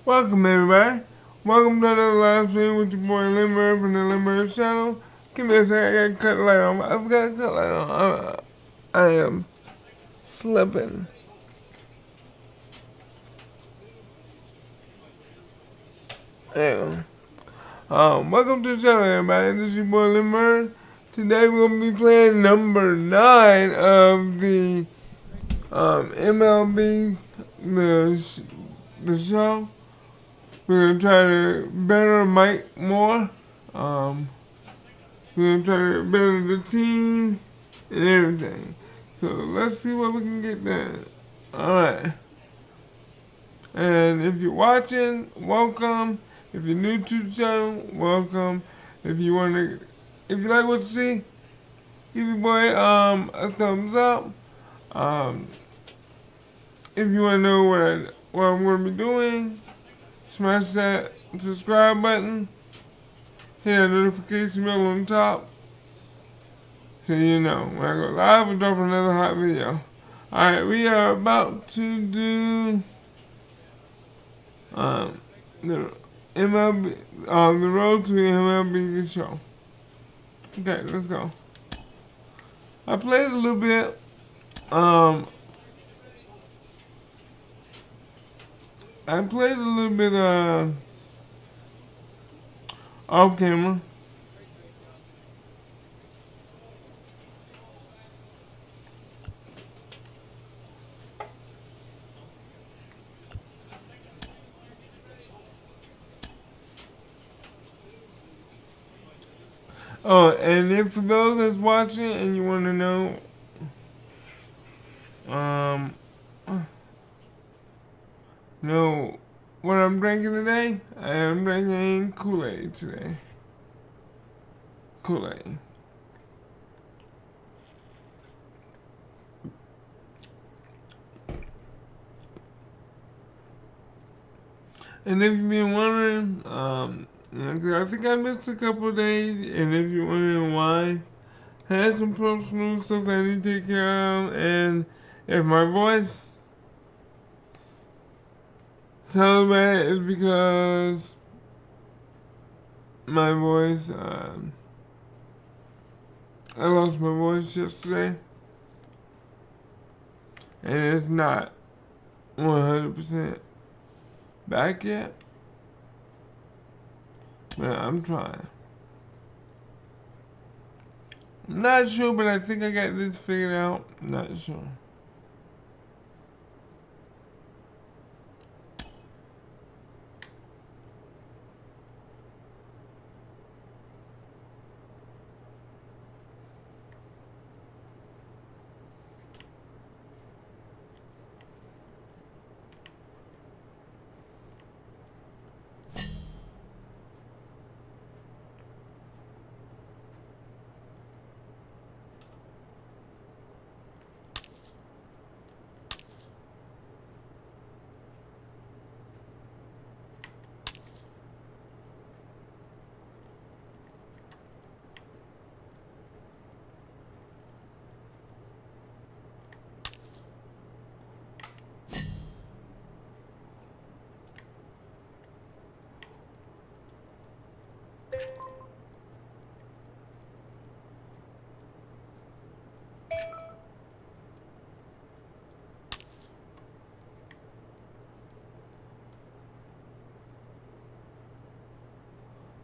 Welcome everybody. Welcome to another live stream with your boy Limber from the Limber channel. Give me a second, I gotta cut the light on. I forgot to cut the light on. I am slipping. There. Welcome to the channel everybody. This is your boy Limber. Today we're gonna be playing number 9 of the MLB the show. We're gonna try to better Mike more. We're gonna try to better the team and everything. So let's see what we can get done. Alright. And if you're watching, welcome. If you're new to the channel, welcome. If you like what you see, give your boy a thumbs up. If you wanna know what I'm gonna be doing, smash that subscribe button. Hit that notification bell on top so you know when I go live and drop another hot video. Alright, we are about to do the MLB, the road to MLB the show. Okay, let's go. I played a little bit. I played a little bit off camera. Oh, and if for those that's watching and you want to know what I'm drinking today, I am drinking Kool-Aid today. Kool-Aid. And if you've been wondering, I think I missed a couple of days, and if you're wondering why, I had some personal stuff I need to take care of, and if my voice sounds bad, it's because my voice, I lost my voice yesterday, and it's not 100% back yet. But I'm trying. I'm not sure, but I think I got this figured out. Not sure.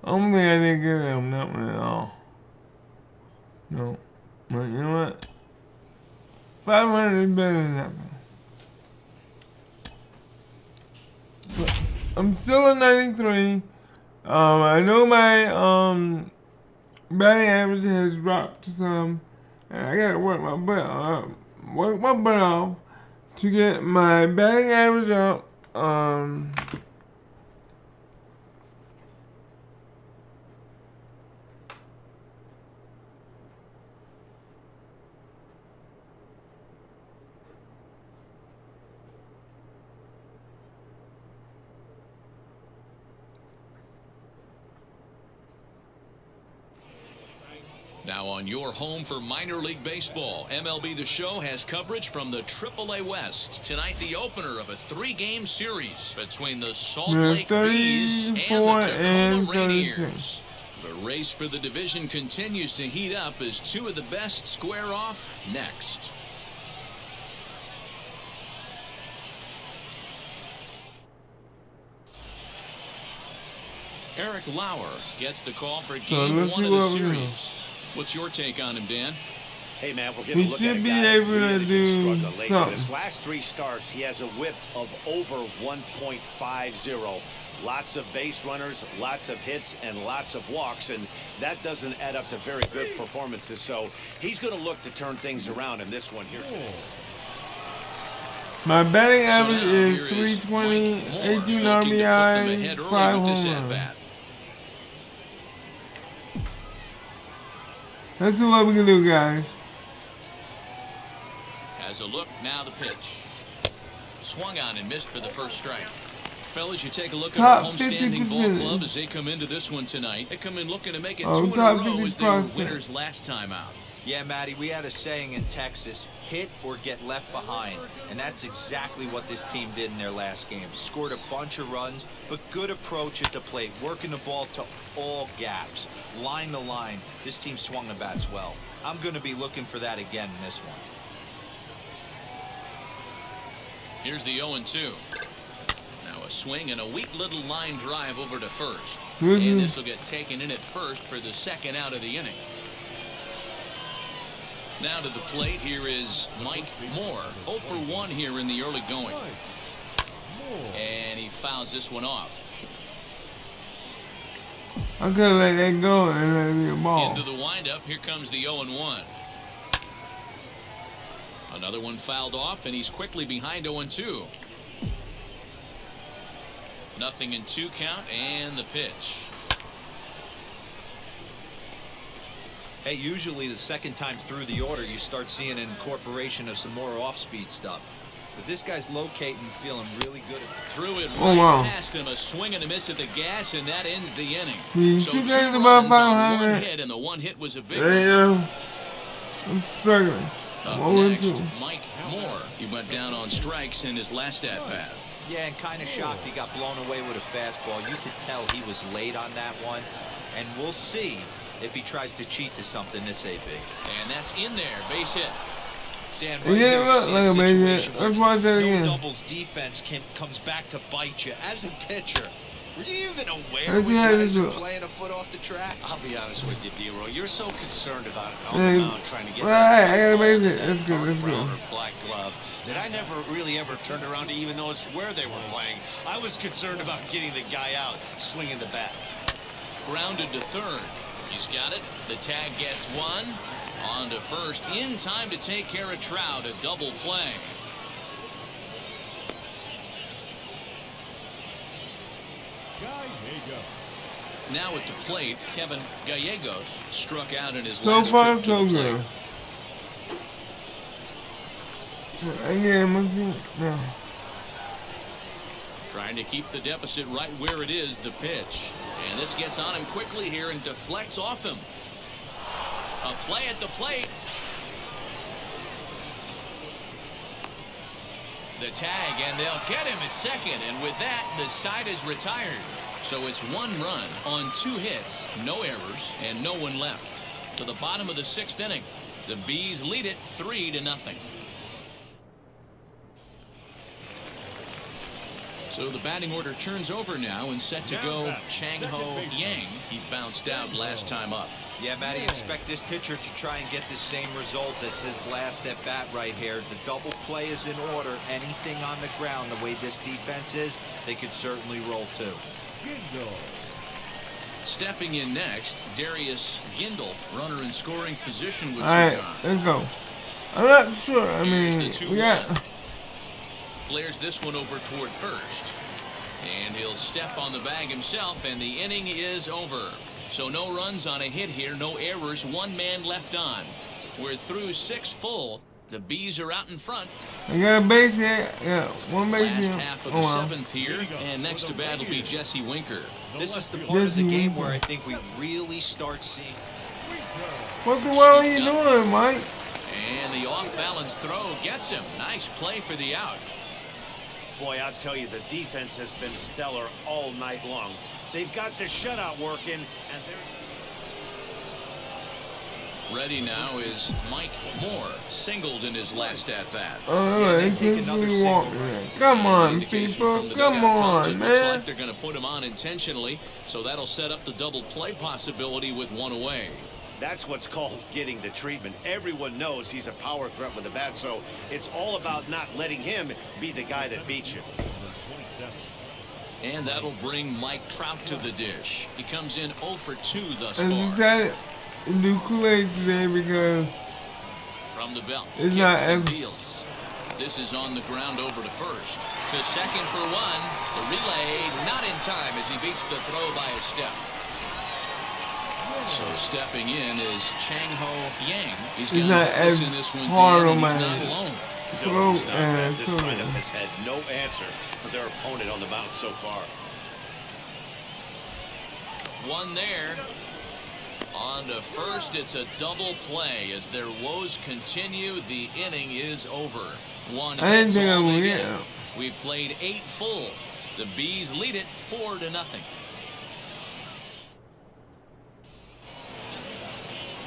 I don't think I did good on that one at all. No. But you know what? 500 is better than nothing. But I'm still at 93. I know my batting average has dropped some, and I gotta work my butt off to get my batting average up. Now on your home for minor league baseball, MLB The Show has coverage from the AAA West. Tonight, the opener of a 3-game series between the Salt Lake Bees and the Tacoma Rainiers. The race for the division continues to heat up as two of the best square off next. Eric Lauer gets the call for game 1 of the series. What's your take on him, Dan? Hey, man, we're going to look at a guy that's really been struggling lately. His last 3 starts, he has a whip of over 1.50. Lots of base runners, lots of hits, and lots of walks, and that doesn't add up to very good performances. So he's going to look to turn things around in this one here today. My batting average is 320, 18 RBI, 5 home runs. Let's see what we can do, guys. Has a look, now the pitch. Swung on and missed for the first strike. Fellas, you take a look at our homestanding ball club as they come into this one tonight. They come in looking to make it 2 in a row as they were winners last time out. Yeah, Matty, we had a saying in Texas, hit or get left behind. And that's exactly what this team did in their last game. Scored a bunch of runs, but good approach at the plate, working the ball to all gaps, line to line. This team swung the bats well. I'm going to be looking for that again in this one. Here's the 0-2. Now a swing and a weak little line drive over to first. Mm-hmm. And this will get taken in at first for the second out of the inning. Now to the plate, here is Mike Moore. 0 for 1 here in the early going. And he fouls this one off. I could have let that go and let it be a ball. Into the windup, here comes the 0-1. Another one fouled off, and he's quickly behind 0-2. 0-2 count, and the pitch. Hey, usually the second time through the order, you start seeing an incorporation of some more off-speed stuff. But this guy's locating, feeling really good. Threw it right past him, a swing and a miss at the gas, and that ends the inning. So 2 runs on 1 hit, and the 1 hit was a big one. I'm struggling. Up next, Mike Moore. He went down on strikes in his last at-bat. Yeah, and kind of shocked he got blown away with a fastball. You could tell he was late on that one. And we'll see if he tries to cheat to something this AB. And that's in there, base hit. Dan, right here you see a situation where no doubles defense comes back to bite you. As a pitcher, were you even aware when guys are playing a foot off the track? I'll be honest with you, D-Roy. You're so concerned about it on the mound trying to get that brown or black glove that I never really ever turned around to even know it's where they were playing. I was concerned about getting the guy out, swinging the bat. Grounded to third. He's got it. The tag gets 1. On to first in time to take care of Trout. A double play. Now at the plate, Kevin Gallegos struck out in his last trip to the plate. Trying to keep the deficit right where it is, the pitch. And this gets on him quickly here and deflects off him. A play at the plate. The tag, and they'll get him at second. And with that, the side is retired. So it's 1 run on 2 hits, no errors, and no one left. To the bottom of the 6th inning, the Bees lead it 3-0. So the batting order turns over now and set to go Chang-Ho Yang. He bounced out last time up. Yeah, Matty, expect this pitcher to try and get the same result as his last at bat right here. The double play is in order. Anything on the ground, the way this defense is, they could certainly roll too. Stepping in next, Darius Gindel, runner in scoring position with All right, let's go. I'm not sure. I mean, we got... Flares this one over toward first. And he'll step on the bag himself, and the inning is over. So no runs on a hit here, no errors, 1 man left on. We're through 6 full. The Bees are out in front. I got a base hit. Yeah, 1 base hit. Last half of the 7th here, and next to bat will be Jesse Winker. This is the part of the game where I think we really start seeing. What the world are you doing, Mike? And the off-balance throw gets him. Nice play for the out. Boy, I'll tell you, the defense has been stellar all night long. They've got the shutout working, and they're... Ready now is Mike Moore, singled in his last at-bat. Oh, he keeps me walking. Come on, people. Come on, It looks man. like they're going to put him on intentionally, so that'll set up the double play possibility with one away. That's what's called getting the treatment. Everyone knows he's a power threat with the bat, so it's all about not letting him be the guy that beats you. And that'll bring Mike Trout to the dish. He comes in 0 for 2 thus I far. decided to do Kool-Aid today because From the belt, it's not Gibson every... deals. This is on the ground over to first. To second for one. The relay not in time as he beats the throw by a step. So stepping in is Chang-Ho Yang. He's He's got not this as in this one, hard Dan, on and he's my not alone. No, he's not, man. This throat. lineup has had no answer for their opponent on the mound so far. One there. On to first, it's a double play. As their woes continue, the inning is over. One I didn't hit's think I all would they get get. him. We've played 8 full. The Bees lead it 4-0.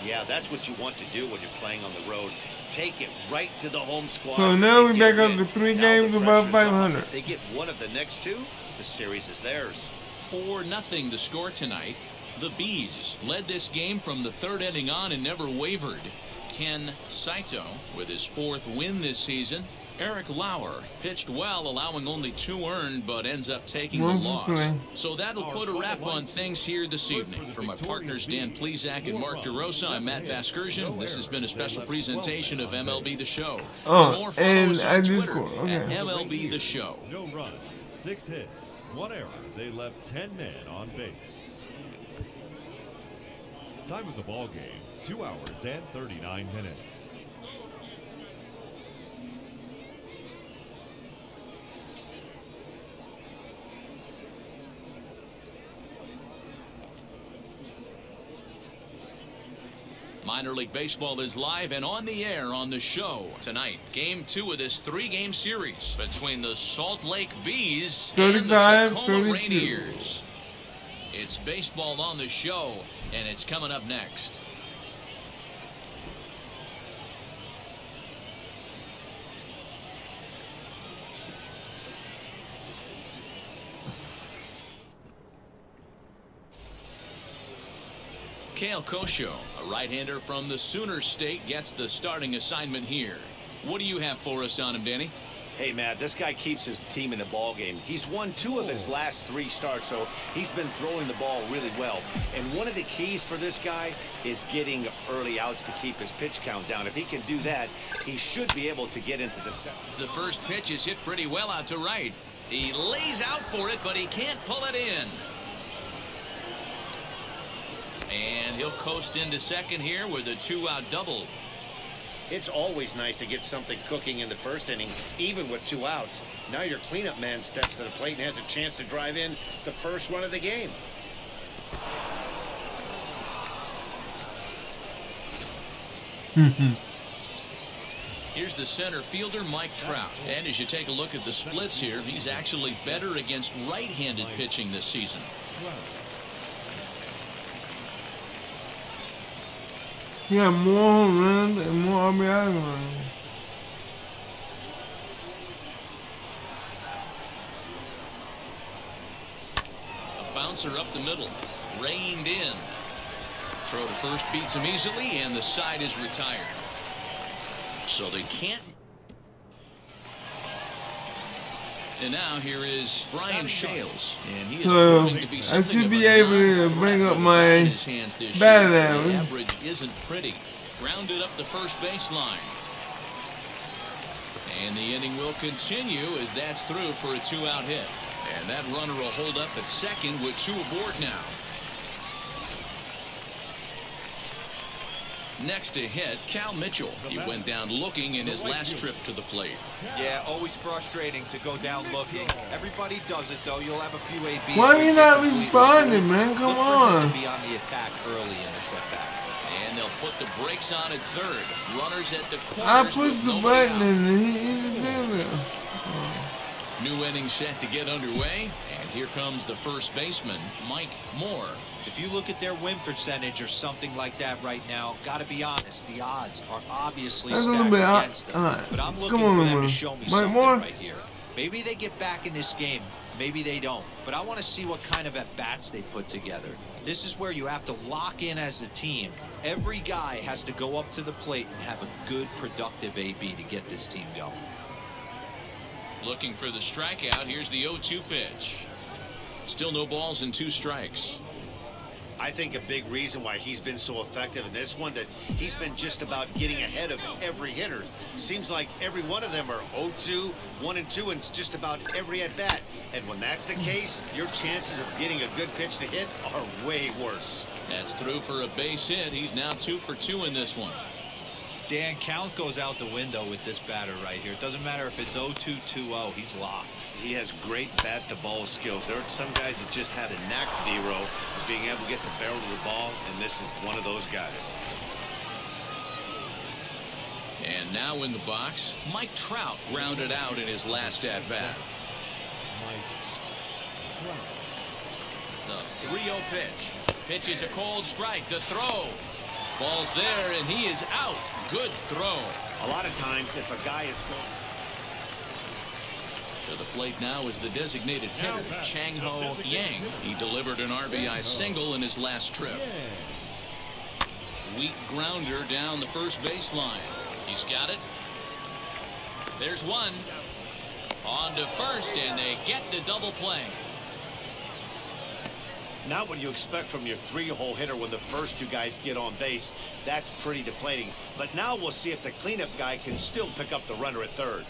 Yeah, that's what you want to do when you're playing on the road. Take it right to the home squad. So now and we get back a up win. to 3 Now games the above pressure's off. 500. If they get one of the next 2, the series is theirs. 4-0 the score tonight. The Bees led this game from the 3rd inning on and never wavered. Ken Saito with his 4th win this season. Eric Lauer pitched well, allowing only 2 earned, but ends up taking the loss. So that'll put a wrap on things here this evening. For my partners Dan Plesac and Mark DeRosa, I'm Matt Vasgersian. This has been a special presentation of MLB The Show. For more, follow and us I on just Twitter scored. at Okay. MLB The Show. No runs, 6 hits, 1 error. They left 10 men on base. Time of the ball game, 2 hours and 39 minutes. Minor League Baseball is live and on the air on the show tonight. Game 2 of this 3-game series between the Salt Lake Bees and the 35, Tacoma 32. Rainiers. It's baseball on the show, and it's coming up next. Kale Kosho, a right-hander from the Sooner State, gets the starting assignment here. What do you have for us on him, Danny? Hey, Matt, this guy keeps his team in the ball game. He's won 2 of his last 3 starts, so he's been throwing the ball really well. And one of the keys for this guy is getting early outs to keep his pitch count down. If he can do that, he should be able to get into the 7th. The first pitch is hit pretty well out to right. He lays out for it, but he can't pull it in. And he'll coast into second here with a 2-out double. It's always nice to get something cooking in the first inning, even with 2 outs. Now your cleanup man steps to the plate and has a chance to drive in the first run of the game. Here's the center fielder, Mike Trout. And as you take a look at the splits here, he's actually better against right-handed pitching this season. He had more home runs and more RBI runs. A bouncer up the middle, reined in. Throw to first beats him easily, and the side is retired. So they can't. And now here is Brian Shales, and he is proving to be I something should of be a able to non-threat bring up with the my bat in his hands this batting year. average. The average isn't pretty. Grounded up the first baseline. And the inning will continue as that's through for a 2-out hit. And that runner will hold up at second with 2 aboard now. Next to hit, Cal Mitchell. He went down looking in his last trip to the plate. Yeah, always frustrating to go down looking. Everybody does it, though. You'll have a few ABs. Why are where you get not completely responding, fooled. man? Come Look for him on. to be on the attack early in the setback. And and they'll put the brakes on at third. Runners at the I corners pushed with the nobody button out. and he's in there. New inning set to get underway, and here comes the first baseman, Mike Moore. If you look at their win percentage or something like that right now, got to be honest, the odds are obviously That's a little stacked bit against them. alright. But I'm Come looking on, for them man. to show me Mike something Moore. right here. Maybe they get back in this game. Maybe they don't. But I want to see what kind of at-bats they put together. This is where you have to lock in as a team. Every guy has to go up to the plate and have a good, productive AB to get this team going. Looking for the strikeout. Here's the 0-2 pitch. Still no balls and 2 strikes. I think a big reason why he's been so effective in this one, that he's been just about getting ahead of every hitter. Seems like every one of them are 0-2, 1-2, and it's just about every at-bat. And when that's the case, your chances of getting a good pitch to hit are way worse. That's through for a base hit. He's now 2 for 2 in this one. Dan, count goes out the window with this batter right here. It doesn't matter if it's 0-2, 2-0. He's locked. He has great bat-to-ball skills. There are some guys that just have a knack, Dero, of being able to get the barrel of the ball, and this is one of those guys. And now in the box, Mike Trout grounded out in his last at-bat. The 3-0 pitch. Pitch is a cold strike. The throw. Ball's there, and he is out. Good throw. A lot of times, if a guy is going... To the plate now is the designated hitter, Chang-Ho Yang. He delivered an RBI single in his last trip. Weak grounder down the first baseline. He's got it. There's one. On to first, and they get the double play. Not what you expect from your 3-hole hitter when the first 2 guys get on base. That's pretty deflating. But now we'll see if the cleanup guy can still pick up the runner at third.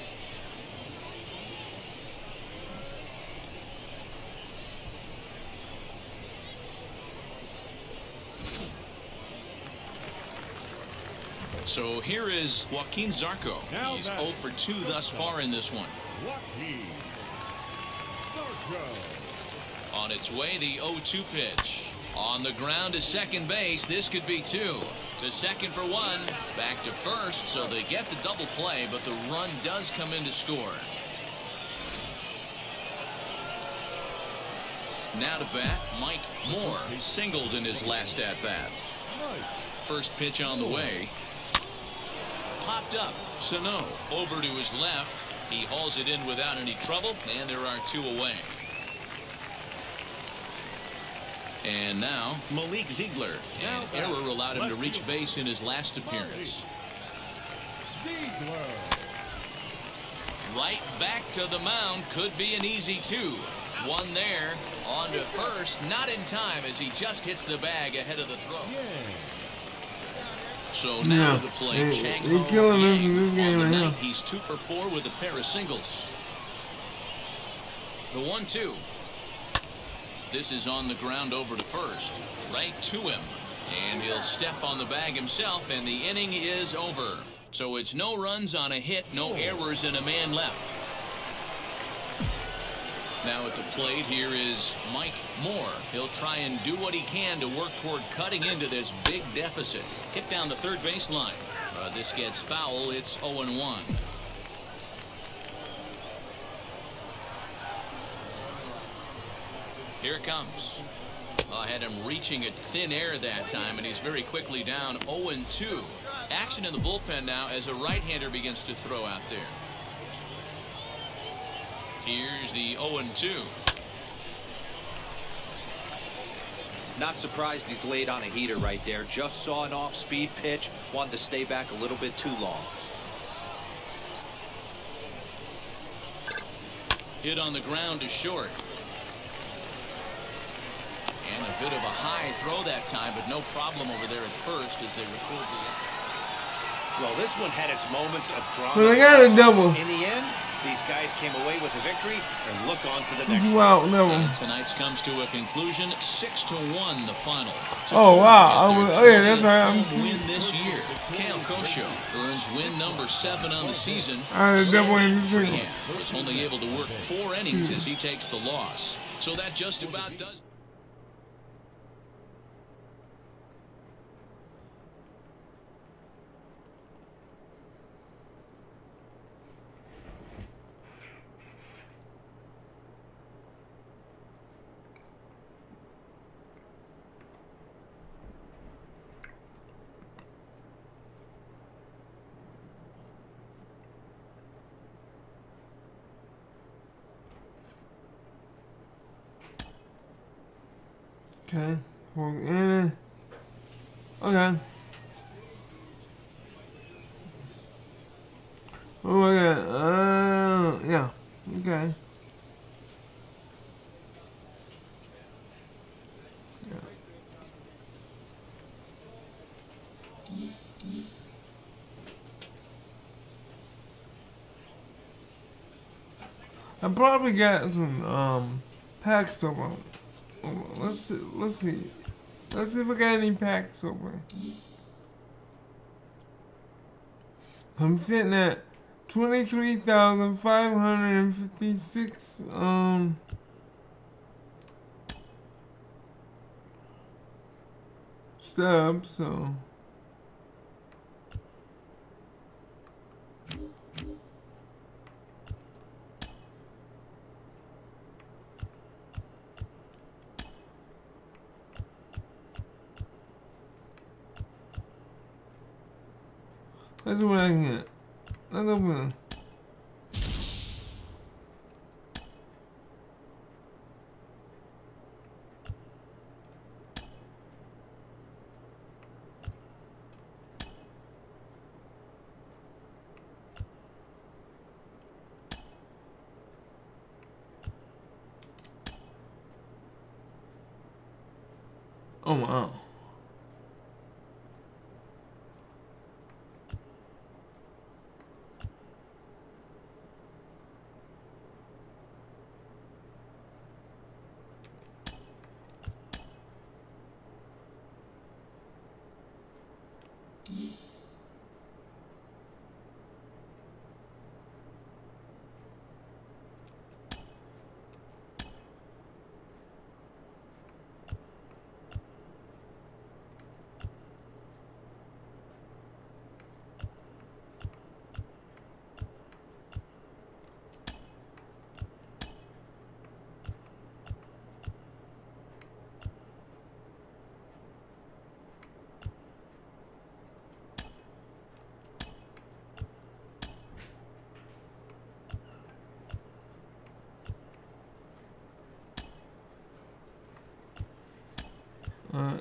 So here is Joaquin Zarco. He's 0 for 2 thus far in this one. On its way, the 0-2 pitch. On the ground to second base. This could be 2. To second for 1. Back to first, so they get the double play, but the run does come in to score. Now to bat, Mike Moore. Singled in his last at-bat. First pitch on the way. Popped up. Sano over to his left. He hauls it in without any trouble, and there are 2 away. And now Malik Ziegler. An error allowed him to reach base in his last appearance. Right back to the mound. Could be an easy 2. 1 there. On to first. Not in time as he just hits the bag ahead of the throw. So now to the plate, Chang-Ho Yang. On the night, he's 2 for 4 with a pair of singles. The 1-2. This is on the ground over to first. Right to him. And he'll step on the bag himself, and the inning is over. So it's no runs on a hit, no errors, and a man left. Now at the plate, here is Mike Moore. He'll try and do what he can to work toward cutting into this big deficit. Hit down the third baseline. This gets foul. It's 0-1. Here it comes. I had him reaching at thin air that time, and he's very quickly down 0-2. Action in the bullpen now as a right-hander begins to throw out there. Here's the 0-2. Not surprised he's laid on a heater right there. Just saw an off-speed pitch. Wanted to stay back a little bit too long. Hit on the ground to short. And a bit of a high throw that time, but no problem over there at first as they record the... Well, this one had its moments of drama. Well, they got a double. In the end, these guys came away with the victory and look on to the next Wow, one. double. Tonight's comes to a conclusion, 6-1 the final. Oh, wow. Yeah, that's right. Home win this year. Kale Kosho earns win number 7 on the season. Double in between. Freehan was only able to work 4 innings as he takes the loss. So that just about does. Okay. Fourth inning. Okay. Oh my god. Yeah. Okay. Yeah. I probably got some packs over. Let's see. Let's see. Let's see if I got any packs over. I'm sitting at 23,556 stubs, so let's see what I can get. Let's open it. Oh wow.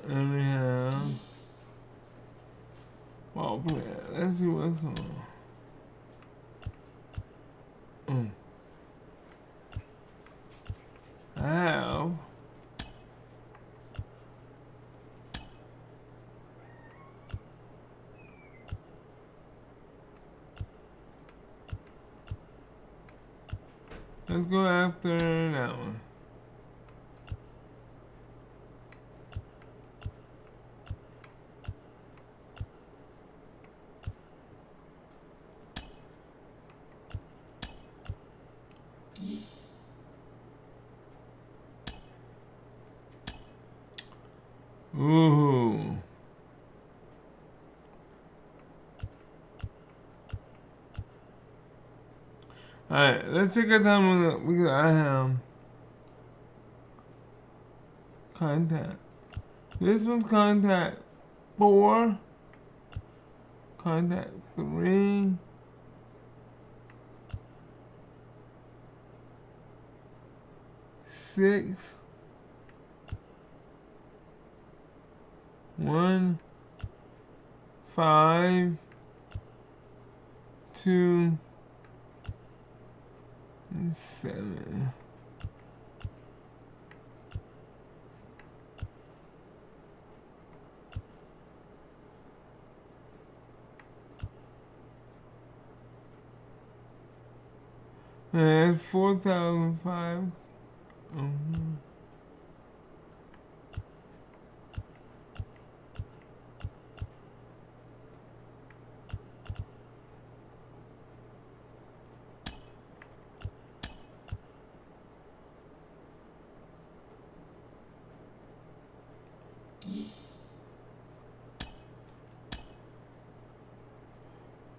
And we have. Wow, let's see what's going on. I have. Let's go after that one. Ooh. Alright, let's take our time with it because I have contact. This one's contact 4, contact 3, six, 1, 5, 2, and 7. And 4,005.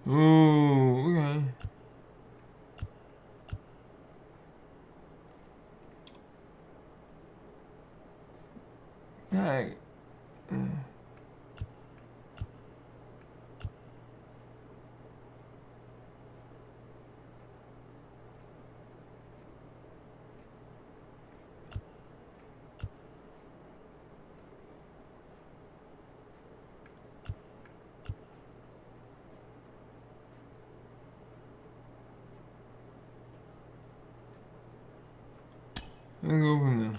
Ooh, okay. Pack. And go from there.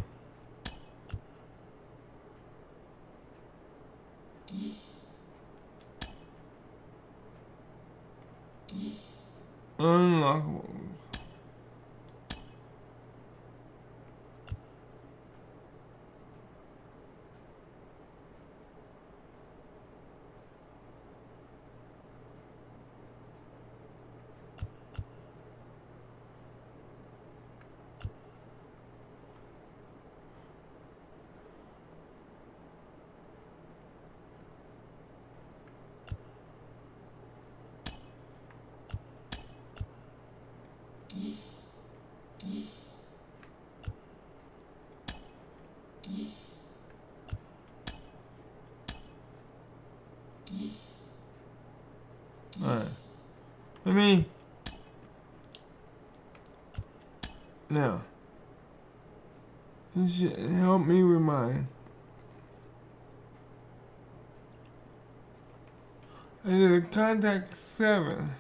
Unlockables. Alright. Let me now. This should help me with mine. I did a contact 7.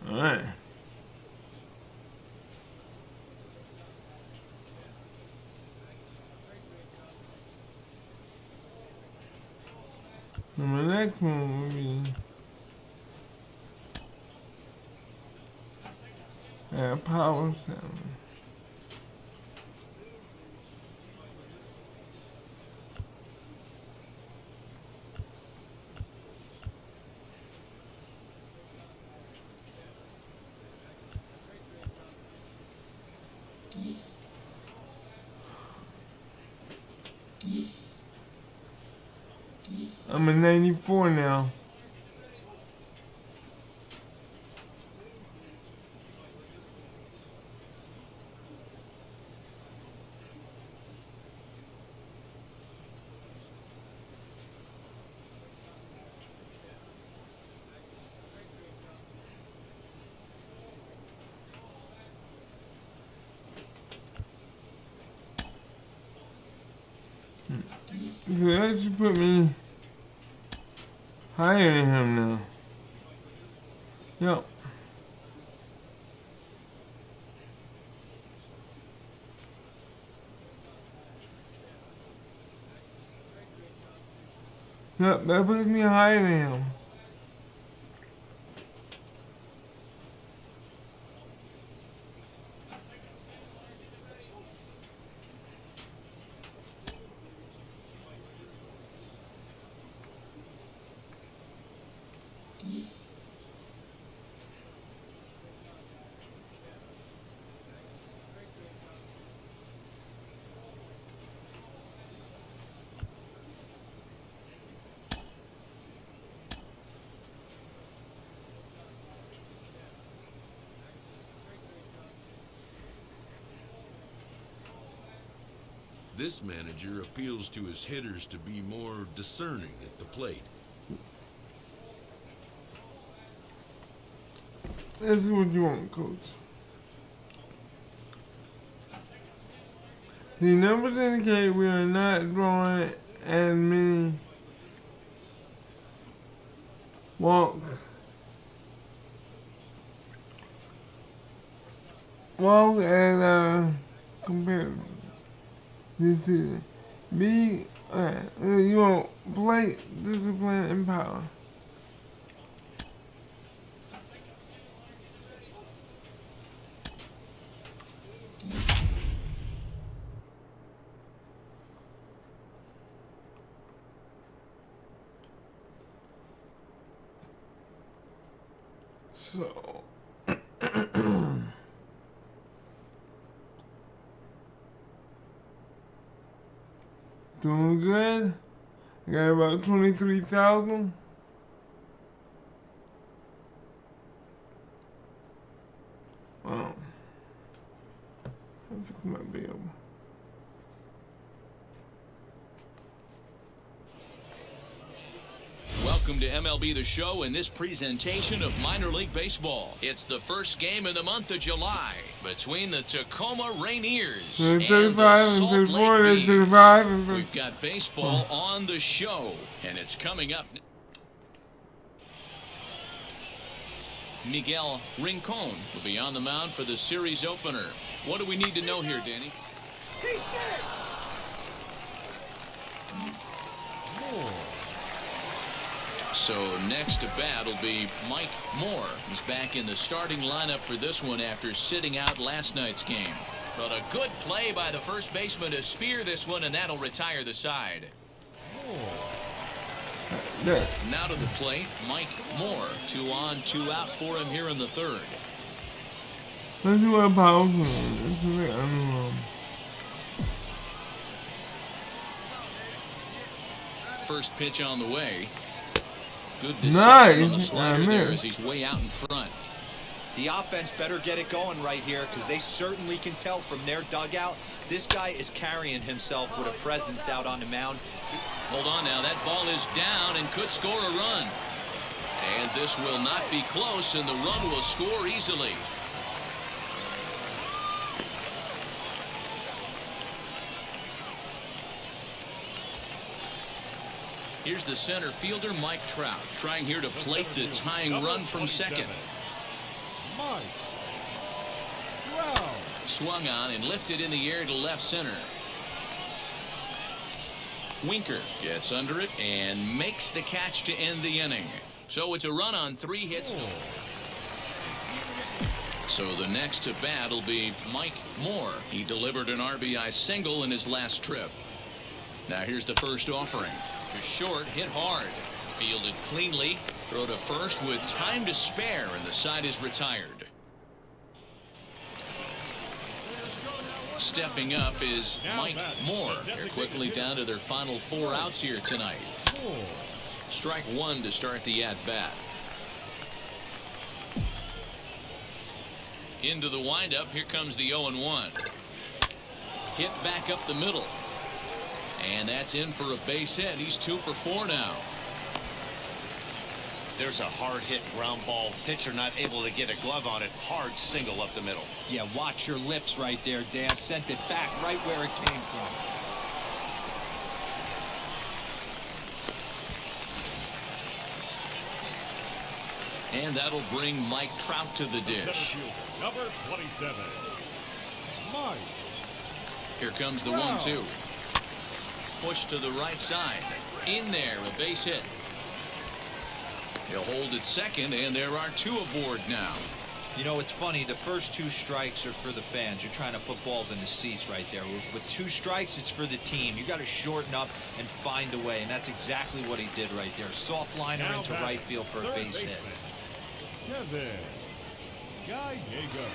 Alright. And my next one will be power 7. I'm at 94 now. So that should put me higher than him now. Yep. Yep, that puts me higher than him. This manager appeals to his hitters to be more discerning at the plate. This is what you want, coach. The numbers indicate we are not drawing as many walks as compared this season. You want plate, discipline, and power. So. Doing good. I got about 23,000. Wow. I'll fix my bill. Welcome to MLB The Show in this presentation of minor league baseball. It's the first game in the month of July between the Tacoma Rainiers and the Salt Lake Bees. We've got baseball on the show, and it's coming up. Miguel Rincon will be on the mound for the series opener. What do we need to know here, Danny? So next to bat will be Mike Moore. He's back in the starting lineup for this one after sitting out last night's game. But a good play by the first baseman to spear this one, and that'll retire the side. Now to the plate, Mike Moore. 2 on, 2 out for him here in the third. Let's do a power play. First pitch on the way. Good deception on the slider there as he's way out in front. The offense better get it going right here because they certainly can tell from their dugout this guy is carrying himself with a presence out on the mound. Hold on now, that ball is down and could score a run. And this will not be close, and the run will score easily. Here's the center fielder, Mike Trout, trying here to plate the tying run from second. Mike Trout. Swung on and lifted in the air to left center. Winker gets under it and makes the catch to end the inning. So it's a run on 3 hits. So the next to bat will be Mike Moore. He delivered an RBI single in his last trip. Now here's the first offering. To short, hit hard. Fielded cleanly. Throw to first with time to spare, and the side is retired. Stepping up is Mike Moore. They're quickly down to their final 4 outs here tonight. Strike 1 to start the at-bat. Into the windup. Here comes the 0-1. Hit back up the middle. And that's in for a base hit. He's 2 for 4 now. There's a hard hit ground ball. Pitcher not able to get a glove on it. Hard single up the middle. Yeah, watch your lips right there, Dan. Sent it back right where it came from. And that'll bring Mike Trout to the dish. Number 27. Mike. Here comes the 1-2. Push to the right side. In there, a base hit. He'll hold at second, and there are 2 aboard now. You know, it's funny. The first 2 strikes are for the fans. You're trying to put balls in the seats right there. With 2 strikes, it's for the team. You got to shorten up and find a way, and that's exactly what he did right there. Soft liner into right field for a base hit. Kevin Gallego.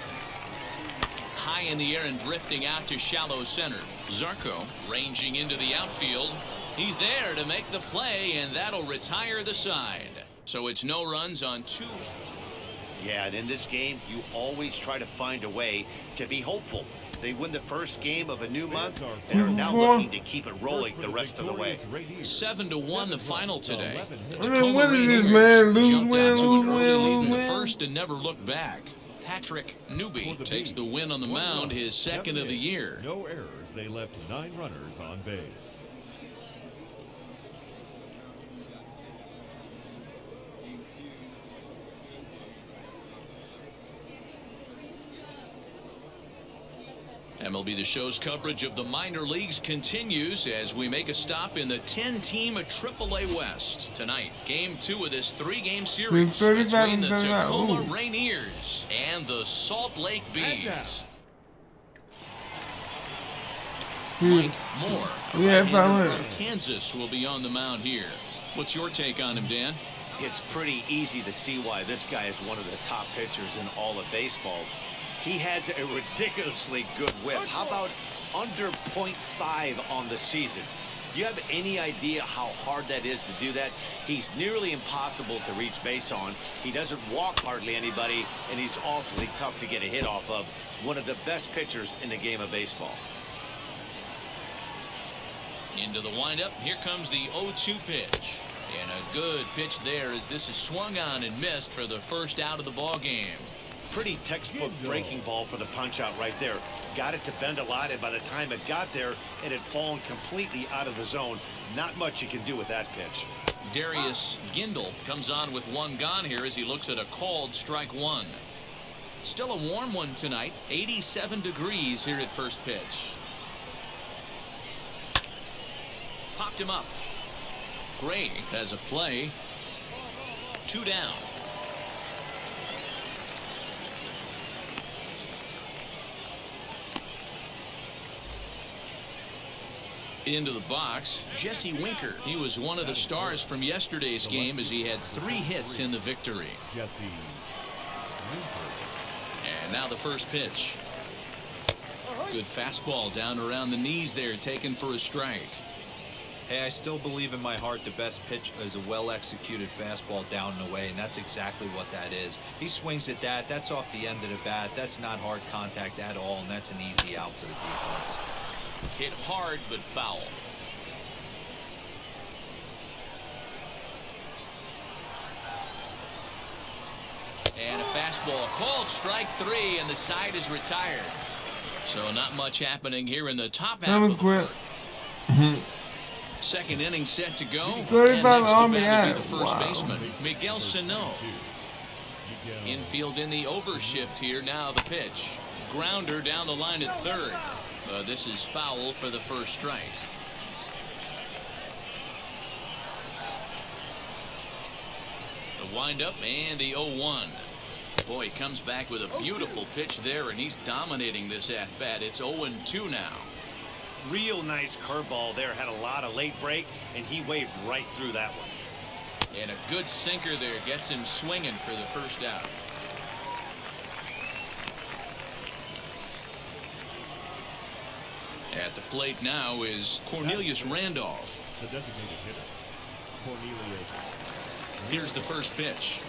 High in the air and drifting out to shallow center. Zarco ranging into the outfield. He's there to make the play, and that'll retire the side. So it's no runs on 2. Yeah, and in this game, you always try to find a way to be hopeful. They win the first game of a new month and are now looking to keep it rolling the rest of the way. 7-1 the final today. The What Tacoma is this, Rainiers man? Lose, jumped out to an early lead in the win. first and never looked back. Patrick Newby takes the win on the mound, his second of the year. No errors. They left 9 runners on base. MLB The Show's coverage of the minor leagues continues as we make a stop in the 10-team AAA West. Tonight, Game 2 of this 3-game series between the Tacoma Rainiers and the Salt Lake Bees. Mike Moore, right-hander from Kansas, will be on the mound here. What's your take on him, Dan? it's pretty easy to see why this guy is one of the top pitchers in all of baseball. He has a ridiculously good whip. How about under .5 on the season? Do you have any idea how hard that is to do that? He's nearly impossible to reach base on. He doesn't walk hardly anybody, and he's awfully tough to get a hit off of. One of the best pitchers in the game of baseball. Into the windup. Here comes the 0-2 pitch. And a good pitch there as this is swung on and missed for the first out of the ball game. Pretty textbook breaking ball for the punch out right there. Got it to bend a lot, and by the time it got there, it had fallen completely out of the zone. Not much you can do with that pitch. Darius Gindel comes on with one gone here as he looks at a called strike one. Still a warm one tonight. 87 degrees here at first pitch. Popped him up. Gray has a play. 2 down. Into the box, Jesse Winker. He was one of the stars from yesterday's game as he had 3 hits in the victory. Jesse Winker. And now the first pitch. Good fastball down around the knees there, taken for a strike. Hey, I still believe in my heart the best pitch is a well-executed fastball down and away, and that's exactly what that is. He swings at that. That's off the end of the bat. That's not hard contact at all, and that's an easy out for the defense. Hit hard but foul. And a fastball called strike 3, and the side is retired. So not much happening here in the top half of the first. Second inning set to go. And next to bat will be the first baseman, Miguel Sano. Infield in the overshift here. Now the pitch. Grounder down the line at third. This is foul for the first strike. The windup and the 0-1. Boy, he comes back with a beautiful pitch there, and he's dominating this at-bat. It's 0-2 now. Real nice curveball there. Had a lot of late break, and he waved right through that one. And a good sinker there gets him swinging for the first out. At the plate now is Cornelius Randolph. The designated hitter, Cornelius. Here's the first pitch.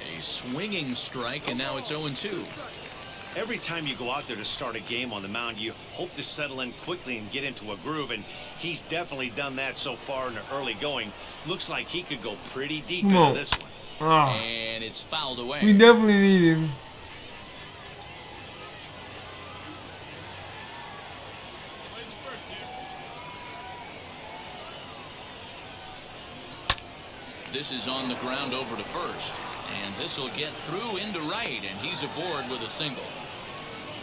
A swinging strike, and now it's 0-2. Every time you go out there to start a game on the mound, you hope to settle in quickly and get into a groove, and he's definitely done that so far in the early going. Looks like he could go pretty deep into this one. And it's fouled away. We definitely need him. This is on the ground over to first. And this will get through into right, and he's aboard with a single.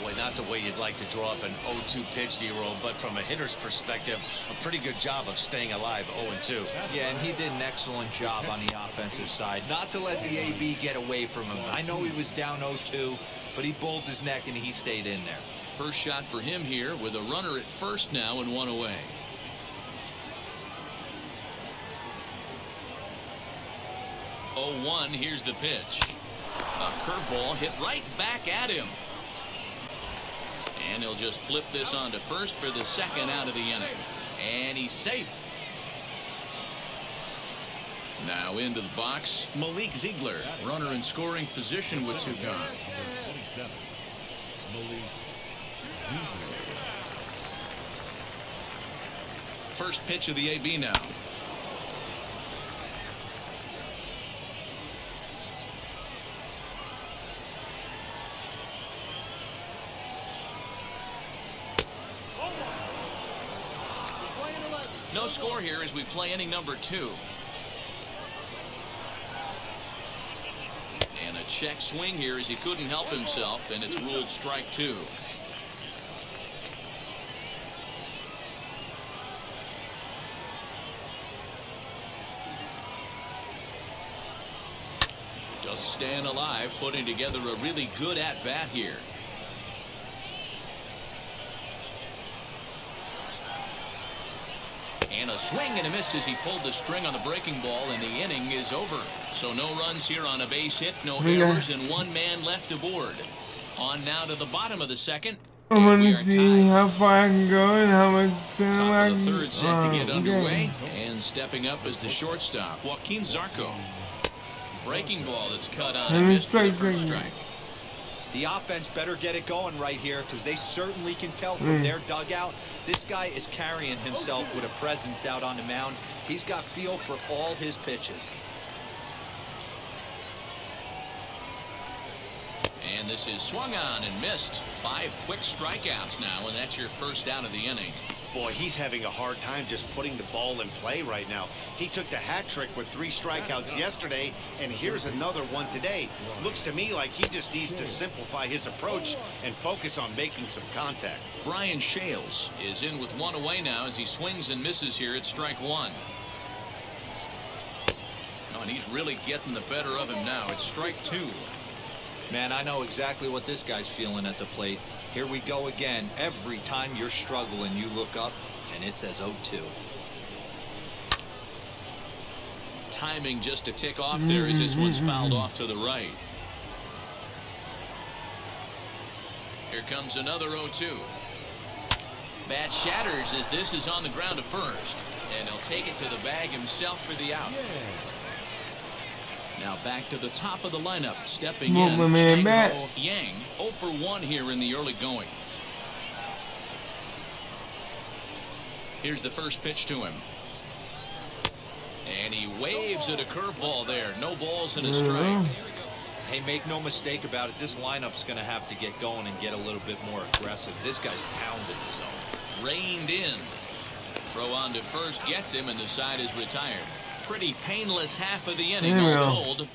Boy, not the way you'd like to draw up an 0-2 pitch, D-roll, but from a hitter's perspective, a pretty good job of staying alive 0-2. Yeah, and he did an excellent job on the offensive side. Not to let the AB get away from him. I know he was down 0-2, but he bowled his neck and he stayed in there. First shot for him here with a runner at first now and 1 away. Oh, 1, here's the pitch. A curveball hit right back at him. And he'll just flip this on to first for the second out of the inning. And he's safe. Now into the box, Malik Ziegler. Runner in scoring position with 2 gone. First pitch of the AB now. No score here as we play inning number 2. And a check swing here as he couldn't help himself, and it's ruled strike 2. Just staying alive, putting together a really good at-bat here. And a swing and a miss as he pulled the string on the breaking ball, and the inning is over. So no runs here on a base hit, no errors, and one man left aboard. On now to the bottom of the second. I'm And we gonna are see tied. how far I can go and how much time I Top of can. the third set to get underway. Okay. And stepping up is the shortstop, Joaquin Zarco. Breaking ball that's cut on And and he missed for the strikes first again. strike. The offense better get it going right here because they certainly can tell from their dugout. This guy is carrying himself with a presence out on the mound. He's got feel for all his pitches. And this is swung on and missed. 5 quick strikeouts now, and that's your first out of the inning. Boy, he's having a hard time just putting the ball in play right now. He took the hat trick with 3 strikeouts yesterday, and here's another one today. Looks to me like he just needs to simplify his approach and focus on making some contact. Brian Shales is in with 1 away now as he swings and misses here at strike 1. Oh, and he's really getting the better of him now. It's strike 2. Man, I know exactly what this guy's feeling at the plate. Here we go again. Every time you're struggling, you look up, and it says 0-2. Timing just a tick off there as this one's fouled off to the right. Here comes another 0-2. Bat shatters as this is on the ground to first. And he'll take it to the bag himself for the out. Now back to the top of the lineup. Stepping Move in, my man Chang back. Ho Yang. 0 for 1 here in the early going. Here's the first pitch to him. And he waves at a curveball there. No balls and a strike. Hey, make no mistake about it. This lineup's going to have to get going and get a little bit more aggressive. This guy's pounding the zone. Reined in. Throw on to first gets him, and the side is retired. Pretty painless half of the inning, all told.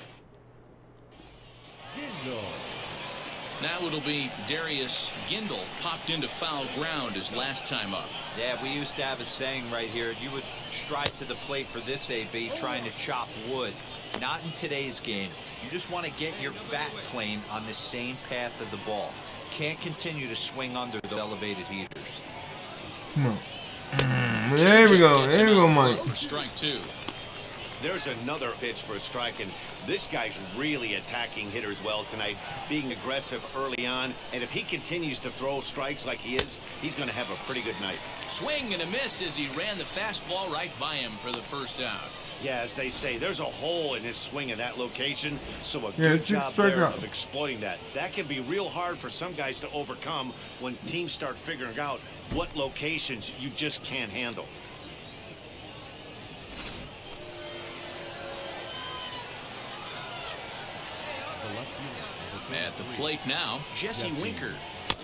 Now it'll be Darius Gindel, popped into foul ground his last time up. Yeah, we used to have a saying right here. You would stride to the plate for this AB, trying to chop wood. Not in today's game. You just want to get your bat plane on the same path of the ball. Can't continue to swing under the elevated heaters. There we go. There we go, Mike. Strike 2. There's another pitch for a strike, and this guy's really attacking hitters well tonight, being aggressive early on, and if he continues to throw strikes like he is, he's going to have a pretty good night. Swing and a miss as he ran the fastball right by him for the first out. Yeah, as they say, there's a hole in his swing in that location, so a Yeah, good it's job strike there out. of exploiting that. That can be real hard for some guys to overcome when teams start figuring out what locations you just can't handle. At the plate now, Jesse Winker.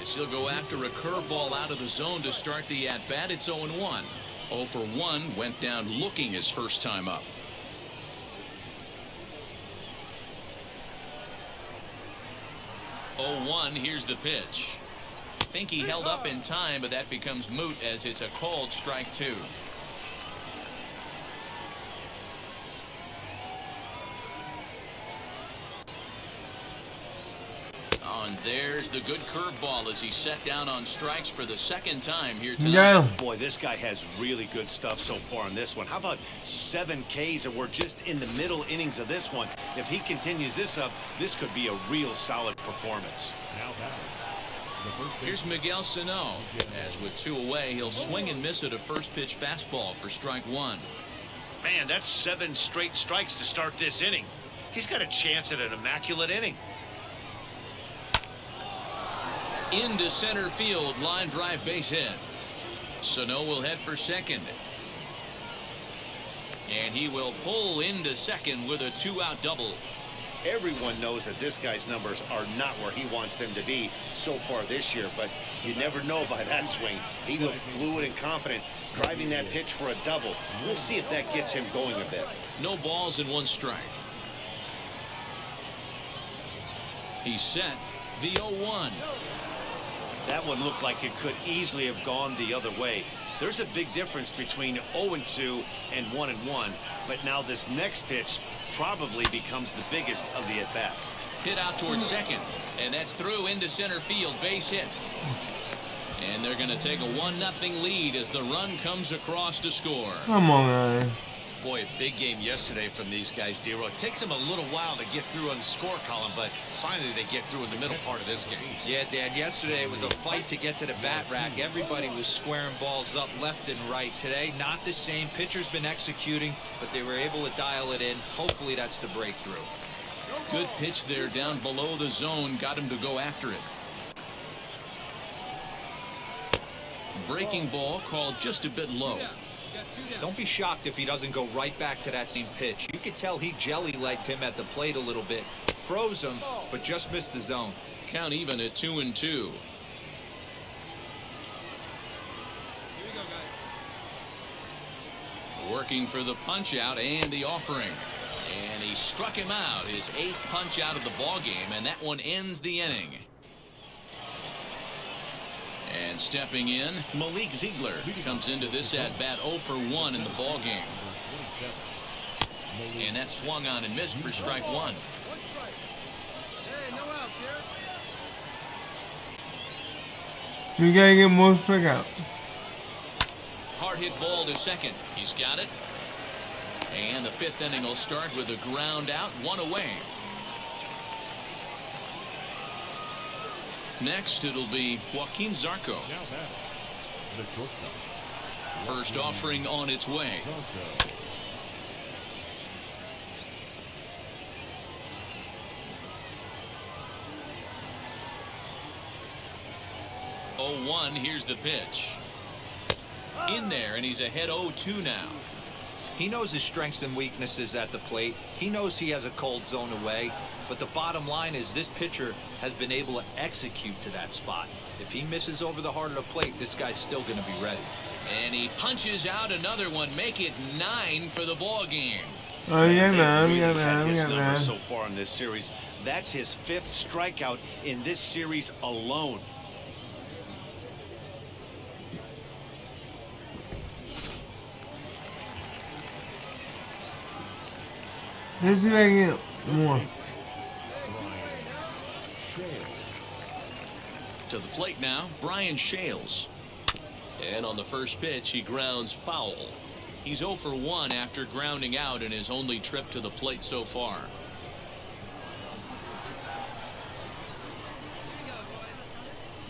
As he'll go after a curveball out of the zone to start the at-bat. It's 0-1. 0 for 1 went down looking his first time up. Here's the pitch. Think he held up in time, but that becomes moot as it's a called strike 2. And there's the good curveball as he set down on strikes for the second time here tonight. Yeah. Boy, this guy has really good stuff so far in this one. How about 7 Ks, and we're just in the middle innings of this one. If he continues this up, this could be a real solid performance. Here's Miguel Sano. As with 2 away, he'll swing and miss at a first pitch fastball for strike 1. Man, that's 7 straight strikes to start this inning. He's got a chance at an immaculate inning. Into center field, line drive base hit. Sano will head for second. And he will pull into second with a 2-out double. Everyone knows that this guy's numbers are not where he wants them to be so far this year, but you never know by that swing. He looked fluid and confident, driving that pitch for a double. We'll see if that gets him going a bit. No balls and 1 strike. He's set. The 0-1. That one looked like it could easily have gone the other way. There's a big difference between 0-2 and 1-1, but now this next pitch probably becomes the biggest of the at-bat. Hit out towards second, and that's through into center field, base hit. And they're going to take a 1-0 lead as the run comes across to score. Come on, man. Boy, a big game yesterday from these guys, D-Roy. It takes them a little while to get through on the score column, but finally they get through in the middle part of this game. Yeah, Dan, yesterday it was a fight to get to the bat rack. Everybody was squaring balls up left and right. Today, not the same. Pitcher's been executing, but they were able to dial it in. Hopefully that's the breakthrough. Good pitch there down below the zone. Got him to go after it. Breaking ball called just a bit low. Don't be shocked if he doesn't go right back to that same pitch. You could tell he jelly-legged him at the plate a little bit. Froze him, but just missed the zone. Count even at 2-2. Working for the punch out and the offering. And he struck him out, his 8th punch out of the ball game, and that one ends the inning. And stepping in, Malik Ziegler comes into this at bat 0 for 1 in the ball game. And that swung on and missed for strike 1. You gotta get more strikeouts. Hard hit ball to second. He's got it. And the 5th inning will start with a ground out, 1 away. Next, it'll be Joaquin Zarco. The shortstop. First offering on its way. Zarco. Oh, 1, here's the pitch. In there, and he's ahead 0-2 now. He knows his strengths and weaknesses at the plate. He knows he has a cold zone away. But the bottom line is this pitcher has been able to execute to that spot. If he misses over the heart of the plate, this guy's still going to be ready. And he punches out another one. Make it 9 for the ball game. Oh, yeah, man. Really Yeah, had man. his Yeah, numbers man. so far in this series. That's his 5th strikeout in this series alone. Let's see if I can get more. To the plate now, Brian Shales. And on the first pitch, he grounds foul. He's 0 for 1 after grounding out in his only trip to the plate so far.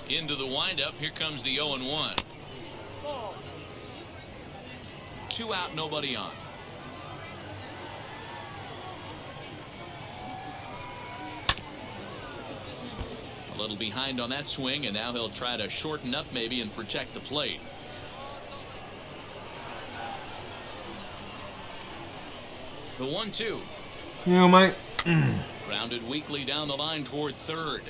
Into the windup, here comes the 0-1. 2 out, nobody on. A little behind on that swing, and now he'll try to shorten up maybe and protect the plate. The 1-2. You know, Mike. Grounded weakly down the line toward third.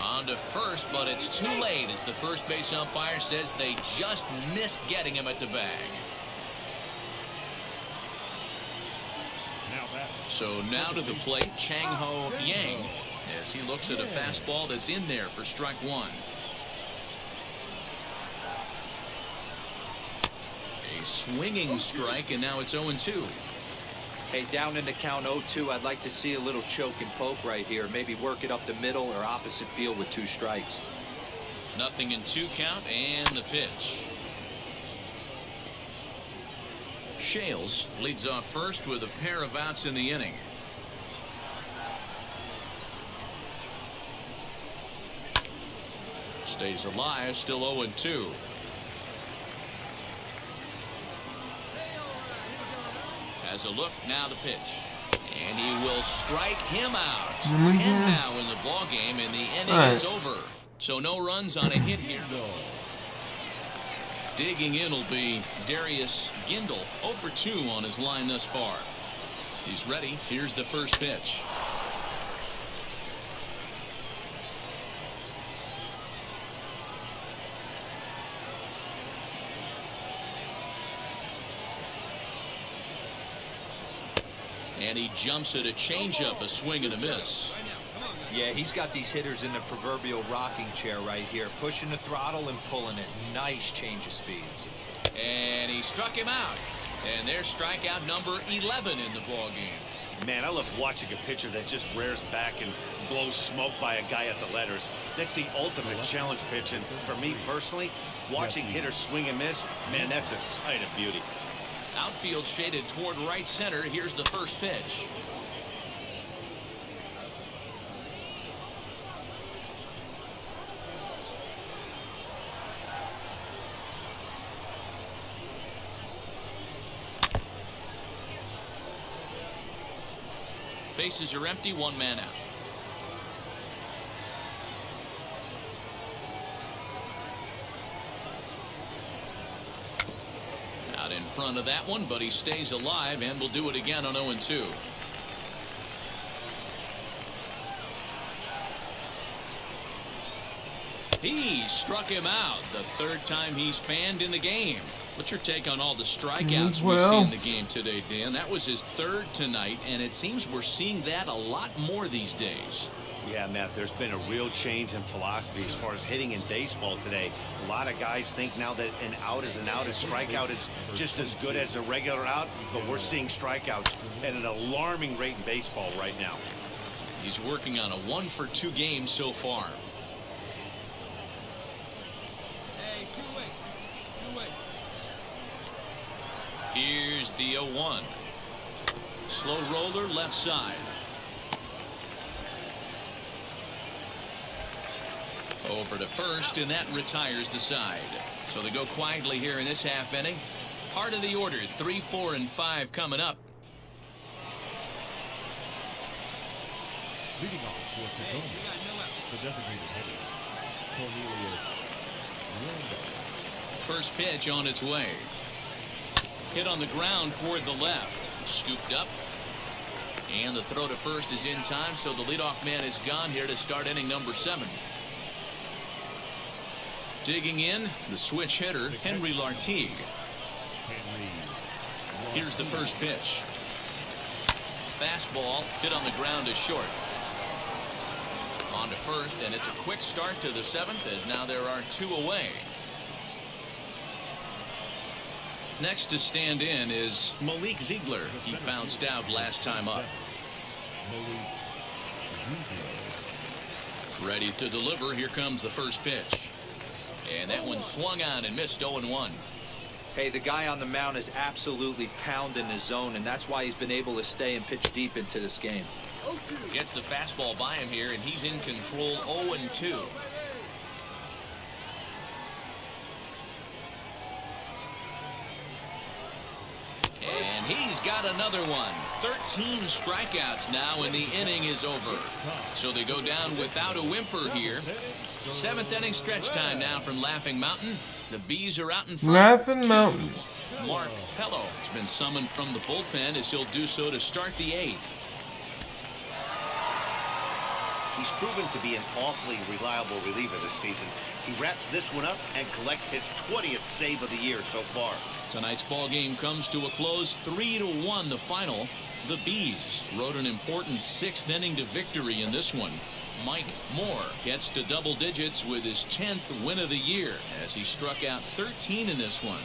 On to first, but it's too late as the first base umpire says they just missed getting him at the bag. So now to the plate, Chang-Ho Yang, as he looks at a fastball that's in there for strike 1. A swinging strike, and now it's 0-2. Hey, down in the count 0-2, I'd like to see a little choke and poke right here. Maybe work it up the middle or opposite field with 2 strikes. 0-2 count, and the pitch. Shales leads off first with a pair of outs in the inning. Stays alive, still 0-2. Has a look, now the pitch. And he will strike him out. 10 now in the ball game, and the inning is over. So no runs on a hit here. Digging in will be Darius Gindel, 0 for 2 on his line thus far. He's ready. Here's the first pitch. And he jumps at a changeup, a swing and a miss. Yeah, he's got these hitters in the proverbial rocking chair right here, pushing the throttle and pulling it. Nice change of speeds. And he struck him out. And there's strikeout number 11 in the ballgame. Man, I love watching a pitcher that just rears back and blows smoke by a guy at the letters. That's the ultimate challenge pitch. And for me personally, watching hitters swing and miss, man, that's a sight of beauty. Outfield shaded toward right center. Here's the first pitch. Bases are empty, one man out. Out in front of that one, but he stays alive and will do it again on 0-2. He struck him out, the third time he's fanned in the game. What's your take on all the strikeouts we see in the game today, Dan? That was his third tonight, and it seems we're seeing that a lot more these days. Yeah, Matt, there's been a real change in philosophy as far as hitting in baseball today. A lot of guys think now that an out is an out, a strikeout is just as good as a regular out, but we're seeing strikeouts at an alarming rate in baseball right now. He's working on a 1-for-2 game so far. Here's the 0-1. Slow roller left side. Over to first, and that retires the side. So they go quietly here in this half inning. Part of the order, 3, 4, and 5 coming up. Leading off for Tacoma, the designated hitter, Cornelius Randall. First pitch on its way. Hit on the ground toward the left. Scooped up. And the throw to first is in time, so the leadoff man is gone here to start inning number 7. Digging in, the switch hitter, Henry Lartigue. Here's the first pitch. Fastball hit on the ground is short. On to first, and it's a quick start to the 7th, as now there are 2 away. Next to stand in is Malik Ziegler. He bounced out last time up. Ready to deliver. Here comes the first pitch. And that one swung on and missed 0-1. Hey, the guy on the mound is absolutely pounding his zone, and that's why he's been able to stay and pitch deep into this game. Gets the fastball by him here, and he's in control. 0-2. And he's got another one. 13 strikeouts now, and the inning is over. So they go down without a whimper here. 7th inning stretch time now from Laughing Mountain. The Bees are out in front. Laughing Mountain. Mark Pello has been summoned from the bullpen, as he'll do so to start the 8th. He's proven to be an awfully reliable reliever this season. He wraps this one up and collects his 20th save of the year so far. Tonight's ball game comes to a close, 3-1 the final. The Bees rode an important 6th inning to victory in this one. Mike Moore gets to double digits with his 10th win of the year, as he struck out 13 in this one.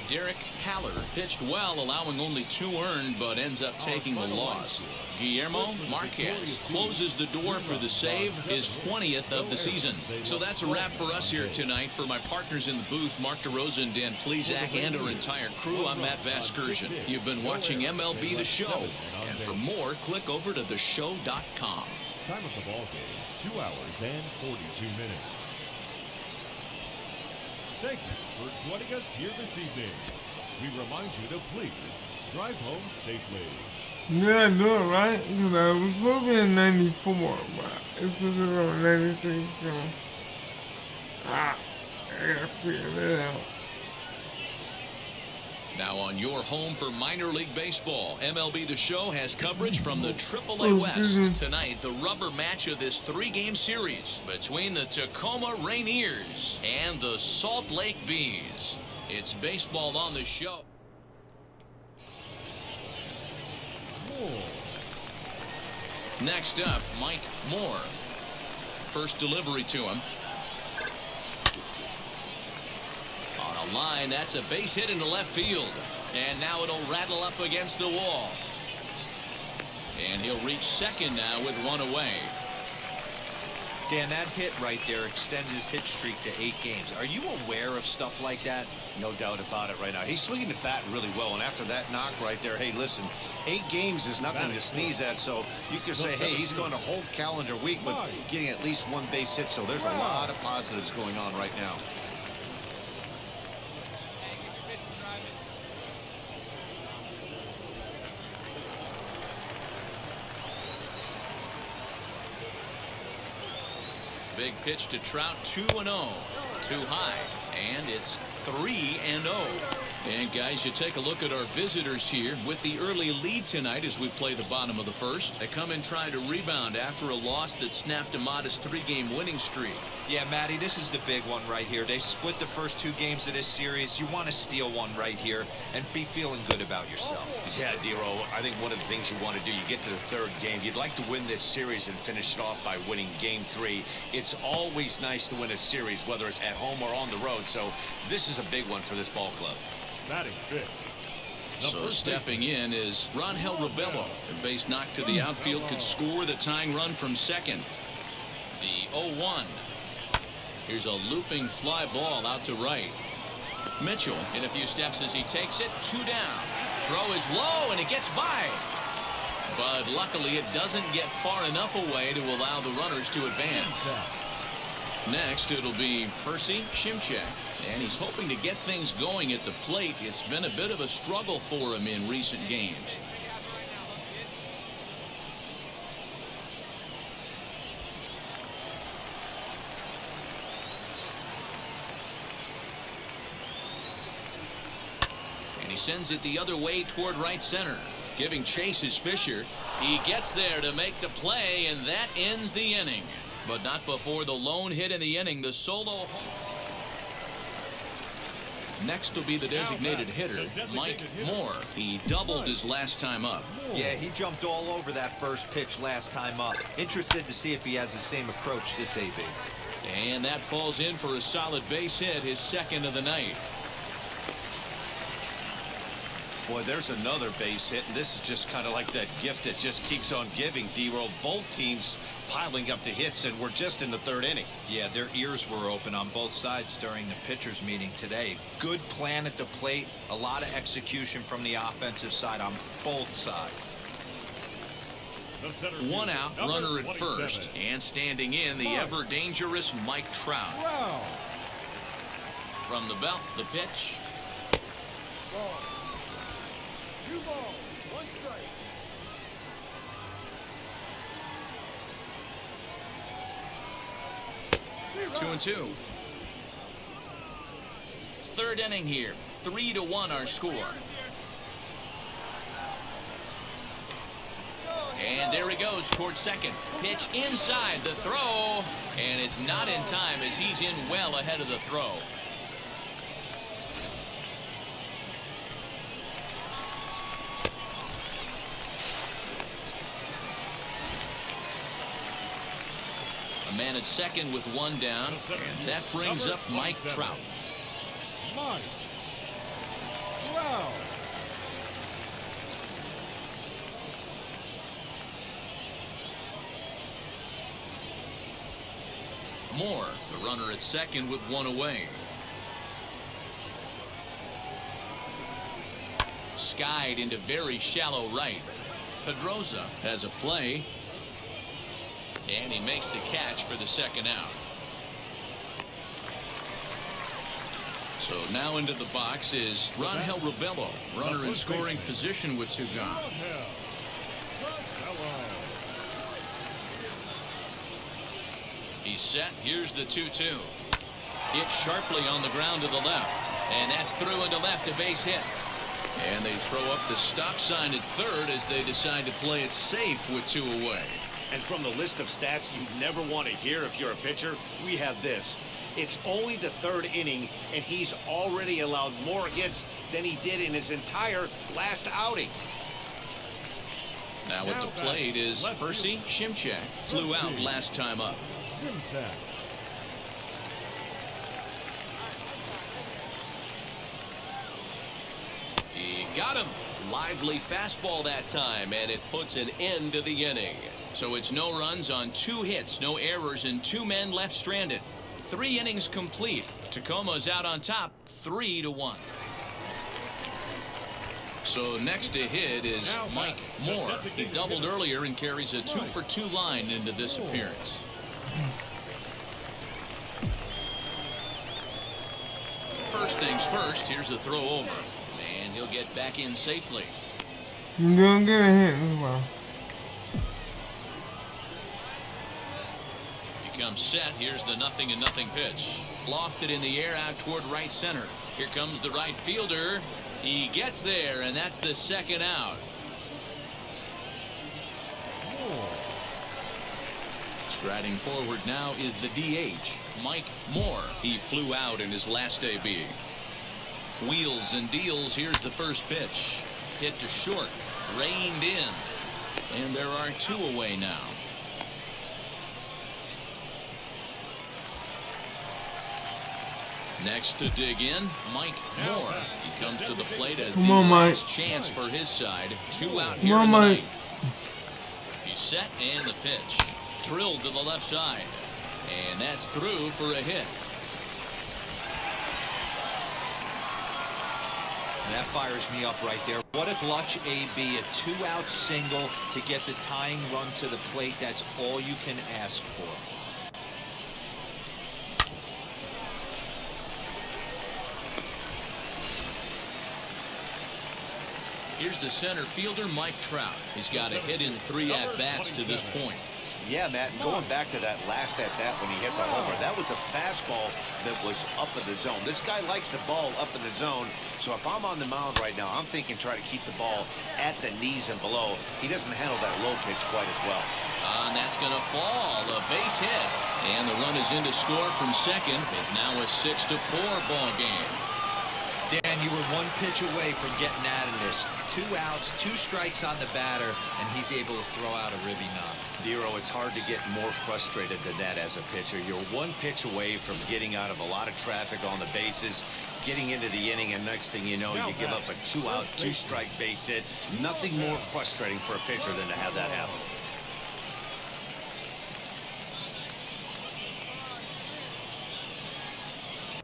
Derek Haller pitched well, allowing only 2 earned, but ends up taking the loss. Guillermo Marquez closes the door for the save, his 20th of the season. So that's a wrap for us here tonight. For my partners in the booth, Mark DeRosa and Dan Plesac, and our entire crew, I'm Matt Vasgersian. You've been watching MLB The Show. And for more, click over to theshow.com. Time of the ball game, 2 hours and 42 minutes. Thank you for joining us here this evening. We remind you to please drive home safely. Yeah, I do it right. Because I was supposed to be in 94, but it's just around 93, so. I gotta figure that out. Now on your home for minor league baseball, MLB The Show has coverage from the AAA West. Tonight, the rubber match of this 3-game series between the Tacoma Rainiers and the Salt Lake Bees. It's baseball on the show. Next up, Mike Moore. first delivery to him. On a line, that's a base hit into left field. And now it'll rattle up against the wall. And he'll reach second now with one away. Dan, that hit right there extends his hit streak to 8 games. Are you aware of stuff like that? No doubt about it right now. He's swinging the bat really well, and after that knock right there, hey, listen, 8 games is nothing to sneeze at, so you can say, hey, he's going a whole calendar week with getting at least 1 base hit, so there's a lot of positives going on right now. Big pitch to Trout, 2-0. Too high, and it's 3-0. And guys, you take a look at our visitors here with the early lead tonight as we play the bottom of the first. They come in trying to rebound after a loss that snapped a modest 3-game winning streak. Yeah, Matty, this is the big one right here. They've split the first 2 games of this series. You want to steal one right here and be feeling good about yourself. Yeah, Dero, I think one of the things you want to do, you get to the 3rd game, you'd like to win this series and finish it off by winning game 3. It's always nice to win a series, whether it's at home or on the road, so this is a big one for this ball club. Batting fifth. So stepping in is Rangel Ravelo. A base knock to the outfield could score the tying run from second. The 0-1. Here's a looping fly ball out to right. Mitchell in a few steps as he takes it. 2 down. Throw is low and it gets by. But luckily it doesn't get far enough away to allow the runners to advance. Next it'll be Percy Shimchak. And he's hoping to get things going at the plate. It's been a bit of a struggle for him in recent games. And he sends it the other way toward right center. Giving chase is Fisher. He gets there to make the play, and that ends the inning. But not before the lone hit in the inning, the solo home. Next will be the designated hitter, Mike Moore. He doubled his last time up. Yeah, he jumped all over that first pitch last time up. Interested to see if he has the same approach this AB. And that falls in for a solid base hit, his 2nd of the night. Boy, there's another base hit, and this is just kind of like that gift that just keeps on giving, D-Roll. Both teams piling up the hits, and we're just in the 3rd inning. Yeah, their ears were open on both sides during the pitchers' meeting today. Good plan at the plate, a lot of execution from the offensive side on both sides. 1 out, runner at first, and standing in the ever-dangerous Mike Trout. Wow. From the belt, the pitch. 2 balls, 1 strike. 2-2. 3rd inning here. 3-1 our score. And there he goes towards second. Pitch inside the throw. And it's not in time as he's in well ahead of the throw. A man at second with 1 down, and that brings up Mike Trout. Mike Trout. Moore, the runner at second with 1 away. Skied into very shallow right. Pedroza has a play. And he makes the catch for the 2nd out. So now into the box is Rangel Ravelo, runner in scoring position with 2 gone. He's set. Here's the 2-2. Hit sharply on the ground to the left. And that's through into left, a base hit. And they throw up the stop sign at 3rd as they decide to play it safe with 2 away. And from the list of stats you never want to hear if you're a pitcher, we have this. It's only the 3rd inning, and he's already allowed more hits than he did in his entire last outing. Now at the plate is Percy Shimchak. Flew out last time up. Zimsak. He got him. Lively fastball that time, and it puts an end to the inning. So it's no runs on 2 hits, no errors, and 2 men left stranded. 3 innings complete. Tacoma's out on top, 3-1. So next to hit is Mike Moore. He doubled earlier and carries a 2-for-2 line into this appearance. First things first, here's a throw over. And he'll get back in safely. You're doing good at hitting as well. He comes set. Here's the 0-0 pitch. Lofted in the air out toward right center. Here comes the right fielder. He gets there, and that's the 2nd out. Striding forward now is the DH, Mike Moore. He flew out in his last AB. Wheels and deals. Here's the first pitch. Hit to short. Reined in. And there are 2 away now. Next to dig in, Mike Moore. He comes to the plate as the last chance for his side. 2 out here in the 9th. He's set and the pitch. Drilled to the left side. And that's through for a hit. That fires me up right there. What a clutch AB, a 2-out single to get the tying run to the plate. That's all you can ask for. Here's the center fielder, Mike Trout. He's got a hit in 3 at-bats to this point. Yeah, Matt, and going back to that last at-bat when he hit the homer, that was a fastball that was up in the zone. This guy likes the ball up in the zone, so if I'm on the mound right now, I'm thinking try to keep the ball at the knees and below. He doesn't handle that low pitch quite as well. And that's going to fall. A base hit. And the run is in to score from second. It's now a 6-4 ball game. Dan, you were 1 pitch away from getting out of this. 2 outs, 2 strikes on the batter, and he's able to throw out a ribby knock. Dero, it's hard to get more frustrated than that as a pitcher. You're 1 pitch away from getting out of a lot of traffic on the bases, getting into the inning, and next thing you know, you give up a 2-out, 2-strike base hit. Nothing more frustrating for a pitcher than to have that happen.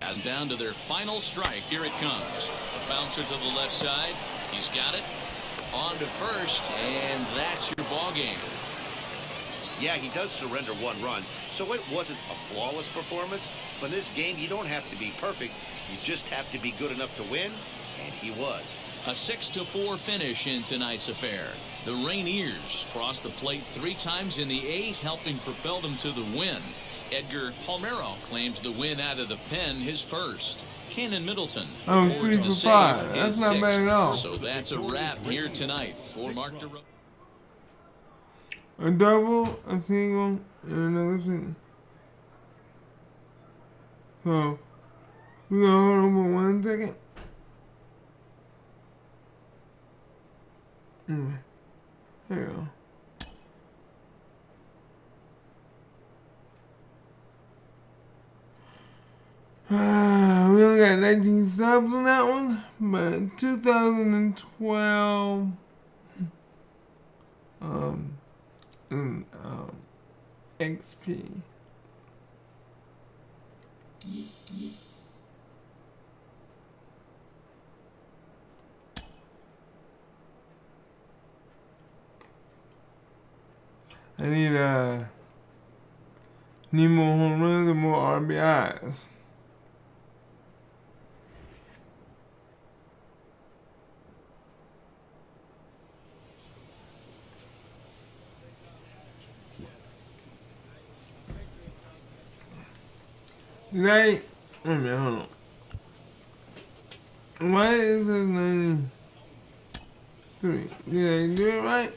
As down to their final strike, here it comes. A bouncer to the left side. He's got it. On to first, and that's your ball game. Yeah, he does surrender 1 run, so it wasn't a flawless performance. But in this game, you don't have to be perfect. You just have to be good enough to win, and he was. A 6-4 finish in tonight's affair. The Rainiers crossed the plate 3 times in the 8th, helping propel them to the win. Edgar Palmero claims the win out of the pen, his first. Cannon Middleton records the save, That's his not bad 6th. at all. So that's a wrap here tonight for Mark DeRosa. A double, a single, and another single. So, we gonna hold on for 1 second. There you go. We only got 19 subs on that one, but 2012 XP. I need more home runs and more RBIs. Right? Wait a minute, hold on. Why is this 93? Did I do it right?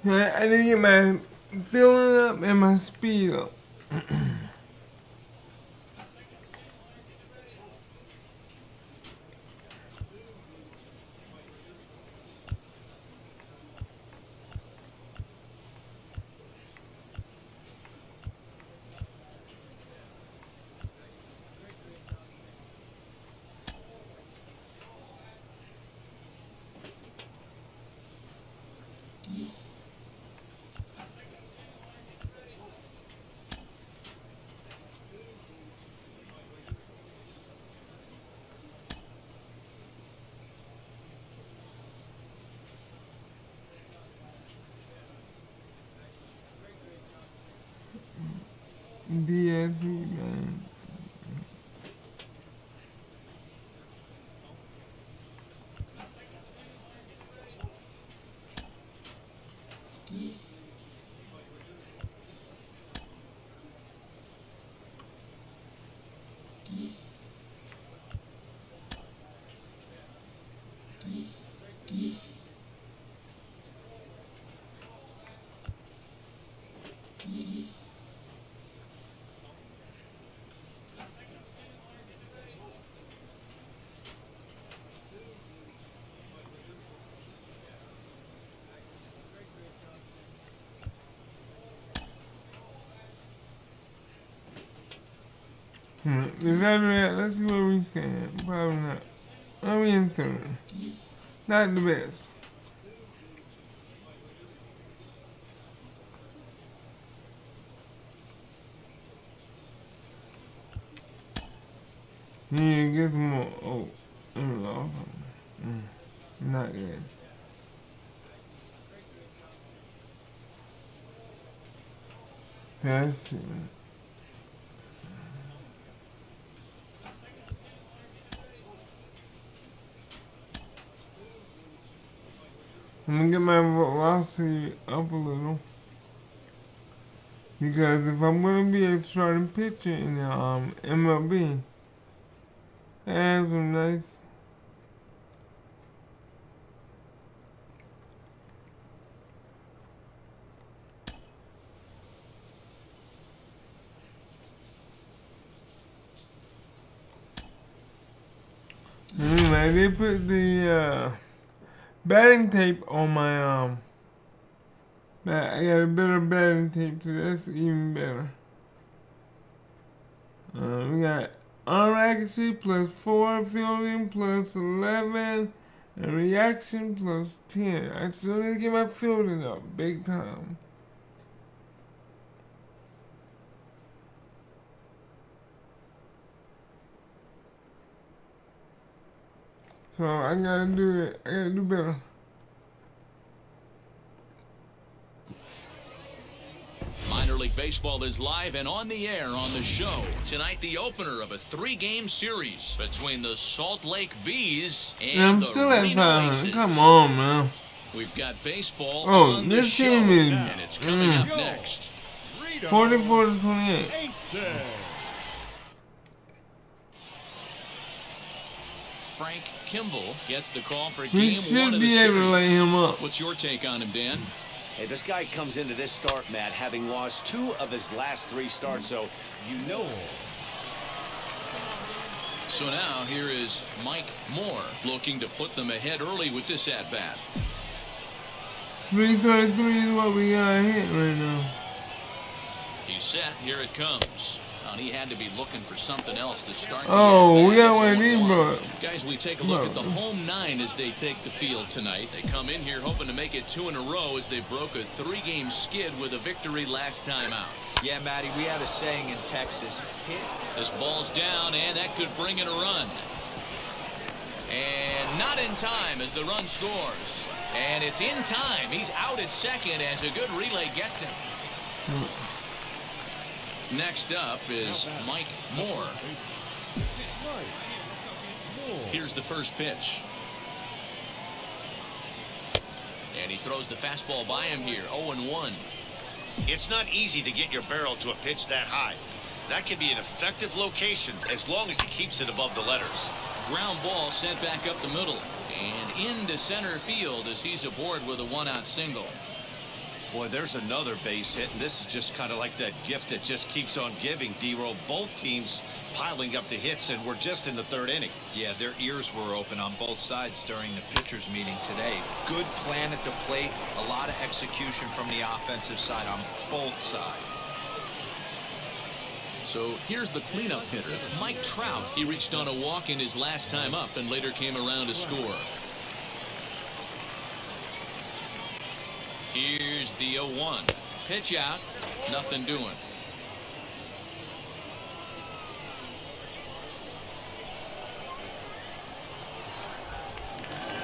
I need to get my feeling up and my speed up. DSP, man. Is that right? Let's see where we stand. Probably not. I'm in third. Not the best. Yeah, get some more. Oh, there we go. Not good. That's it. I'm gonna get my velocity up a little, because if I'm gonna be a starting pitcher in the MLB, I have some nice anyway, they put the batting tape on my I got a better batting tape, so that's even better. We got accuracy plus 4, fielding plus 11, and reaction plus 10. I still need to get my fielding up big time. So I gotta do it. I gotta do better. Minor League Baseball is live and on the air on the show. Tonight, the opener of a 3-game series between the Salt Lake Bees and the Reno Aces. Come on, man. We've got baseball on the show, and it's coming up next. 44-28. Frank Kimball gets the call for We game 1 should of the be able to lay series. him up. What's your take on him, Dan? Hey, this guy comes into this start, Matt, having lost 2 of his last 3 starts, so you know. So now here is Mike Moore looking to put them ahead early with this at-bat. 333 is what we got hit right now. He's set. Here it comes. And he had to be looking for something else to start. Oh, we got one of these, bro. Guys, we take a look at the home 9 as they take the field tonight. They come in here hoping to make it 2 in a row as they broke a 3-game skid with a victory last time out. Yeah, Matty, we had a saying in Texas, hit. This ball's down, and that could bring in a run. And not in time as the run scores. And it's in time. He's out at second as a good relay gets him. Next up is Mike Moore. Here's the first pitch. And he throws the fastball by him here, 0-1. It's not easy to get your barrel to a pitch that high. That can be an effective location as long as he keeps it above the letters. Ground ball sent back up the middle and into center field as he's aboard with a 1-out single. Boy, there's another base hit, and this is just kind of like that gift that just keeps on giving, D-Roll. Both teams piling up the hits, and we're just in the third inning. Yeah, their ears were open on both sides during the pitchers' meeting today. Good plan at the plate, a lot of execution from the offensive side on both sides. So here's the cleanup hitter, Mike Trout. He reached on a walk in his last time up and later came around to score. Here's the 0-1. Pitch out. Nothing doing.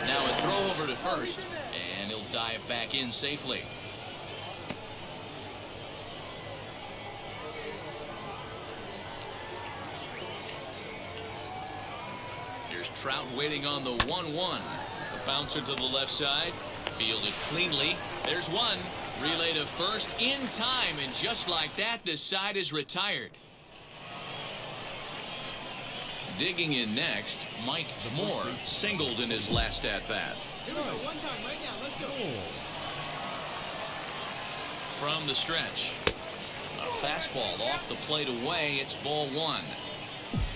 Now a throw over to first, and he'll dive back in safely. Here's Trout waiting on the 1-1. The bouncer to the left side. Fielded cleanly. There's one. Relay to first in time, and just like that, the side is retired. Digging in next, Mike Moore singled in his last at-bat. From the stretch. A fastball off the plate away. It's ball one.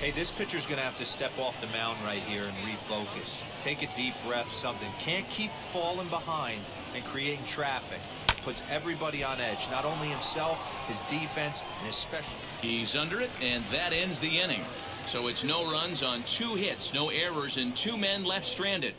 Hey, this pitcher's going to have to step off the mound right here and refocus. Take a deep breath, something. Can't keep falling behind and creating traffic. Puts everybody on edge, not only himself, his defense, and his special. He's under it, and that ends the inning. So it's no runs on 2 hits, no errors, and 2 men left stranded.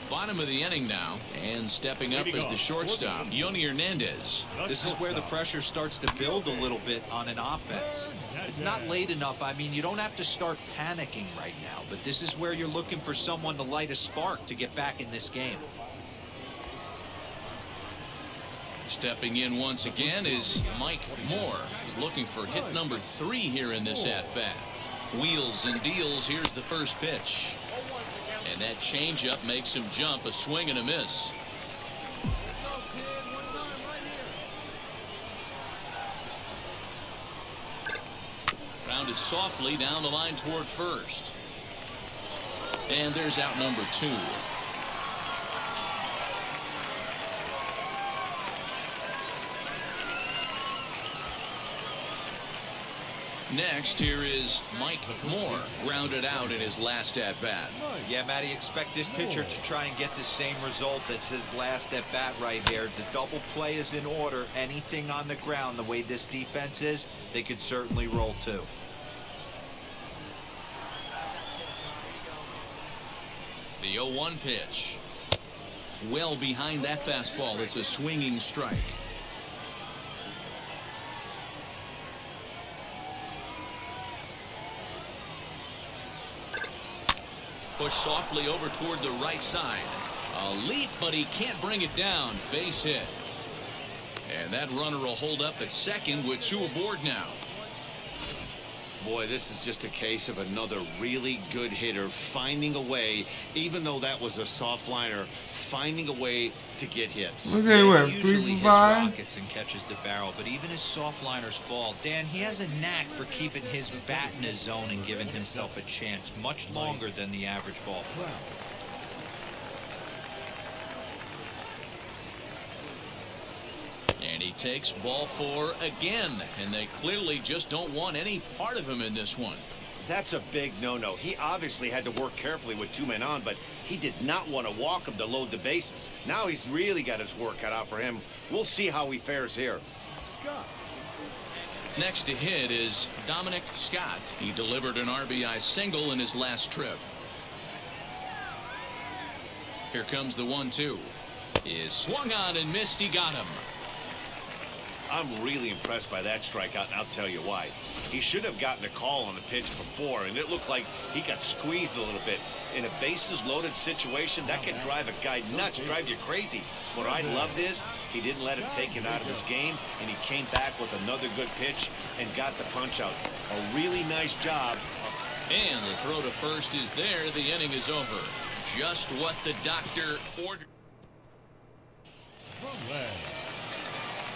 Bottom of the inning now, and stepping up is the shortstop, Yoni Hernandez. This is where the pressure starts to build a little bit on an offense. It's not late enough. I mean, you don't have to start panicking right now, but this is where you're looking for someone to light a spark to get back in this game. Stepping in once again is Mike Moore. He's looking for hit number 3 here in this at-bat. Wheels and deals. Here's the first pitch. And that changeup makes him jump. A swing and a miss. Grounded softly down the line toward first. And there's out number 2. Next, here is Mike Moore, grounded out in his last at-bat. Yeah, Matty, expect this pitcher to try and get the same result as his last at-bat right here. The double play is in order. Anything on the ground, the way this defense is, they could certainly roll too. The 0-1 pitch. Well behind that fastball. It's a swinging strike. Push softly over toward the right side. A leap, but he can't bring it down. Base hit. And that runner will hold up at second with 2 aboard now. Boy, this is just a case of another really good hitter finding a way, even though that was a soft liner, finding a way to get hits. Okay, Yeah, what, he 3 usually for hits 5? rockets and catches the barrel, but even his soft liners fall. Dan, he has a knack for keeping his bat in his zone and giving himself a chance much longer than the average ball player. And he takes ball 4 again. And they clearly just don't want any part of him in this one. That's a big no-no. He obviously had to work carefully with 2 men on, but he did not want to walk him to load the bases. Now he's really got his work cut out for him. We'll see how he fares here. Next to hit is Dominic Scott. He delivered an RBI single in his last trip. Here comes the 1-2. Is swung on and missed. He got him. I'm really impressed by that strikeout, and I'll tell you why. He should have gotten a call on the pitch before, and it looked like he got squeezed a little bit. In a bases-loaded situation, that can drive a guy nuts, drive you crazy. What I loved is he didn't let him take it out of his game, and he came back with another good pitch and got the punch out. A really nice job. And the throw to first is there. The inning is over. Just what the doctor ordered.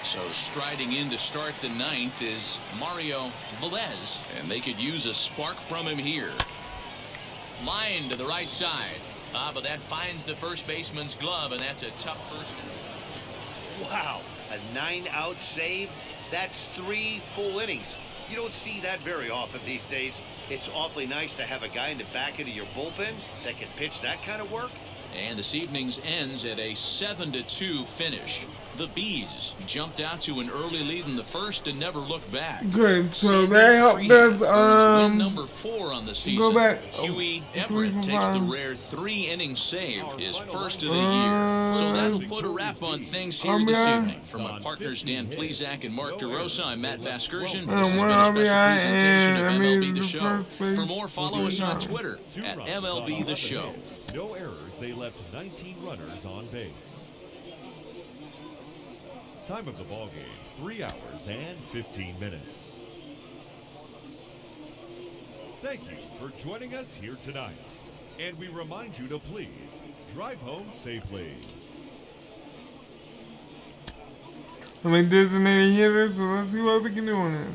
So striding in to start the 9th is Mario Velez, and they could use a spark from him here. Line to the right side. But that finds the first baseman's glove, and that's a tough first. Wow, a 9-out save? That's 3 full innings. You don't see that very often these days. It's awfully nice to have a guy in the back end of your bullpen that can pitch that kind of work. And this evening's ends at a 7-2 finish. The Bees jumped out to an early lead in the first and never looked back. Good, so Sandy they helped Freeman us earns win number 4 on the season. go back. Huey 3 Everett from takes the 5. rare 3-inning save, his first of the year. So that'll put a wrap on things here this evening. From my partners Dan Plezak and Mark DeRosa, I'm Matt Vasgersian. This has been a special presentation of MLB The Show. For more, follow us on Twitter at MLB The Show. No errors. They left 19 runners on base. Time of the ball game, 3 hours and 15 minutes. Thank you for joining us here tonight. And we remind you to please drive home safely. I mean, designated hitters, so let's see what we can do on this.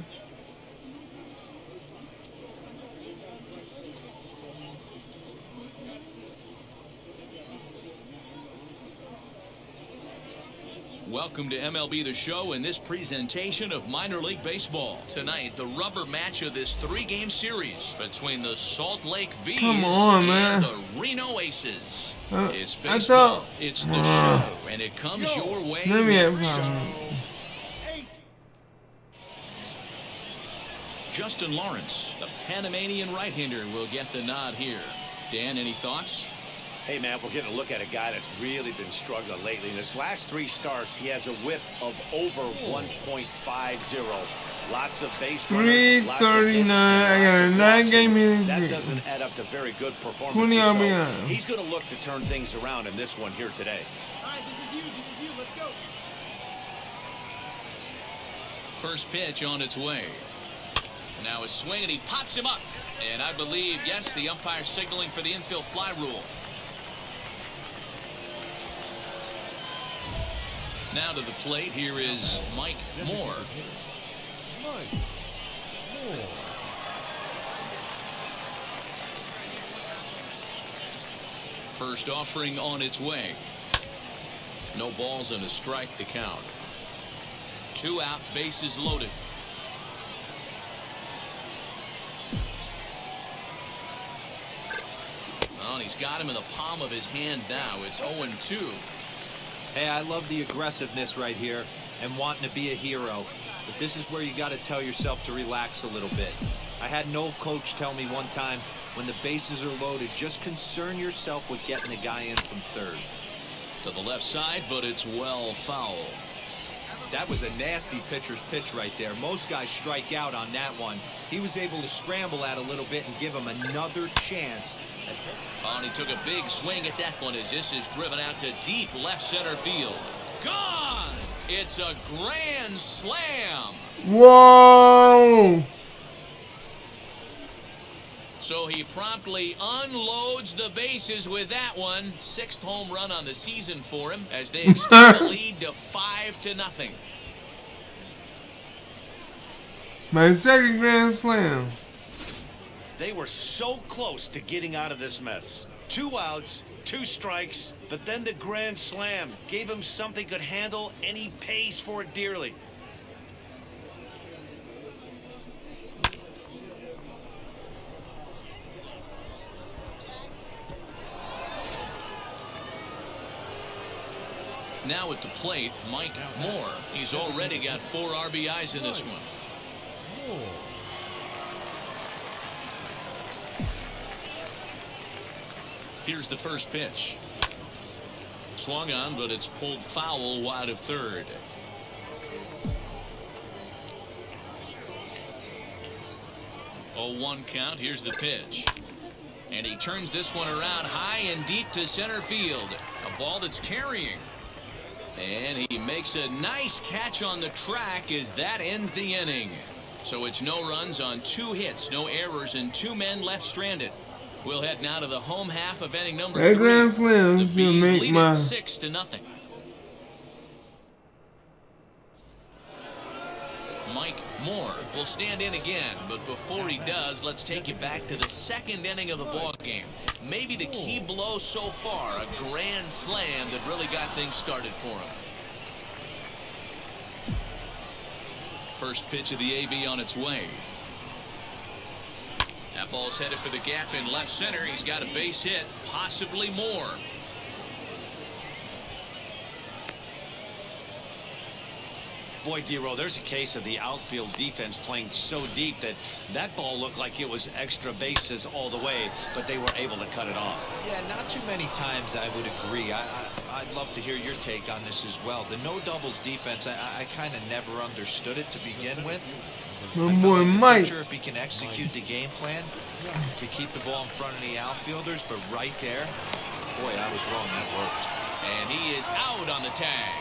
Welcome to MLB The Show and this presentation of minor league baseball. Tonight, the rubber match of this 3-game series between the Salt Lake Bees and the Reno Aces. It's baseball, it's the show, and it comes your way every Sunday. Justin Lawrence, the Panamanian right-hander, will get the nod here. Dan, any thoughts? Hey, man, we're getting a look at a guy that's really been struggling lately. In his last 3 starts, he has a whip of over 1.50. Lots of base runners, lots of hits, 339. I got a 9-game hitting That streak. doesn't add up to very good 20 performances. So RBI. he's going to look to turn things around in this one here today. All right, this is you, let's go. First pitch on its way. Now a swing, and he pops him up. And I believe, yes, the umpire signaling for the infield fly rule. Now to the plate, here is Mike Moore. Mike Moore. First offering on its way. No balls and a strike to count. 2 out, bases loaded. Oh, and he's got him in the palm of his hand now. It's 0-2. Hey, I love the aggressiveness right here and wanting to be a hero. But this is where you got to tell yourself to relax a little bit. I had an old coach tell me one time, when the bases are loaded, just concern yourself with getting the guy in from third. To the left side, but it's well foul. That was a nasty pitcher's pitch right there. Most guys strike out on that one. He was able to scramble at a little bit and give him another chance. Oh, and he took a big swing at that one as this is driven out to deep left center field. Gone! It's a grand slam. Whoa! So he promptly unloads the bases with that one. 6th home run on the season for him as they extend the lead to 5-0. My 2nd grand slam. They were so close to getting out of this mess. 2 outs, 2 strikes, but then the grand slam gave him something could handle, and he pays for it dearly. Now at the plate, Mike Moore. He's already got 4 RBIs in this one. Here's the first pitch. Swung on, but it's pulled foul wide of third. Oh, 1 count. Here's the pitch. And he turns this one around high and deep to center field. A ball that's carrying. And he makes a nice catch on the track as that ends the inning. So it's no runs on 2 hits, no errors, and 2 men left stranded. We'll head now to the home half of inning number 3. Grand slam The should Bees make lead my it 6-0. Mike Moore will stand in again, but before he does, let's take you back to the second inning of the ball game. Maybe the key blow so far, a grand slam that really got things started for him. First pitch of the AB on its way. That ball's headed for the gap in left center. He's got a base hit, possibly more. Boy, D-Row, there's a case of the outfield defense playing so deep that that ball looked like it was extra bases all the way, but they were able to cut it off. Yeah, not too many times I would agree. I'd love to hear your take on this as well. The no doubles defense, I kind of never understood it to begin with. My I feel boy like the Mike. pitcher, if he can execute the game plan, to keep the ball in front of the outfielders, but right there, boy, I was wrong. That worked. And he is out on the tag.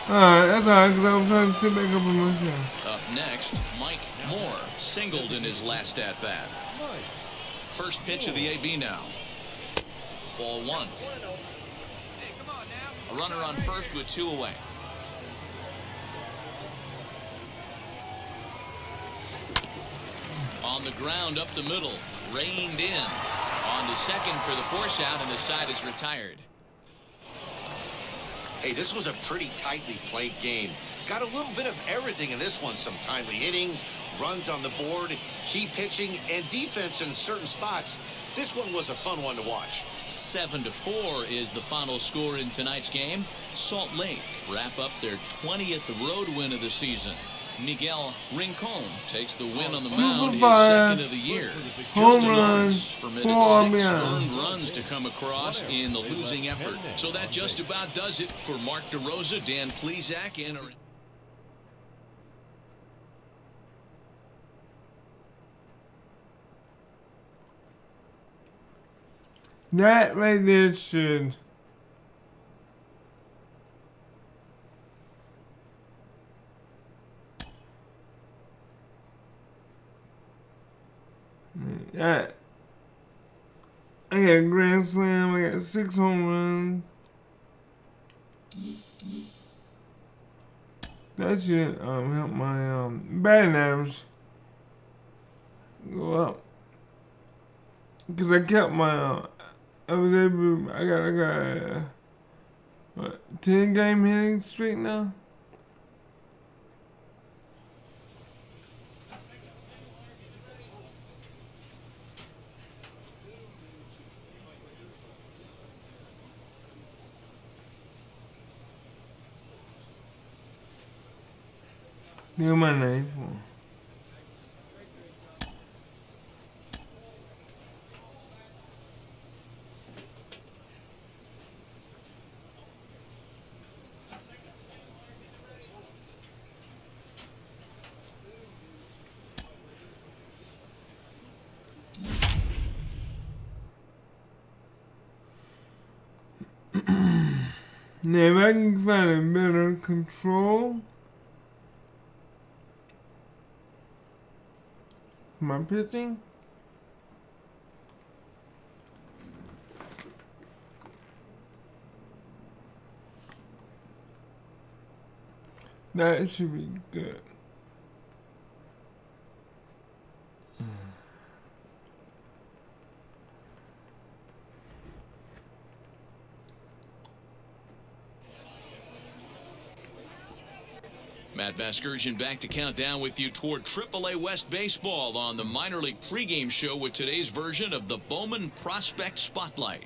Alright, that's alright, because I was trying to sit back up in my chair. Up next, Mike Moore singled in his last at-bat. First pitch of the AB now. Ball one. A runner on first with 2 away. On the ground up the middle, reined in. On to second for the force out, and the side is retired. Hey, this was a pretty tightly played game. Got a little bit of everything in this one. Some timely hitting, runs on the board, key pitching, and defense in certain spots. This one was a fun one to watch. 7-4 is the final score in tonight's game. Salt Lake wrap up their 20th road win of the season. Miguel Rincon takes the win on the mound, his second of the year. Justin Lawrence permitted 6 earned runs to come across in the losing effort. So that just about does it for Mark DeRosa, Dan Plesac, and That right there should. That. I got a grand slam. I got 6 home runs. That should help my batting average go up. Because I kept my I was able. I got what, 10 game hitting streak now. Near my name. Now, if I can find a better control for my pitching, that should be good. Matt Vasgersian back to count down with you toward AAA West Baseball on the minor league pregame show with today's version of the Bowman Prospect Spotlight.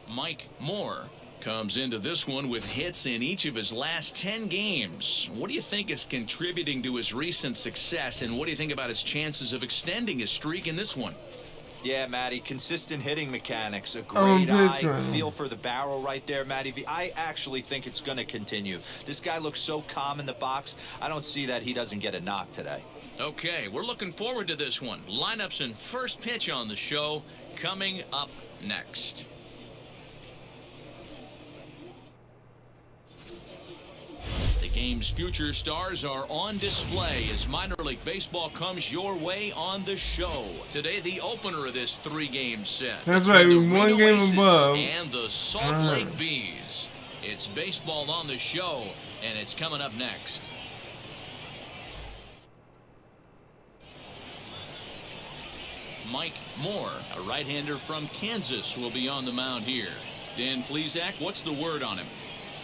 Mike Moore comes into this one with hits in each of his last 10 games. What do you think is contributing to his recent success, and what do you think about his chances of extending his streak in this one? Yeah, Matty, consistent hitting mechanics, a great eye, feel for the barrel right there, Matty. I actually think it's going to continue. This guy looks so calm in the box. I don't see that he doesn't get a knock today. Okay, we're looking forward to this one. Lineups and first pitch on the show coming up next. The game's future stars are on display as minor league baseball comes your way on the show. Today, the opener of this 3-game set. That's right, the one Reno game Aces above. and the Salt Lake Bees. It's baseball on the show, and it's coming up next. Mike Moore, a right-hander from Kansas, will be on the mound here. Dan Plesac, what's the word on him?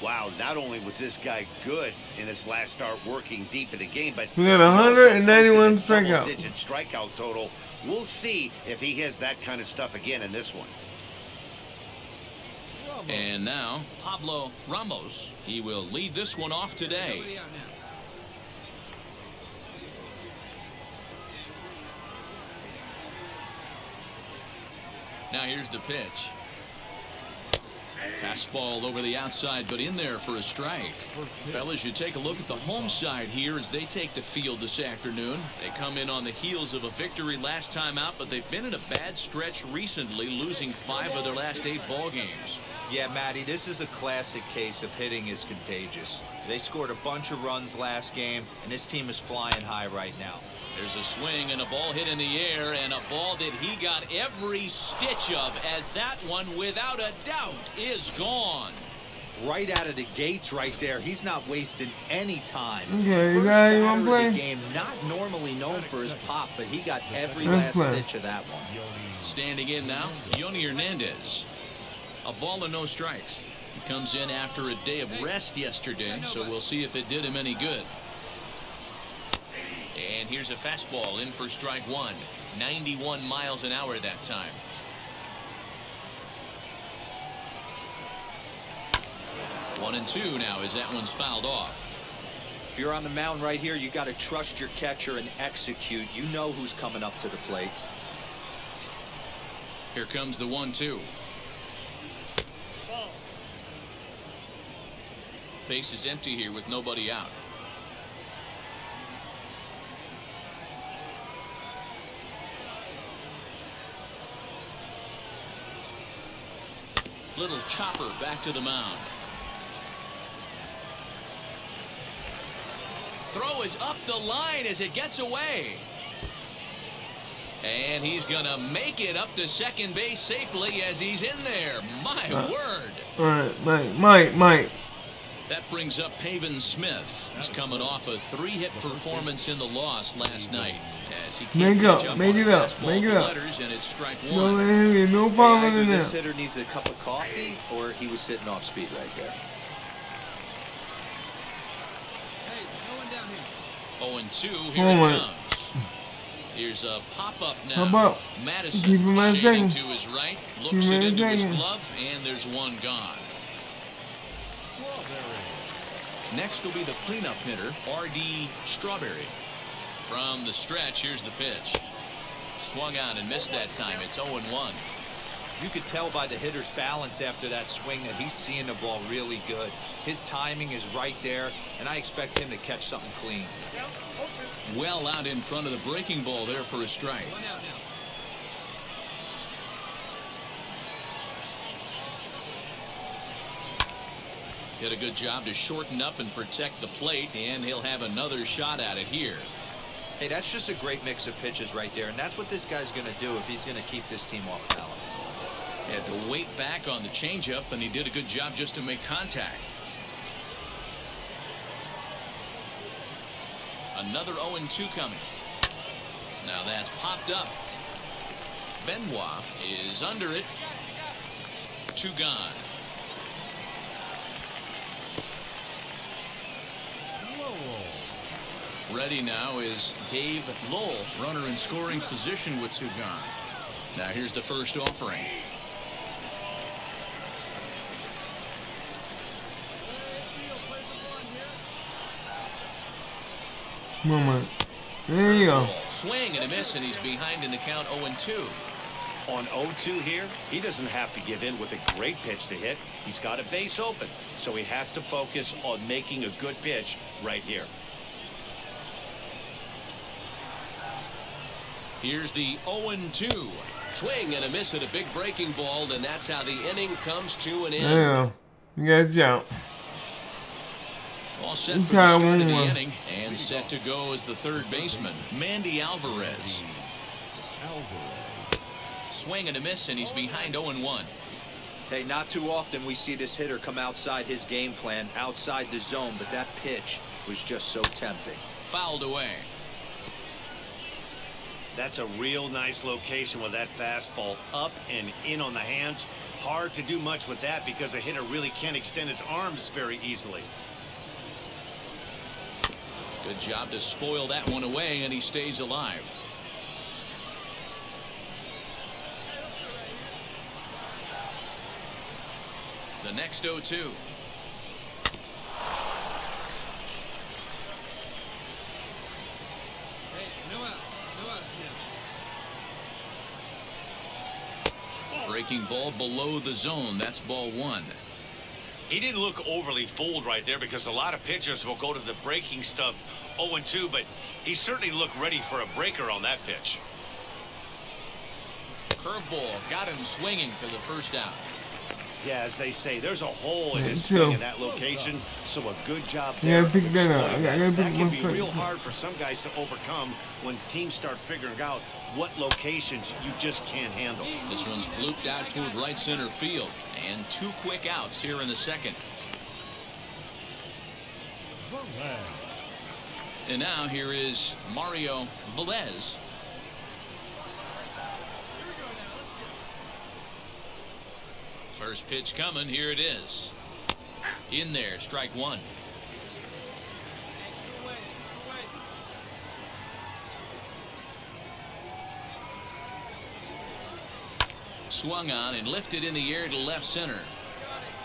Wow, not only was this guy good in his last start working deep in the game, but We got 191 strikeouts. double-digit strikeout total. We'll see if he has that kind of stuff again in this one. And now, Pablo Ramos. He will lead this one off today. Nobody out now. Now here's the pitch. Fastball over the outside, but in there for a strike. Fellas, you take a look at the home side here as they take the field this afternoon. They come in on the heels of a victory last time out, but they've been in a bad stretch recently, losing 5 of their last 8 ball games. Yeah, Matty, this is a classic case of hitting is contagious. They scored a bunch of runs last game, and this team is flying high right now. There's a swing and a ball hit in the air, and a ball that he got every stitch of, as that one, without a doubt, is gone. Right out of the gates right there. He's not wasting any time. Okay, you First got you batter wanna of play? the game, not normally known for his pop, but he got every Let's last play. stitch of that one. Standing in now, Yoni Hernandez. A ball and no strikes. He comes in after a day of rest yesterday, so we'll see if it did him any good. And here's a fastball in for strike 1. 91 miles an hour that time. One and two now as that one's fouled off. If you're on the mound right here, you got to trust your catcher and execute. You know who's coming up to the plate. Here comes the 1-2. Base is empty here with nobody out. Little chopper back to the mound. Throw is up the line as it gets away. And he's going to make it up to second base safely as he's in there. My word. All right, Mike. That brings up Pavin Smith. He's coming off a 3-hit performance in the loss last night. As he can't catch up on a fastball to letters, and it's strike 1. No Hey, problem either in this there. hitter needs a cup of coffee or he was sitting off speed right there. Hey, no one down here. 0-2, here Oh, it comes. Here's a pop-up now. How about Madison keep him on shading second? to his right, looks Keep him it on into his second. glove, and there's one gone. Next will be the cleanup hitter, R.D. Strawberry. From the stretch, here's the pitch. Swung on and missed that time. It's 0-1. You could tell by the hitter's balance after that swing that he's seeing the ball really good. His timing is right there, and I expect him to catch something clean. Well out in front of the breaking ball there for a strike. One out now. Did a good job to shorten up and protect the plate, and he'll have another shot at it here. Hey, that's just a great mix of pitches right there, and that's what this guy's going to do if he's going to keep this team off balance. Had to wait back on the changeup, and he did a good job just to make contact. Another 0-2 coming. Now that's popped up. Benoit is under it. 2 gone. Ready now is Dave Lowell, runner in scoring position with 2 gone. Now here's the first offering. Come on, Mike. There you go. Swing and a miss, and he's behind in the count 0-2. On 0-2 here, he doesn't have to give in with a great pitch to hit. He's got a base open, so he has to focus on making a good pitch right here. Here's the 0-2. Swing and a miss at a big breaking ball, and that's how the inning comes to an end. There you go. You got you out. All set for the start of the inning, and set to go as the third baseman, Mandy Alvarez. Swing and a miss, and he's behind 0-1. Hey, not too often we see this hitter come outside his game plan, outside the zone, but that pitch was just so tempting. Fouled away. That's a real nice location with that fastball up and in on the hands. Hard to do much with that because a hitter really can't extend his arms very easily. Good job to spoil that one away, and he stays alive. The next 0-2. Breaking ball below the zone. That's ball one. He didn't look overly fooled right there because a lot of pitchers will go to the breaking stuff 0-2, but he certainly looked ready for a breaker on that pitch. Curveball got him swinging for the first out. Yeah, as they say, there's a hole in his too. swing in that location, so a good job there. Yeah, pick that up. I gotta That pick can my be foot. real hard for some guys to overcome when teams start figuring out what locations you just can't handle. This one's blooped out toward right center field, and 2 quick outs here in the second. And now here is Mario Velez. First pitch coming. Here it is. In there, strike one. Swung on and lifted in the air to left center.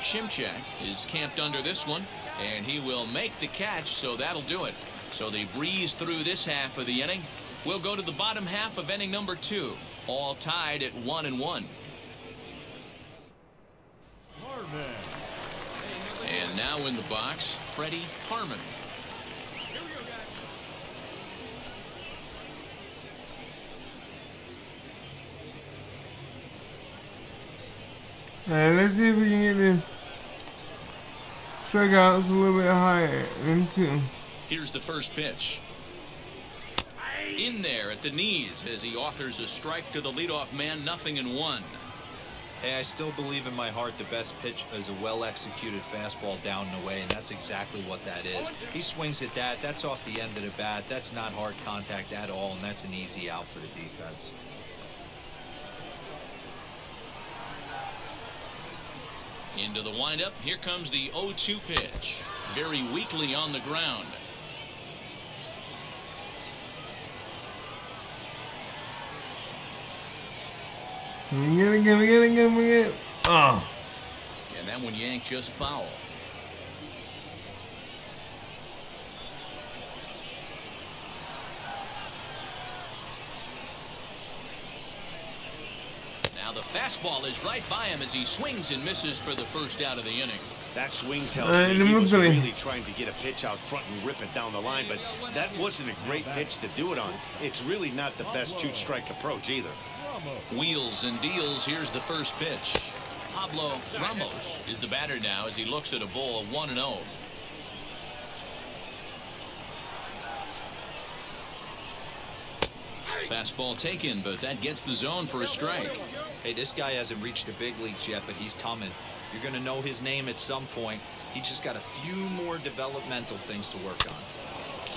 Shimchak is camped under this one, and he will make the catch, so that'll do it. So they breeze through this half of the inning. We'll go to the bottom half of inning number 2, all tied at 1-1. And now in the box, Freddie Harmon. Alright, let's see if we can get this strikeouts a little bit higher than 2. Here's the first pitch. In there at the knees as he offers a strike to the leadoff man, 0-1. Hey, I still believe in my heart the best pitch is a well-executed fastball down and away, and that's exactly what that is. He swings at that. That's off the end of the bat. That's not hard contact at all, and that's an easy out for the defense. Into the windup. Here comes the 0-2 pitch. Very weakly on the ground. Get it. Oh. And that one yanked just foul. Now the fastball is right by him as he swings and misses for the first out of the inning. That swing tells me he was really trying to get a pitch out front and rip it down the line, but that wasn't a great pitch to do it on. It's really not the best 2-strike approach either. Wheels and deals. Here's the first pitch. Pablo Ramos is the batter now as he looks at a ball of 1-0. Fastball taken, but that gets the zone for a strike. Hey, this guy hasn't reached the big leagues yet, but he's coming. You're going to know his name at some point. He just got a few more developmental things to work on.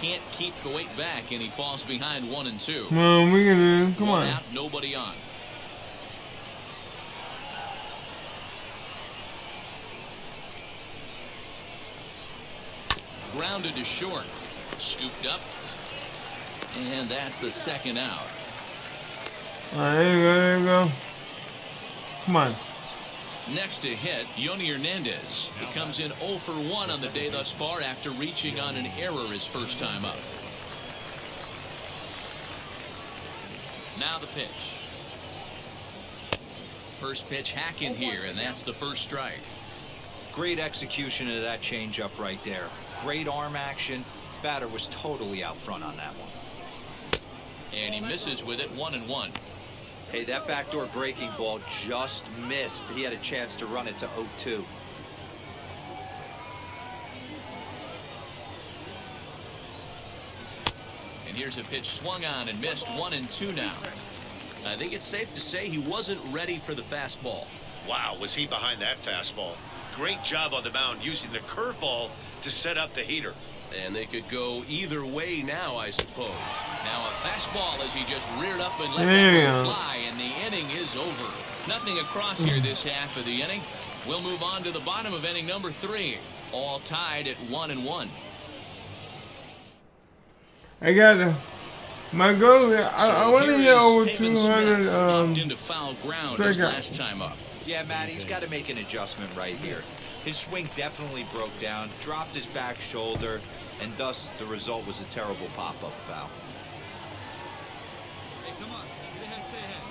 Can't keep the weight back, and he falls behind 1-2. No, we can do it. Come on. Out, nobody on. Grounded to short. Scooped up. And that's the second out. All right, there you go. Come on. Next to hit, Yoni Hernandez. He comes in 0 for 1 on the day thus far after reaching on an error his first time up. Now the pitch. First pitch hack in here, and that's the first strike. Great execution of that changeup right there. Great arm action. Batter was totally out front on that one. And he misses with it, 1-1. Hey, that backdoor breaking ball just missed. He had a chance to run it to 0-2. And here's a pitch swung on and missed, 1-2 now. I think it's safe to say he wasn't ready for the fastball. Wow, was he behind that fastball. Great job on the mound using the curveball to set up the heater. And they could go either way now, I suppose. Now a fastball as he just reared up and let that one fly, and the inning is over. Nothing across here this half of the inning. We'll move on to the bottom of inning number 3. All tied at 1-1. I got my goal. I want to get over 200. Into foul ground his last time up. Yeah, Matt, he's got to make an adjustment right here. His swing definitely broke down, dropped his back shoulder, and thus the result was a terrible pop-up foul. Hey, come on. Get ahead, stay ahead.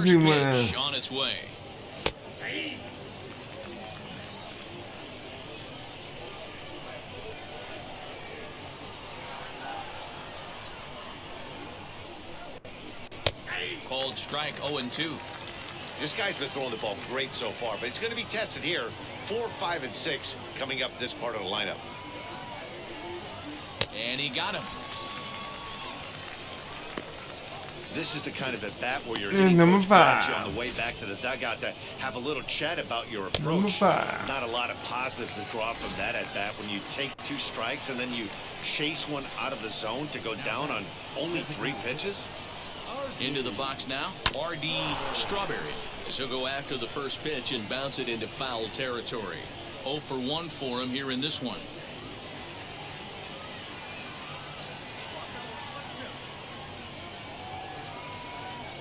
First pitch on its way. Called strike 0-2. This guy's been throwing the ball great so far, but it's going to be tested here. 4, 5, and 6 coming up this part of the lineup. And he got him. This is the kind of at bat where you're hitting Coach Blanchard on the way back to the dugout to have a little chat about your approach. Not a lot of positives to draw from that at bat when you take 2 strikes and then you chase one out of the zone to go down on only 3 pitches. Into the box now, R.D. Strawberry. He'll go after the first pitch and bounce it into foul territory. 0 for 1 for him here in this one.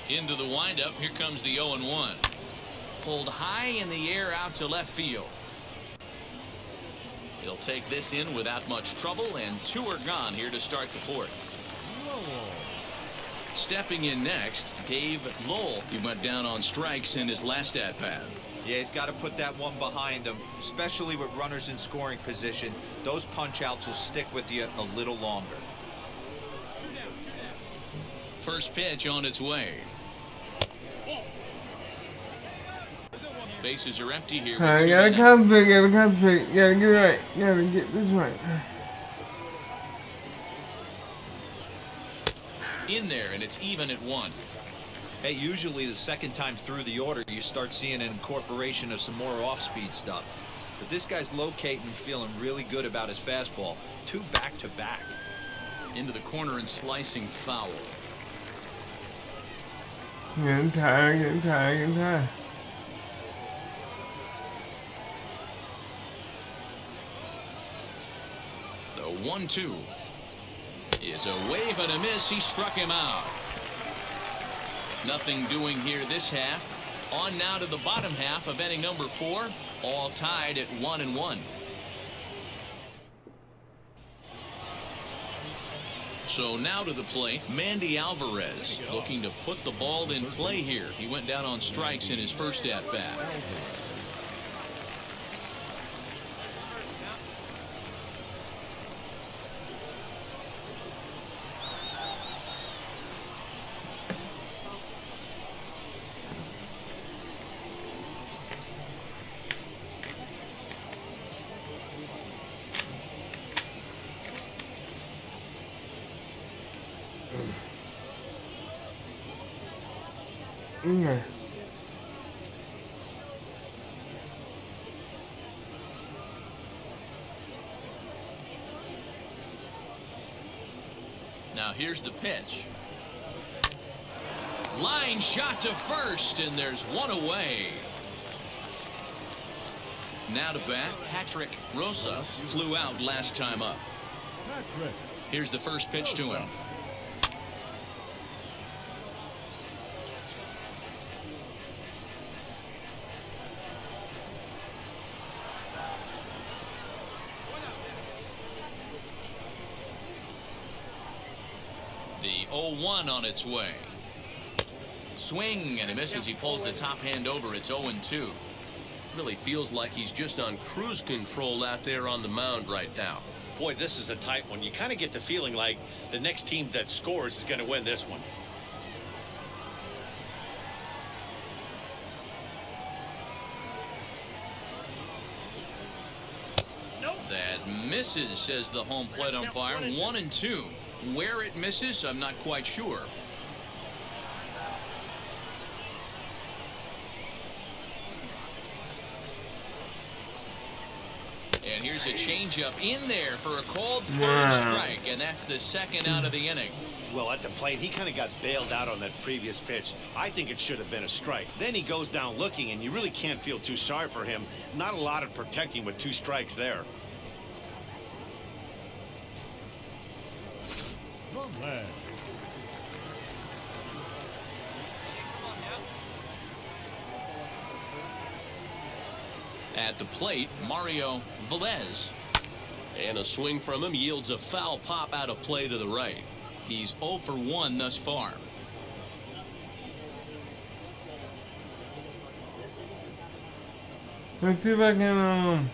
Into the windup, here comes the 0-1. Pulled high in the air out to left field. He'll take this in without much trouble, and 2 are gone here to start the 4th. Stepping in next, Dave Lowell. He went down on strikes in his last at-bat. Yeah, he's got to put that one behind him, especially with runners in scoring position. Those punch-outs will stick with you a little longer. First pitch on its way. Bases are empty here. I gotta concentrate, gotta get right, gotta get this right. In there, and it's even at 1. Hey, usually the second time through the order, you start seeing an incorporation of some more off-speed stuff. But this guy's locating and feeling really good about his fastball. 2 back-to-back. Into the corner and slicing foul. Getting tired. The 1-2 is a wave and a miss. He struck him out. Nothing doing here this half. On now to the bottom half of inning number 4. All tied at 1-1. So now to the plate, Mandy Alvarez looking to put the ball in play here. He went down on strikes in his first at-bat. Okay. Now here's the pitch. Line shot to first, and there's 1 away. Now to bat, Patrick Rosa flew out last time up. Here's the first pitch to him. The 0-1 on its way. Swing and a miss as he pulls the top hand over. It's 0-2. Really feels like he's just on cruise control out there on the mound right now. Boy, this is a tight one. You kind of get the feeling like the next team that scores is going to win this one. That misses, says the home plate umpire. 1-2. Where it misses, I'm not quite sure. Here's a changeup in there for a called third strike, and that's the second out of the inning. Well, at the plate, he kind of got bailed out on that previous pitch. I think it should have been a strike. Then he goes down looking, and you really can't feel too sorry for him. Not a lot of protecting with 2 strikes there. The leg. At the plate, Mario Velez. And a swing from him yields a foul pop out of play to the right. He's 0 for 1 thus far. Let's see if I can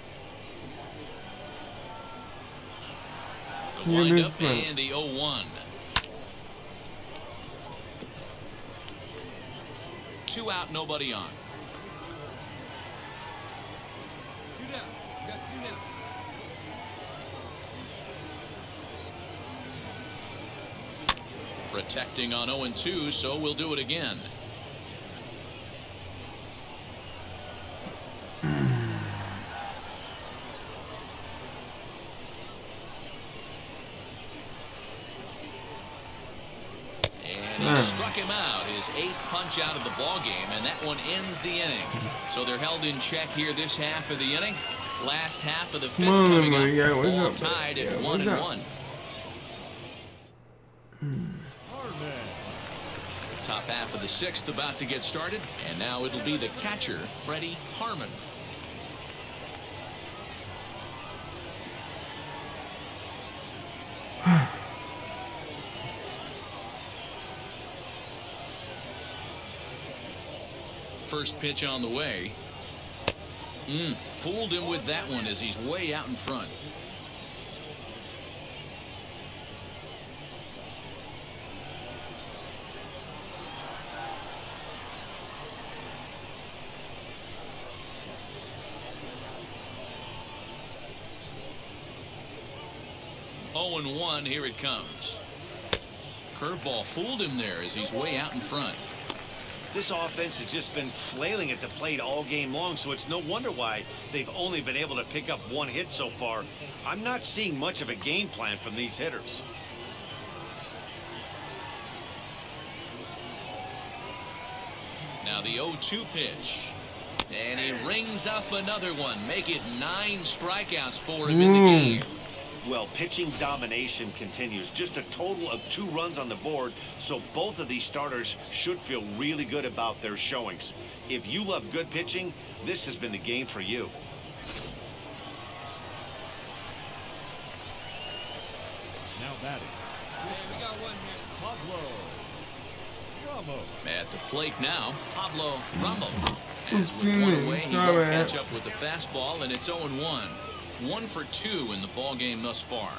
The windup and the 0-1. 2 out, nobody on. 2 down. You got 2 down. Protecting on 0-2, so we'll do it again. And he struck him out, his 8th punch out of the ball game, and that one ends the inning. So they're held in check here this half of the inning. Last half of the 5th coming up, all tied at 1-1. Top half of the 6th about to get started, and now it'll be the catcher, Freddie Harmon. First pitch on the way. Fooled him with that one as he's way out in front. Oh, and 1, here it comes. Curveball fooled him there as he's way out in front. This offense has just been flailing at the plate all game long, so it's no wonder why they've only been able to pick up 1 hit so far. I'm not seeing much of a game plan from these hitters. Now the 0-2 pitch. And he rings up another one. Make it 9 strikeouts for him in the game. Well, pitching domination continues. Just a total of 2 runs on the board, so both of these starters should feel really good about their showings. If you love good pitching, this has been the game for you. Now batting. We got 1 here. Pablo Ramos. At the plate now, Pablo Ramos. As with 1 away, he will catch up with the fastball, and it's 0-1. 1 for 2 in the ball game thus far.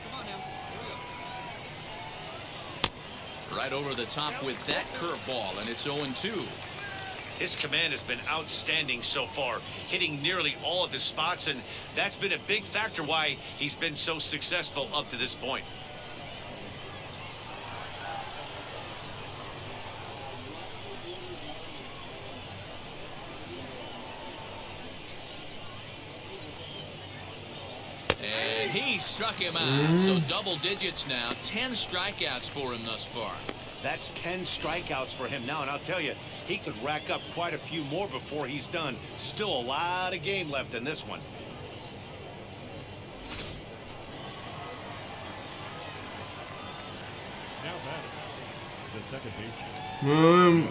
Come on now. Here we go. Right over the top with that curveball, and it's 0-2. His command has been outstanding so far, hitting nearly all of his spots, and that's been a big factor why he's been so successful up to this point. And he struck him out. So double digits now. 10 strikeouts for him thus far. That's 10 strikeouts for him now, and I'll tell you, he could rack up quite a few more before he's done. Still a lot of game left in this one. Now batting. The second baseman.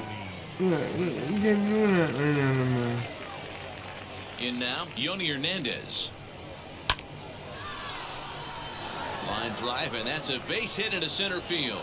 In now, Yoni Hernandez. Line drive, and that's a base hit into center field.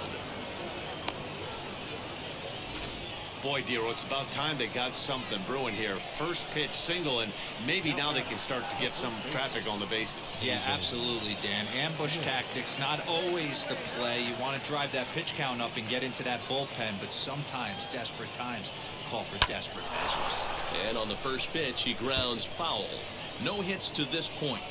Boy, Dero, it's about time they got something brewing here. First pitch single, and maybe now they can start to get some traffic on the bases. Yeah, absolutely, Dan. Ambush tactics, not always the play. You want to drive that pitch count up and get into that bullpen, but sometimes desperate times call for desperate measures. And on the first pitch, he grounds foul. No hits to this point.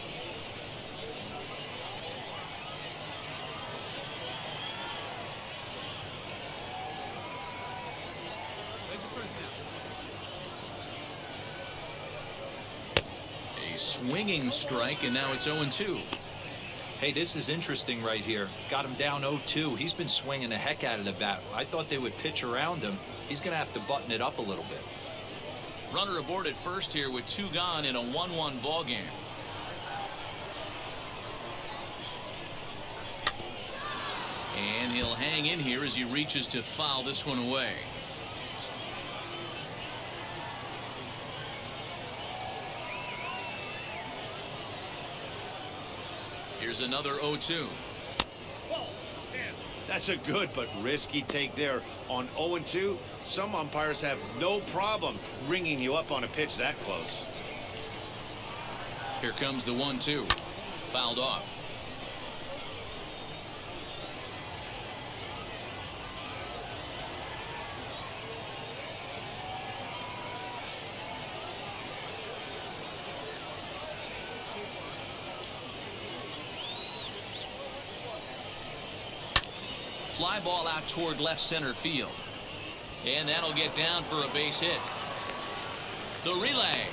swinging strike, and now it's 0-2. Hey, this is interesting right here. Got him down 0-2. He's been swinging the heck out of the bat. I thought they would pitch around him. He's going to have to button it up a little bit. Runner aboard at first here with 2 gone in a 1-1 ball game. And he'll hang in here as he reaches to foul this one away. Here's another 0-2. That's a good but risky take there on 0-2. Some umpires have no problem ringing you up on a pitch that close. Here comes the 1-2. Fouled off. Fly ball out toward left center field. And that'll get down for a base hit. The relay.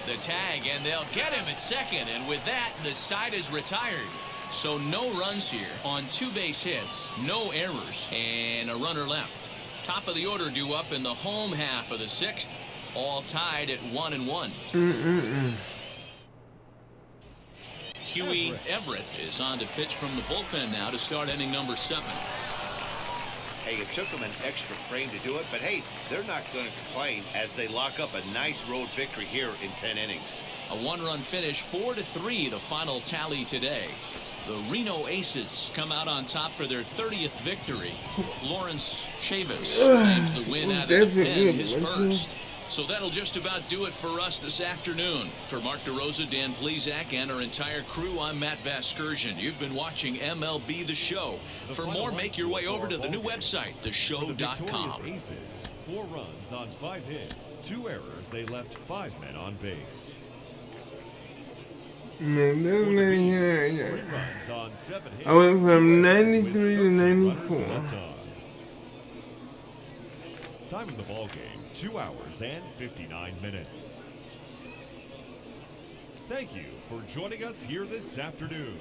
The tag, and they'll get him at second. And with that, the side is retired. So no runs here on 2 base hits, no errors, and a runner left. Top of the order due up in the home half of the 6th. All tied at 1-1. Huey Everett is on to pitch from the bullpen now to start inning number 7. Hey, it took them an extra frame to do it, but hey, they're not going to complain as they lock up a nice road victory here in 10 innings. A 1-run finish, 4-3, the final tally today. The Reno Aces come out on top for their 30th victory. Lawrence Chavis claims the win out of the pen, his first. So that'll just about do it for us this afternoon. For Mark DeRosa, Dan Plesac, and our entire crew, I'm Matt Vasgersian. You've been watching MLB The Show. For more, make your way over to the new website, theshow.com. Aces, 4 runs on 5 hits, 2 errors. They left 5 men on base. 3 runs on 7 hits. I went from 93 to 94. Time of the ball game, 2 hours and 59 minutes. Thank you for joining us here this afternoon.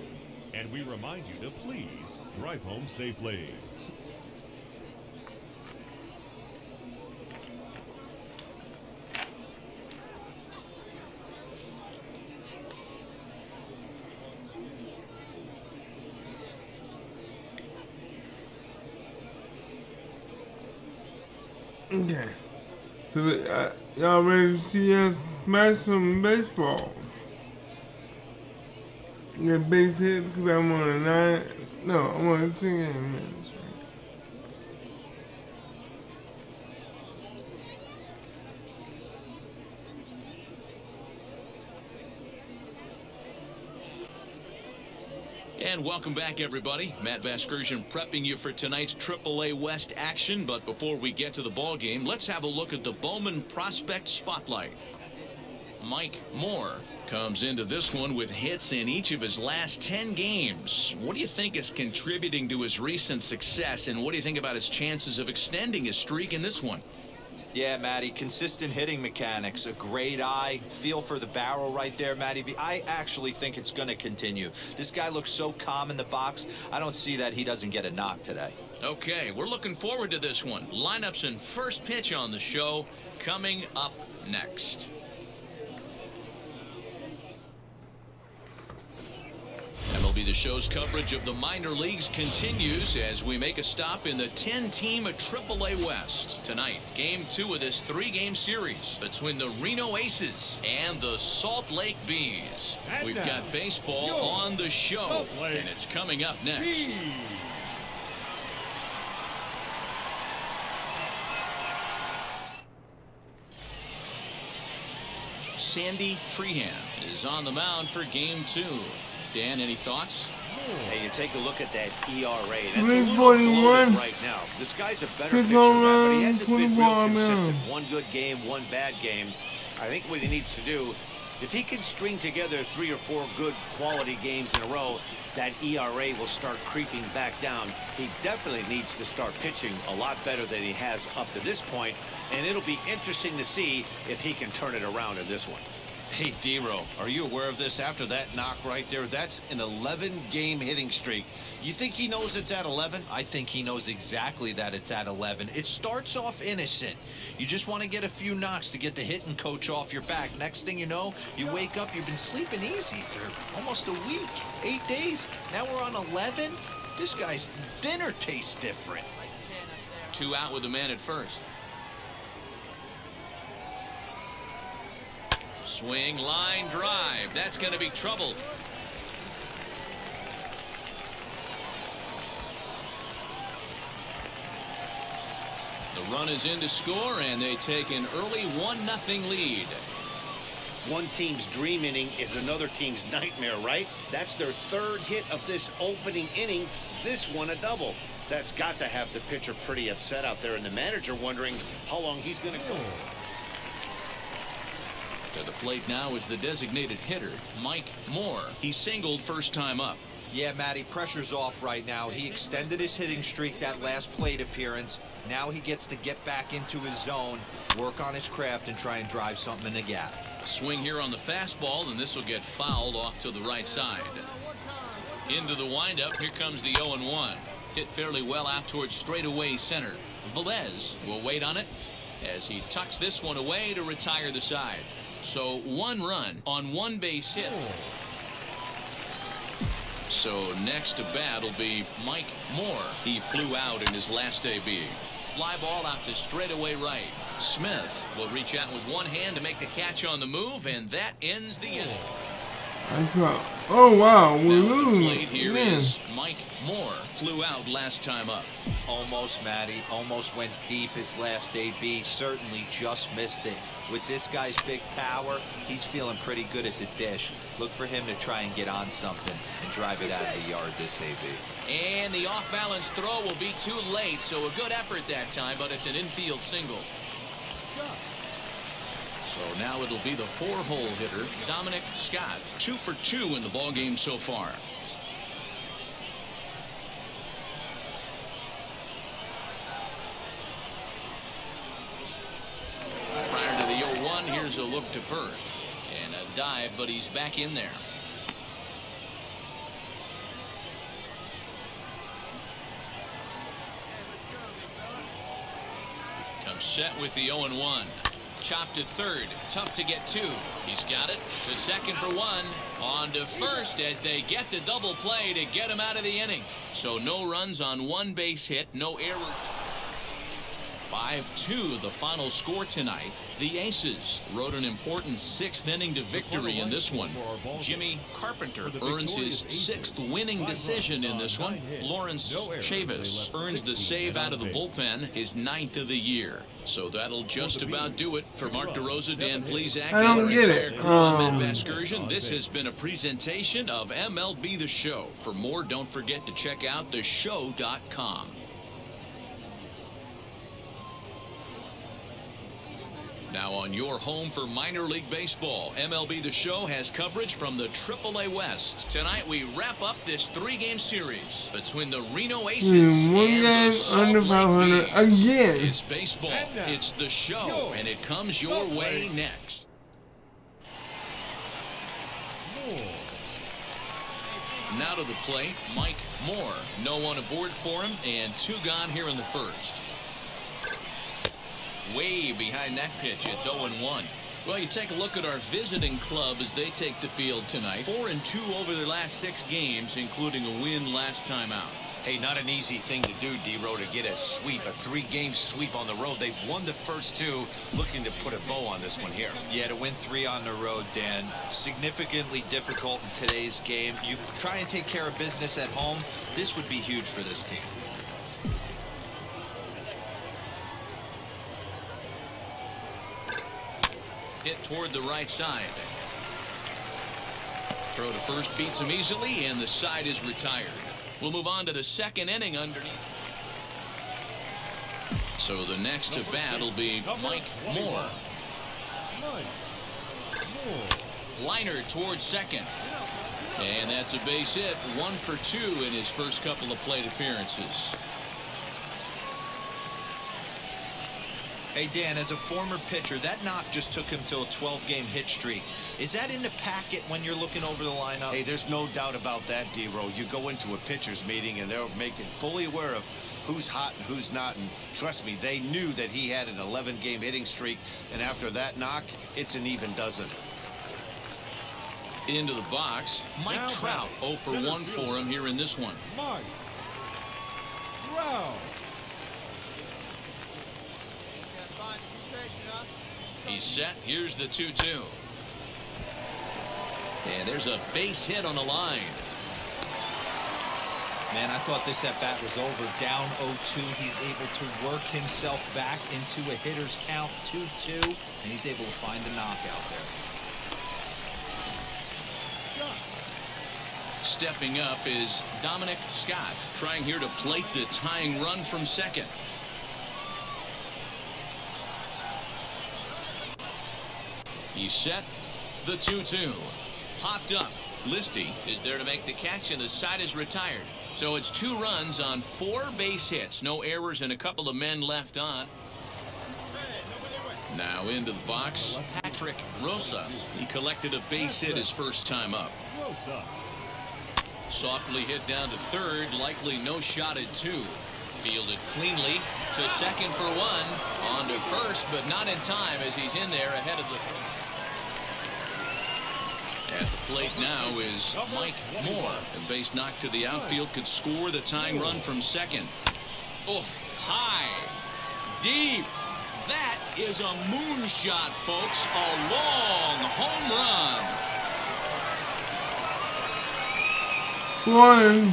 And we remind you to please drive home safely. Okay. So y'all ready to see us smash some baseballs? Get base hits because I'm on a 9. No, I'm on a 10 game minutes. And welcome back, everybody. Matt Vasgersian prepping you for tonight's AAA West action. But before we get to the ball game, let's have a look at the Bowman Prospect Spotlight. Mike Moore comes into this one with hits in each of his last 10 games. What do you think is contributing to his recent success, and what do you think about his chances of extending his streak in this one? Yeah, Matty, consistent hitting mechanics, a great eye, feel for the barrel right there, Matty. I actually think it's going to continue. This guy looks so calm in the box. I don't see that he doesn't get a knock today. Okay, we're looking forward to this one. Lineups and first pitch on the show coming up next. MLB The Show's coverage of the minor leagues continues as we make a stop in the 10-team AAA West. Tonight, Game 2 of this 3-game series between the Reno Aces and the Salt Lake Bees. We've got baseball on the show, and it's coming up next. Sandy Freehan is on the mound for Game 2. Dan, any thoughts? Hey, you take a look at that ERA. That's a little bloated right now. This guy's a better pitcher, but he hasn't been real consistent. One good game, one bad game. I think what he needs to do, if he can string together 3 or 4 good quality games in a row, that ERA will start creeping back down. He definitely needs to start pitching a lot better than he has up to this point, and it'll be interesting to see if he can turn it around in this one. Hey, D-Row, are you aware of this? After that knock right there, that's an 11-game hitting streak. You think he knows it's at 11? I think he knows exactly that it's at 11. It starts off innocent. You just want to get a few knocks to get the hitting coach off your back. Next thing you know, you wake up, you've been sleeping easy for almost a week, 8 days. Now we're on 11. This guy's dinner tastes different. 2 out with the man at first. Swing, line, drive. That's going to be trouble. The run is in to score, and they take an early 1-0 lead. One team's dream inning is another team's nightmare, right? That's their 3rd hit of this opening inning. This one a double. That's got to have the pitcher pretty upset out there, and the manager wondering how long he's going to go. To the plate now is the designated hitter, Mike Moore. He singled first time up. Yeah, Matty, pressure's off right now. He extended his hitting streak that last plate appearance. Now he gets to get back into his zone, work on his craft, and try and drive something in the gap. Swing here on the fastball, and this will get fouled off to the right side. Into the windup, here comes the 0-1. Hit fairly well out towards straightaway center. Velez will wait on it as he tucks this one away to retire the side. So 1 run on 1 base hit. So next to bat will be Mike Moore. He flew out in his last AB. Fly ball out to straightaway right. Smith will reach out with one hand to make the catch on the move, and that ends the inning. Oh, wow. We Now at the lose. plate here is Mike Moore. Flew out last time up. Almost, Matty. Almost went deep his last AB. Certainly just missed it. With this guy's big power, he's feeling pretty good at the dish. Look for him to try and get on something and drive it out of the yard this AB. And the off-balance throw will be too late, so a good effort that time, but it's an infield single. So now it'll be the 4-hole hitter, Dominic Scott. 2 for 2 in the ballgame so far. Prior to the 0-1, here's a look to first. And a dive, but he's back in there. Comes set with the 0-1. Chopped to third. Tough to get to. He's got it. To second for 1. On to first as they get the double play to get him out of the inning. So no runs on 1 base hit. No errors. 5-2 the final score tonight. The Aces rode an important 6th inning to victory in this one. Jimmy Carpenter earns his 6th winning decision in this one. Lawrence Chavis earns the save out of the bullpen, his 9th of the year. So that'll just about do it for Mark DeRosa, Dan Plesac, and our entire crew. I'm Matt Vasgersian. This has been a presentation of MLB The Show. For more, don't forget to check out theshow.com. Now on your home for minor league baseball, MLB The Show has coverage from the AAA West. Tonight we wrap up this 3-game series between the Reno Aces and the Salt Lake Bees. Again. It's baseball, it's The Show, and it comes your way next. Now to the plate, Mike Moore. No one aboard for him, and 2 gone here in the first. Way behind that pitch, it's 0-1. Well, you take a look at our visiting club as they take the field tonight. 4-2 over their last 6 games, including a win last time out. Hey, not an easy thing to do, D-Row, to get a sweep, a 3-game sweep on the road. They've won the first 2, looking to put a bow on this one here. Yeah, to win 3 on the road, Dan, significantly difficult in today's game. You try and take care of business at home, this would be huge for this team. Hit toward the right side. Throw to first beats him easily, and the side is retired. We'll move on to the 2nd inning underneath. So the next to bat will be Mike Moore. Liner towards second. And that's a base hit. 1 for 2 in his first couple of plate appearances. Hey, Dan, as a former pitcher, that knock just took him to a 12-game hit streak. Is that in the packet when you're looking over the lineup? Hey, there's no doubt about that, D-Row. You go into a pitcher's meeting, and they're making fully aware of who's hot and who's not. And trust me, they knew that he had an 11-game hitting streak. And after that knock, it's an even dozen. Into the box, Mike Now Trout, 0 for 1 for him here in this one. Mike Trout. He's set. Here's the 2-2. And there's a base hit on the line. Man, I thought this at-bat was over. Down 0-2. He's able to work himself back into a hitter's count, 2-2, and he's able to find the knockout there. Stepping up is Dominic Scott, trying here to plate the tying run from second. He's set. The 2-2. Popped up. Listy is there to make the catch, and the side is retired. So it's 2 runs on 4 base hits. No errors and a couple of men left on. Now into the box, Patrick Rosas. He collected a base hit his first time up. Softly hit down to third, likely no shot at 2. Fielded cleanly to second for 1. On to first, but not in time as he's in there ahead of the... At the plate now is Mike Moore. A base knock to the outfield could score the tying run from second. Oh, high, deep. That is a moonshot, folks. A long home run. One.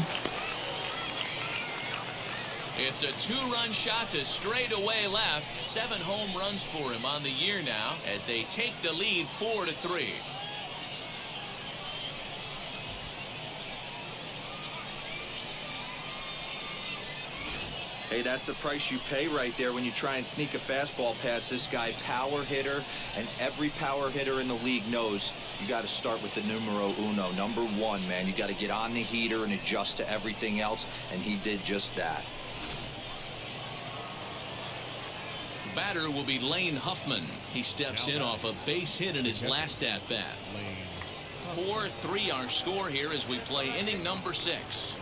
It's a 2-run shot to straightaway left. 7 home runs for him on the year now as they take the lead 4-3. Hey, that's the price you pay right there when you try and sneak a fastball past this guy. Power hitter, and every power hitter in the league knows you got to start with the numero uno, number 1, man. You got to get on the heater and adjust to everything else, and he did just that. Batter will be Lane Huffman. He steps in off a base hit in his last at-bat. 4-3 our score here as we play inning number 6.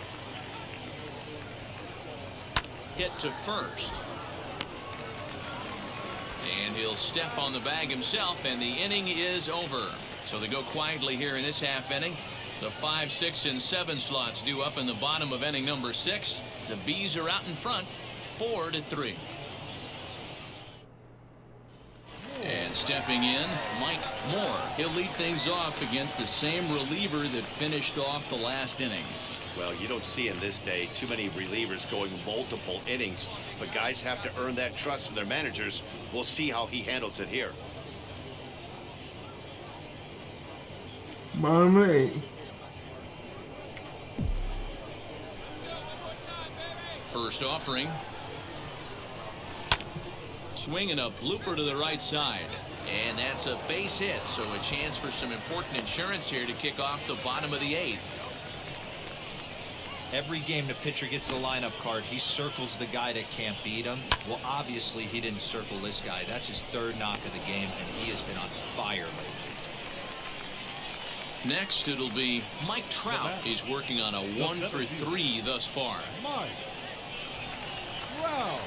Hit to first. And he'll step on the bag himself, and the inning is over. So they go quietly here in this half inning. The 5, 6, and 7 slots due up in the bottom of inning number 6. The Bees are out in front, 4-3. And stepping in, Mike Moore. He'll lead things off against the same reliever that finished off the last inning. Well, you don't see in this day too many relievers going multiple innings, but guys have to earn that trust from their managers. We'll see how he handles it here. Bottom 8. First offering. Swinging a blooper to the right side. And that's a base hit, so a chance for some important insurance here to kick off the bottom of the 8th. Every game the pitcher gets the lineup card, he circles the guy that can't beat him. Well, obviously, he didn't circle this guy. That's his 3rd knock of the game, and he has been on fire lately. Next, it'll be Mike Trout. He's working on a 1 for 3 thus far. Mike Trout.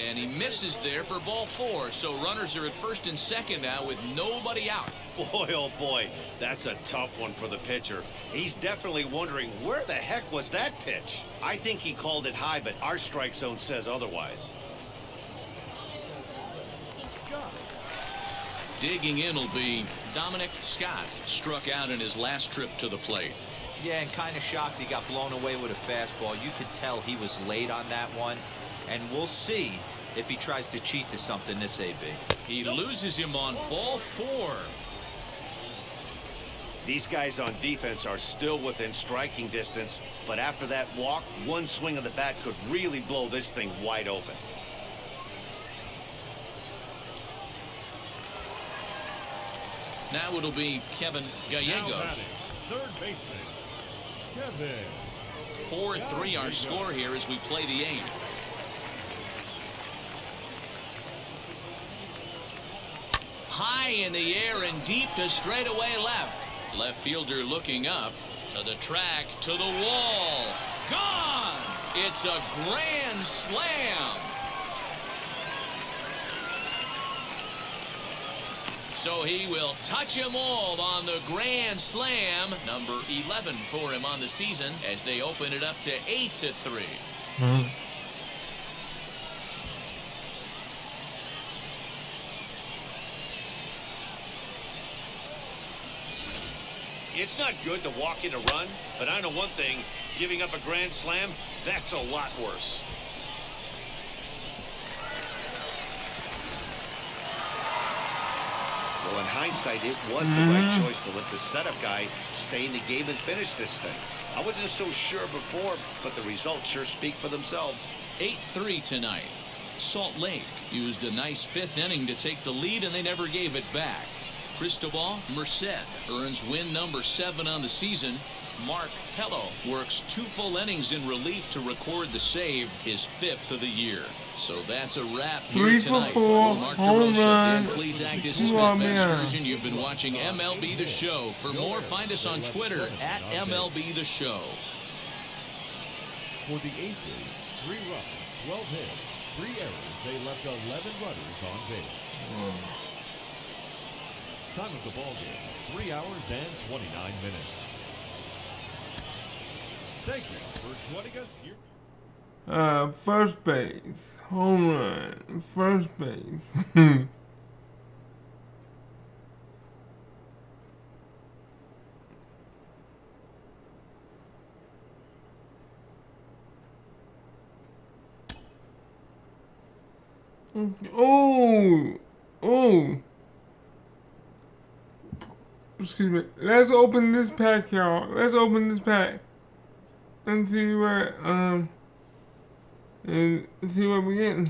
And he misses there for ball 4. So runners are at first and second now with nobody out. Boy, oh boy, that's a tough one for the pitcher. He's definitely wondering, where the heck was that pitch? I think he called it high, but our strike zone says otherwise. Digging in will be Dominic Scott. Struck out in his last trip to the plate. Yeah, and kind of shocked he got blown away with a fastball. You could tell he was late on that one. And we'll see if he tries to cheat to something this AB. He loses him on ball 4. These guys on defense are still within striking distance, but after that walk, one swing of the bat could really blow this thing wide open. Now it'll be Kevin Now Gallegos. batting, third baseman, Kevin 4-3 our score here as we play the 8th. High in the air and deep to straightaway left. Left fielder looking up to the track, to the wall. Gone! It's a grand slam. So he will touch them all on the grand slam. Number 11 for him on the season as they open it up to 8-3. It's not good to walk in a run, but I know one thing, giving up a grand slam, that's a lot worse. Well, in hindsight, it was the right choice to let the setup guy stay in the game and finish this thing. I wasn't so sure before, but the results sure speak for themselves. 8-3 tonight. Salt Lake used a nice 5th inning to take the lead, and they never gave it back. Cristobal Merced earns win number 7 on the season. Mark Pello works 2 full innings in relief to record the save, his 5th of the year. So that's a wrap here tonight. For Mark DeRosa and Cleesac, this is Matt Vasgersian. You've been watching MLB The Show. For more, find us on Twitter at MLB The Show. For the Aces, 3 runs, 12 hits, 3 errors. They left 11 runners on base. Time of the ball game, 3 hours and 29 minutes. Thank you for joining us here. First base, home run, first base. Oh. Excuse me. Let's open this pack, y'all. Let's open this pack and see what we're getting.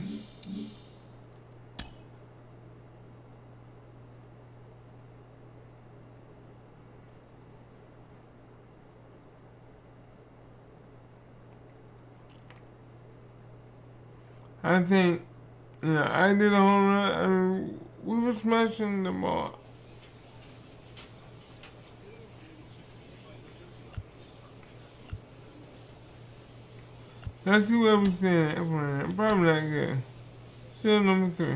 I think, I did a home run. I mean, we were smashing the ball. Let's see what we're seeing. Probably not good. Still number 3.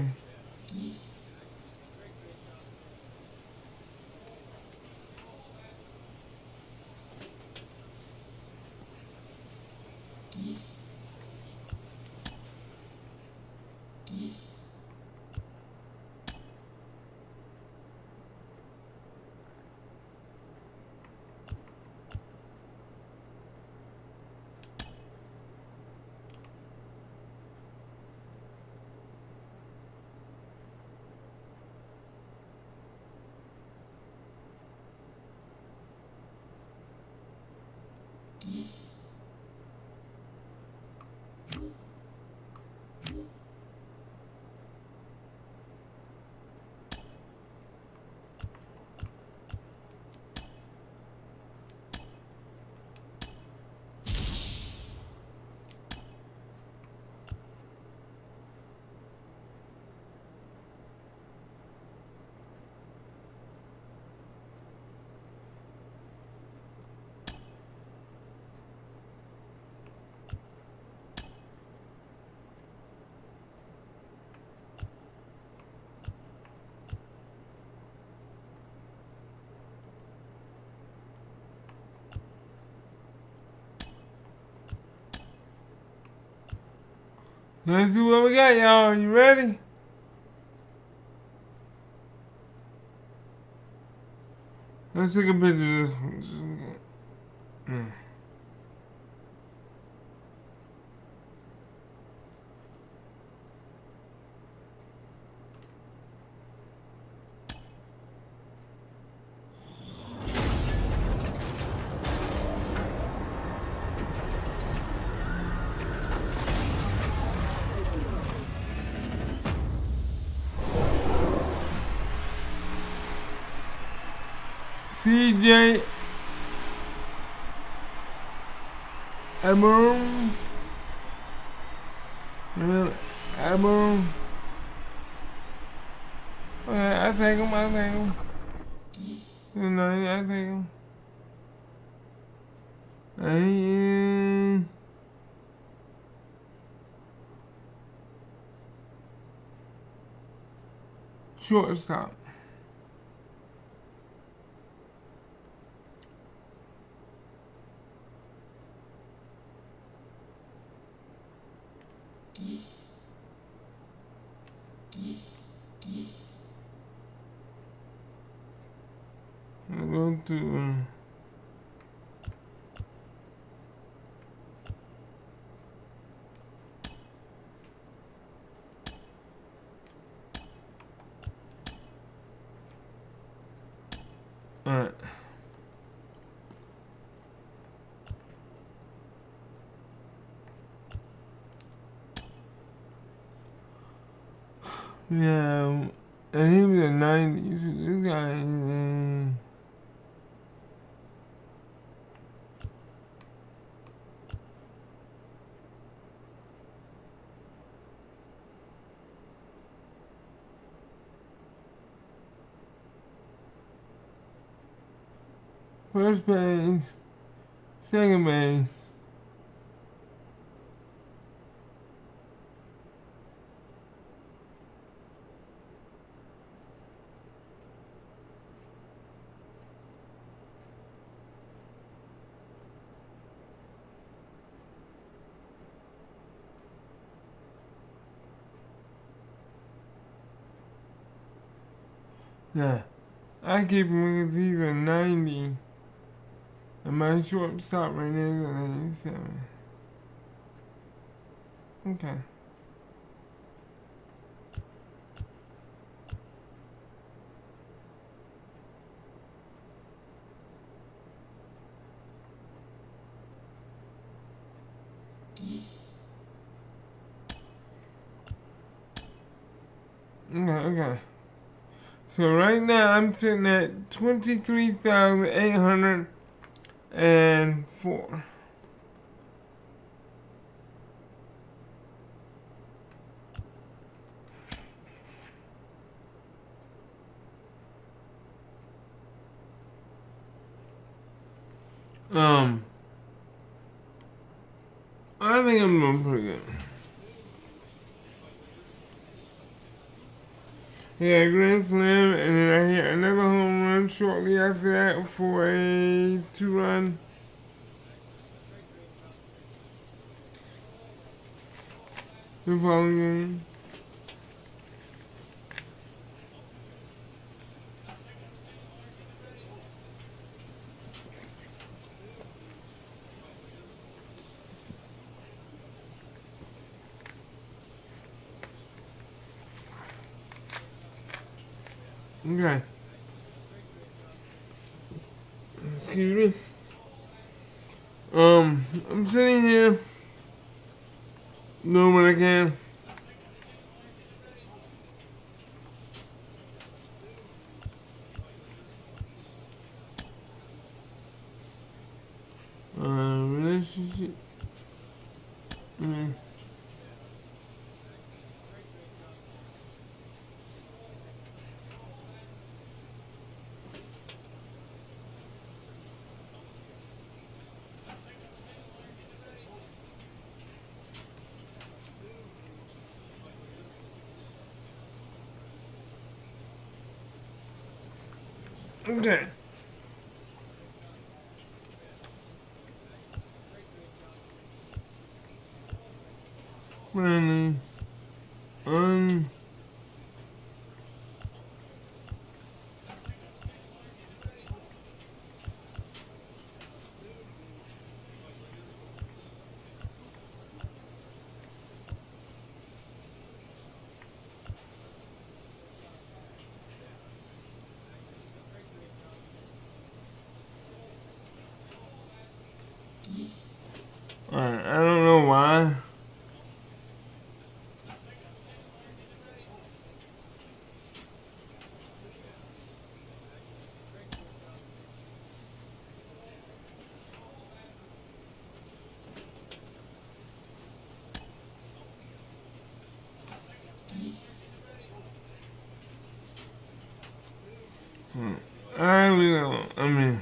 Let's see what we got, y'all. You ready? Let's take a picture of this one. CJ Abu. Abu. Okay, I take him. You know, I take him. And shortstop. I'll go to alright. Yeah, and he was a 90, so this guy is a first base, second base. Yeah, I keep him because he's a 90. And my shortstop right now is an 87. Okay. Okay. So right now I'm sitting at 23,804. I think I'm doing pretty good. Yeah, grand slam, and then I hit another home run shortly after that for a 2-run. The following game. Okay. Excuse me. I'm sitting here doing what I can. Relationship. Okay. Running. Alright, I don't know why. I really don't. I mean,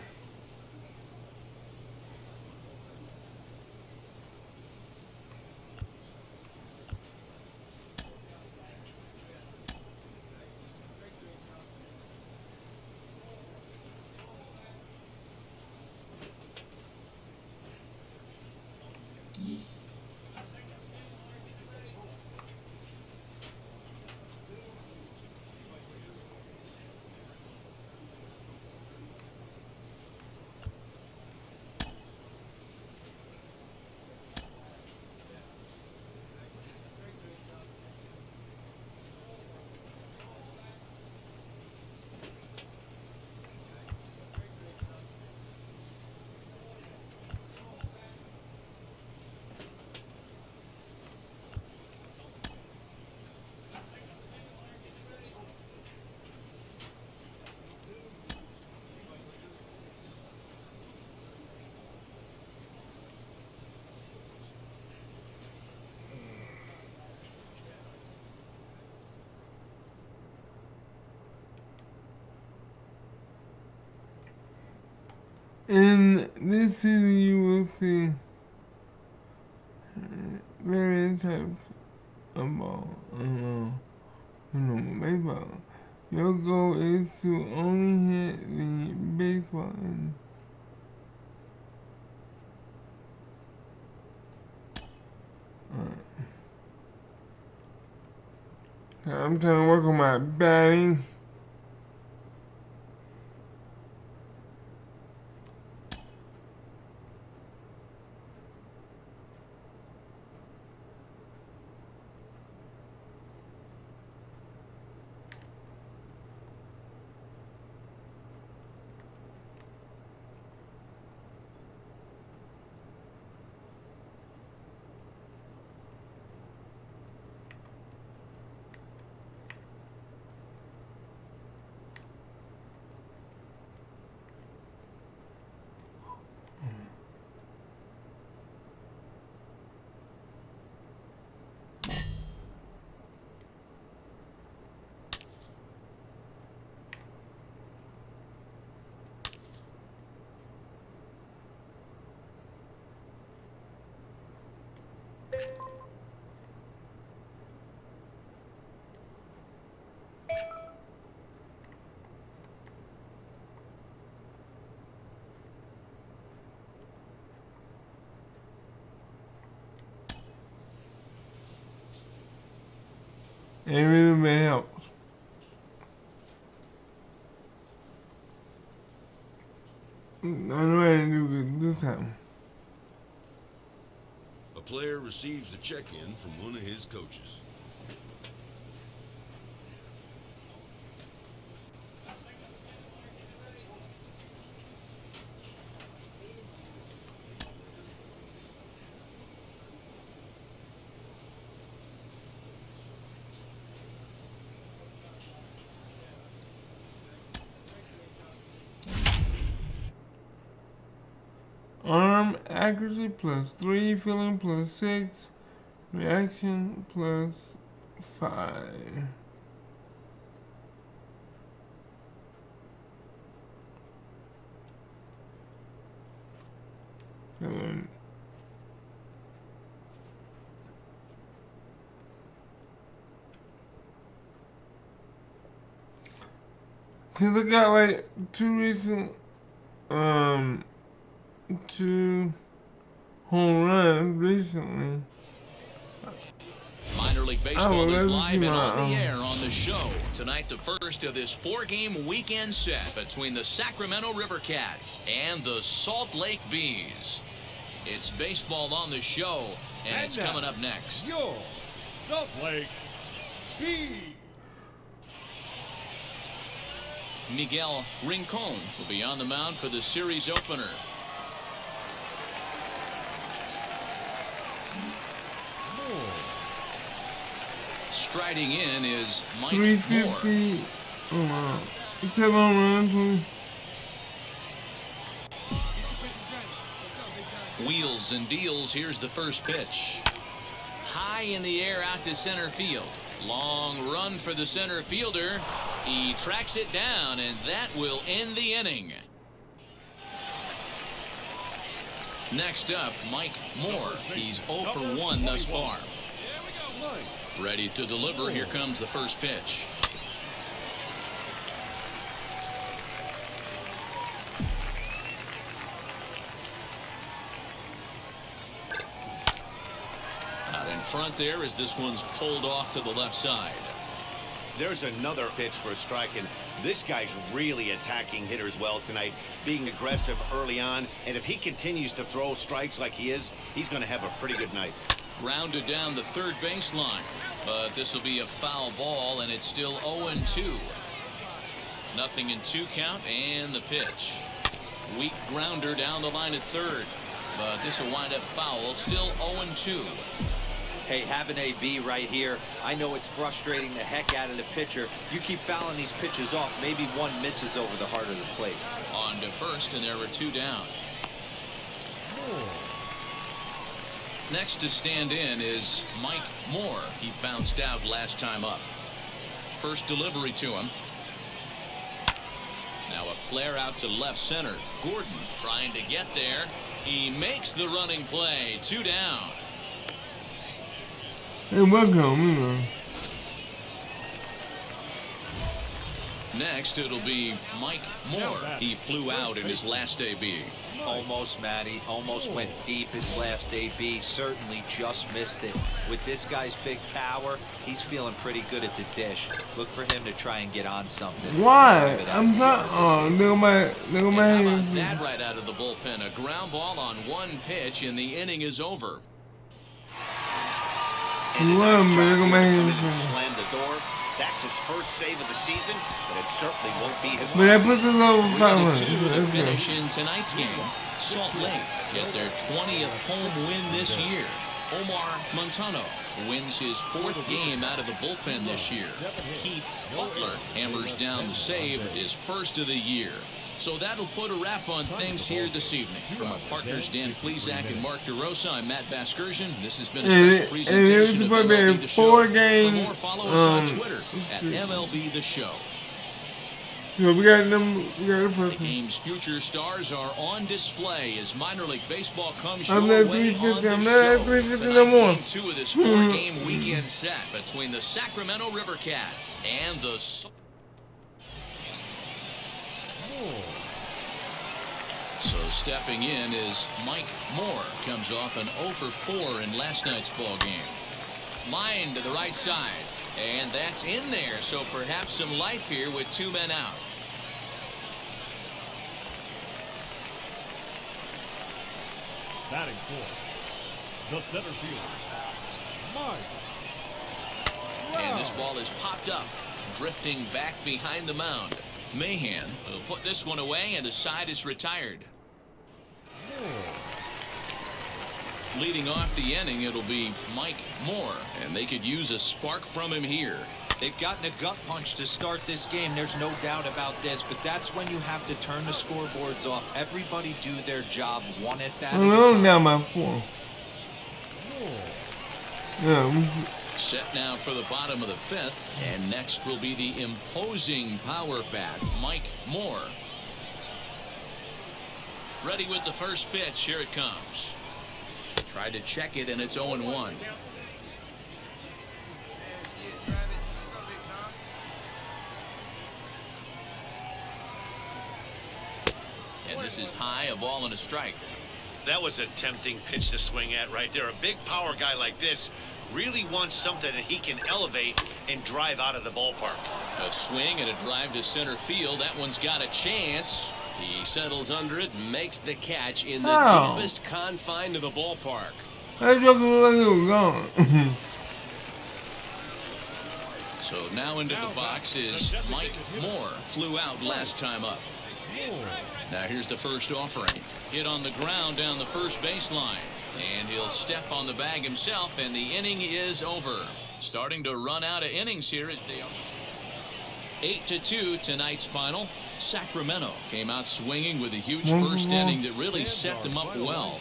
in this season you will see various types of ball. Baseball. Your goal is to only hit the baseball in I'm trying to work on my batting. Every little bit helps. I know I didn't do good this time. A player receives a check-in from one of his coaches. Arm accuracy +3, feeling +6, reaction +5. Since I got like 2 recent 2 home runs recently. Minor League Baseball is live and on the air on the show. Tonight, the first of this 4-game weekend set between the Sacramento River Cats and the Salt Lake Bees. It's baseball on the show, and it's coming up next. Your Salt Lake Bees. Miguel Rincon will be on the mound for the series opener. Striding in is Mike 350. Moore. Oh wow. 7 home runs. Wheels and deals. Here's the first pitch. High in the air out to center field. Long run for the center fielder. He tracks it down, and that will end the inning. Next up, Mike Moore. He's 0 for 1 thus far. Ready to deliver. Here comes the first pitch. Out in front there as this one's pulled off to the left side. There's another pitch for a strike, and this guy's really attacking hitters well tonight, being aggressive early on, and if he continues to throw strikes like he is, he's going to have a pretty good night. Grounded down the third baseline, but this will be a foul ball, and it's still 0-2. Nothing in 2 count, and the pitch. Weak grounder down the line at third, but this will wind up foul, still 0-2. Hey, having AB right here, I know it's frustrating the heck out of the pitcher. You keep fouling these pitches off, maybe one misses over the heart of the plate. On to first, and there were 2 down. Next to stand in is Mike Moore. He bounced out last time up. First delivery to him. Now a flare out to left center. Gordon trying to get there. He makes the running play. 2 down. Hey, welcome. Next, it'll be Mike Moore. He flew out in his last AB. Almost, Matty. Almost went deep his last AB. Certainly just missed it. With this guy's big power, he's feeling pretty good at the dish. Look for him to try and get on something. Why? I'm not. Oh, look at How my about hands. that right out of the bullpen? A ground ball on 1 pitch, and the inning is over. And a Wow, nice man, look at job my here to come hands. in and slam the door. That's his first save of the season, but it certainly won't be his But that last. puts us over 500. 3-2 to Let's go. finish in tonight's game. Salt Lake get their 20th home win this year. Omar Montano wins his 4th game out of the bullpen this year. Keith Butler hammers down the save, his first of the year. So that'll put a wrap on things here this evening. From our partners Dan Plesac and Mark DeRosa, I'm Matt Vasgersian. This has been a special presentation of MLB The Show. For more, follow us on Twitter at MLB The Show. So we got them. We got the The first one. game's future stars are on display as minor league baseball comes I'm your not way 350, on the I'm not show. 350 no Tonight, more. game 2 of this 4-game weekend set between the Sacramento River Cats and the So stepping in is Mike Moore. Comes off an 0 for 4 in last night's ball game. Line to the right side. And that's in there, so perhaps some life here with 2 men out. Batting fourth, the center fielder, Mike. And this ball is popped up, drifting back behind the mound. Mahan will put this one away, and the side is retired. Leading off the inning, it'll be Mike Moore, and they could use a spark from him here. They've gotten a gut punch to start this game. There's no doubt about this, but that's when you have to turn the scoreboards off. Everybody do their job one at bat at a I'm time. down by 4. Yeah. Set now for the bottom of the 5th, and next will be the imposing power bat, Mike Moore. Ready with the first pitch. Here it comes. Tried to check it, and it's 0-1. And this is high, a ball and a strike. That was a tempting pitch to swing at right there. A big power guy like this really wants something that he can elevate and drive out of the ballpark. A swing and a drive to center field. That one's got a chance. He settles under it and makes the catch in the deepest confine of the ballpark. That joke looked like it was gone. So now into the box is Mike Moore. Flew out last time up. Now here's the first offering. Hit on the ground down the first baseline. And he'll step on the bag himself, and the inning is over. Starting to run out of innings here as they are. 8-2 tonight's final. Sacramento came out swinging with a huge first inning that really set them up well.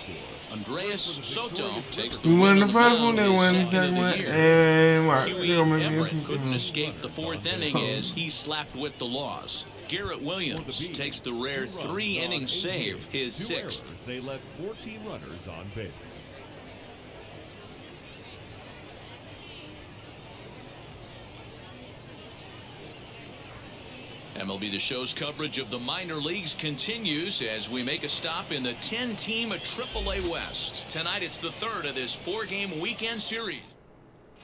Andreas Soto takes the win on the mound, his second of the year. Huey Everett couldn't escape the fourth inning as he slapped with the loss. Garrett Williams takes the rare 3-inning save, his sixth. They left 14 runners on base. MLB The Show's coverage of the minor leagues continues as we make a stop in the 10-team AAA West. Tonight it's the third of this 4-game weekend series.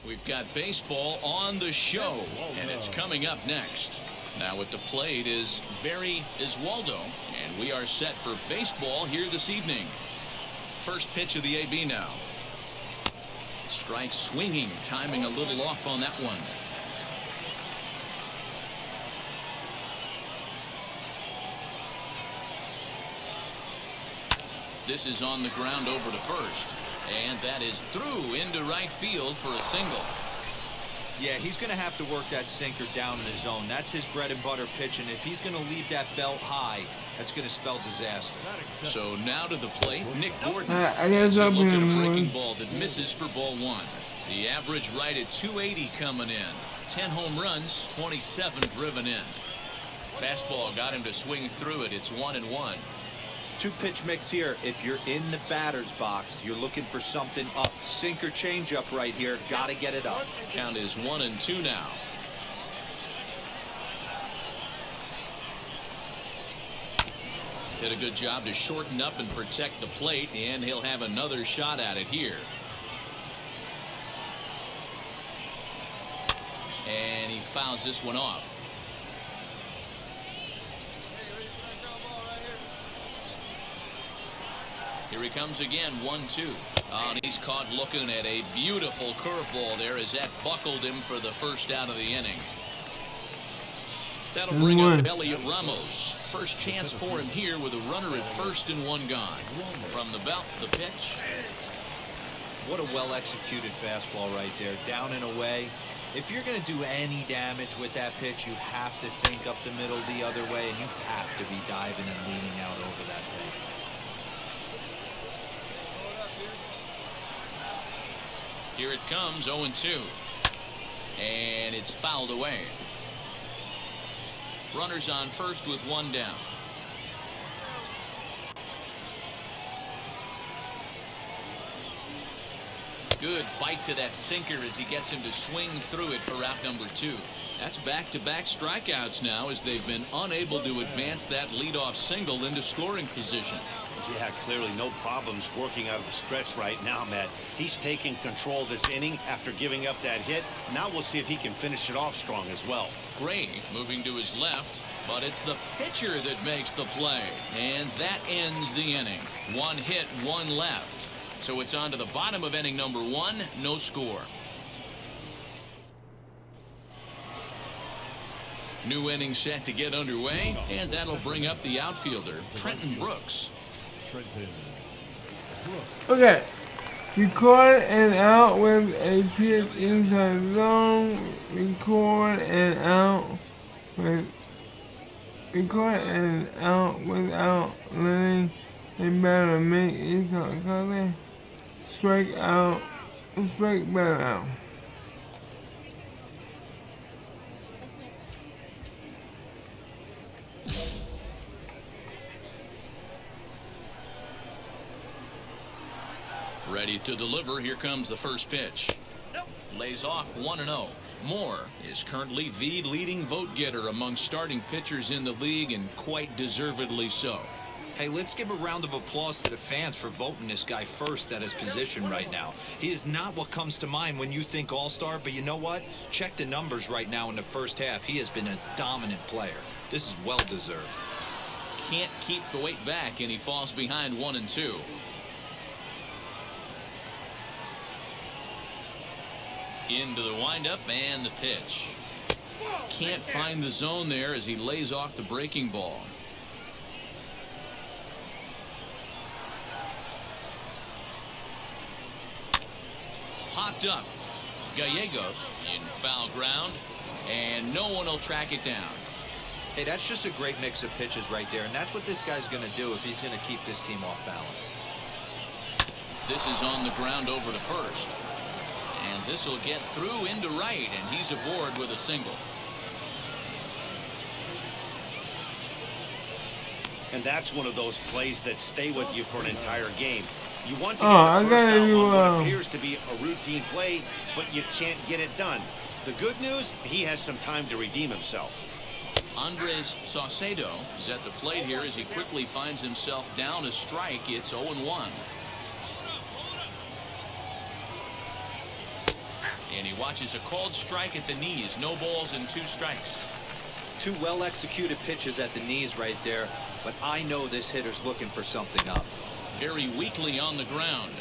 We've got baseball on the show, and it's coming up next. Now at the plate is Barry Iswaldo, and we are set for baseball here this evening. First pitch of the AB now. Strike swinging, timing a little off on that one. This is on the ground over to first. And that is through into right field for a single. Yeah, he's going to have to work that sinker down in his zone. That's his bread and butter pitch, and if he's going to leave that belt high, that's going to spell disaster. So now to the plate, Nick Gordon. I guess Takes a I'll look be at a in breaking one. ball that misses for ball one. The average right at 280 coming in. 10 home runs, 27 driven in. Fastball got him to swing through it. It's 1-1. Two-pitch mix here. If you're in the batter's box, you're looking for something up. Sinker changeup right here. Got to get it up. Count is 1-2 now. Did a good job to shorten up and protect the plate, and he'll have another shot at it here. And he fouls this one off. Here he comes again, 1-2. And he's caught looking at a beautiful curveball there as that buckled him for the first out of the inning. That'll bring up Elliot Ramos. First chance for him here with a runner at first and one gone. From the belt, the pitch. What a well-executed fastball right there. Down and away. If you're going to do any damage with that pitch, you have to think up the middle the other way, and you have to be diving and leaning out over that thing. Here it comes, 0-2. And it's fouled away. Runners on first with one down. Good bite to that sinker as he gets him to swing through it for out number 2. That's back-to-back strikeouts now as they've been unable to advance that leadoff single into scoring position. Yeah, clearly no problems working out of the stretch right now, Matt. He's taking control of this inning after giving up that hit. Now we'll see if he can finish it off strong as well. Gray moving to his left, but it's the pitcher that makes the play. And that ends the inning. One hit, one left. So it's on to the bottom of inning number 1, no score. New inning set to get underway, and that'll bring up the outfielder, Trenton Brooks. Okay. Record and out with a pitch inside zone. Record and out without letting a batter make a contact. Strike batter out. Ready to deliver. Here comes the first pitch. Lays off 1-0. Moore is currently the leading vote getter among starting pitchers in the league, and quite deservedly so. Hey, let's give a round of applause to the fans for voting this guy first at his position right now. He is not what comes to mind when you think all-star, but you know what? Check the numbers right now in the first half. He has been a dominant player. This is well-deserved. Can't keep the weight back, and he falls behind 1-2. Into the windup and the pitch. Can't find the zone there as he lays off the breaking ball. Popped up. Gallegos in foul ground. and no one will track it down. Hey, that's just a great mix of pitches right there, and that's what this guy's going to do if he's going to keep this team off balance. This is on the ground over to first. And this will get through into right, and he's aboard with a single. And that's one of those plays that stay with you for an entire game. You want to get the first out on what appears to be a routine play, but you can't get it done. The good news, he has some time to redeem himself. Andres Saucedo is at the plate here as he quickly finds himself down a strike. It's 0-1. And he watches a called strike at the knees. No balls and 2 strikes. 2 well-executed pitches at the knees right there, but I know this hitter's looking for something up. Very weakly on the ground.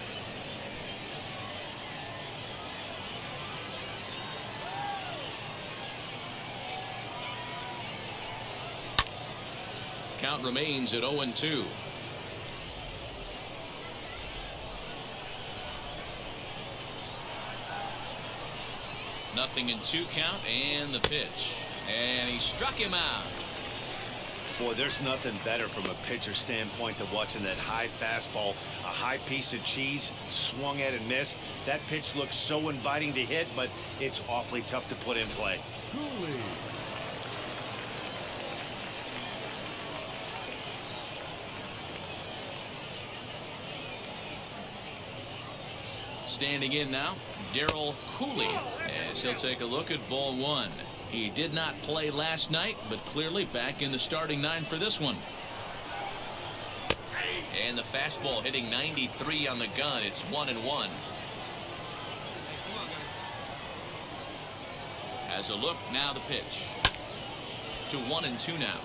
Count remains at 0-2. Nothing in 2 count, and the pitch. And he struck him out. Boy, there's nothing better from a pitcher standpoint than watching that high fastball, a high piece of cheese, swung at and missed. That pitch looks so inviting to hit, but it's awfully tough to put in play. Cooley. Standing in now, Darryl Cooley, as he'll take a look at ball 1. He did not play last night, but clearly back in the starting 9 for this one. And the fastball hitting 93 on the gun. It's 1-1. Has a look, now the pitch. To 1-2 now.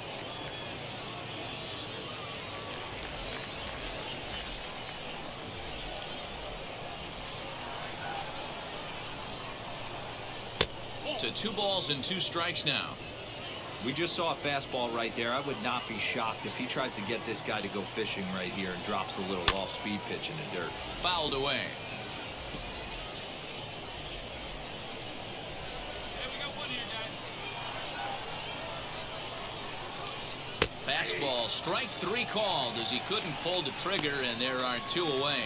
To 2 balls and 2 strikes now. We just saw a fastball right there. I would not be shocked if he tries to get this guy to go fishing right here and drops a little off-speed pitch in the dirt. Fouled away. Fastball, strike 3 called as he couldn't pull the trigger, and there are 2 away.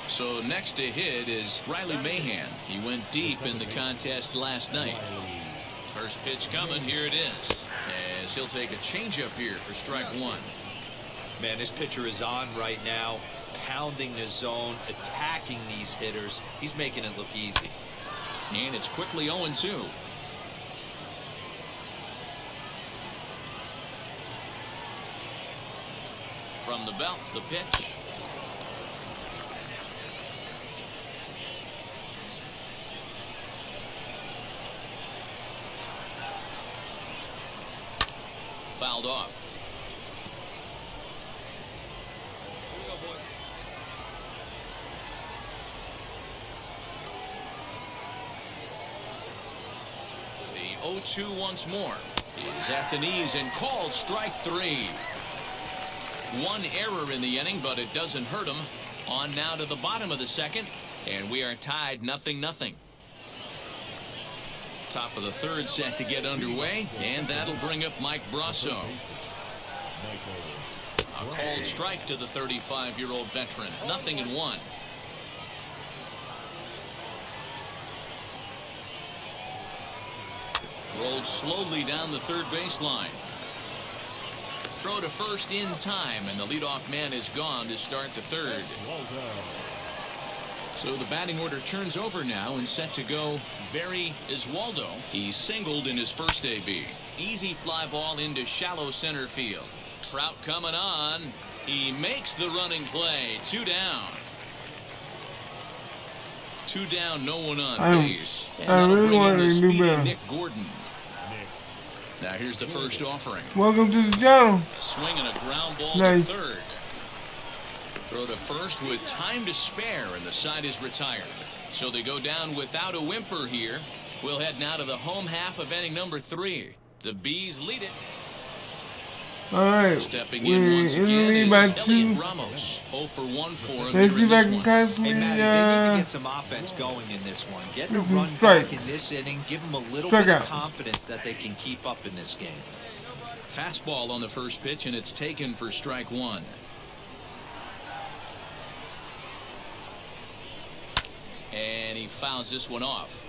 So next to hit is Riley Mahan. He went deep in the contest last night. First pitch coming, here it is. As he'll take a changeup here for strike 1. Man, this pitcher is on right now, pounding the zone, attacking these hitters. He's making it look easy. And it's quickly 0-2. From the belt, the pitch. Fouled off. The 0-2 once more. He's at the knees and called strike 3. 1 error in the inning, but it doesn't hurt him. On now to the bottom of the 2nd, and we are tied 0-0. Top of the 3rd set to get underway, and that'll bring up Mike Brasso. A cold strike to the 35-year-old veteran. 0-1. Rolled slowly down the 3rd baseline. Throw to first in time, and the leadoff man is gone to start the 3rd. So the batting order turns over now and set to go Barry Iswaldo. He singled in his first AB. Easy fly ball into shallow center field. Trout coming on. He makes the running play. 2 down. 2 down, no one on base. And that'll bring in the speedy Nick Gordon. Now here's the first offering. Welcome to the channel. Swinging a ground ball Nice. to 3rd. Throw to first with time to spare, and the side is retired. So they go down without a whimper here. We'll head now to the home half of inning number 3. The Bees lead it. All right. Stepping in once again is by Elliot 2. Ramos. 0 for 1 for him Let's see here if in I this can one. constantly Hey, Matty, they need to get some offense going in this one. Getting a This is run strikes. back in this inning, give them a little Strike bit out. of confidence that they can keep up in this game. Fastball on the first pitch, and it's taken for strike 1. And he fouls this one off.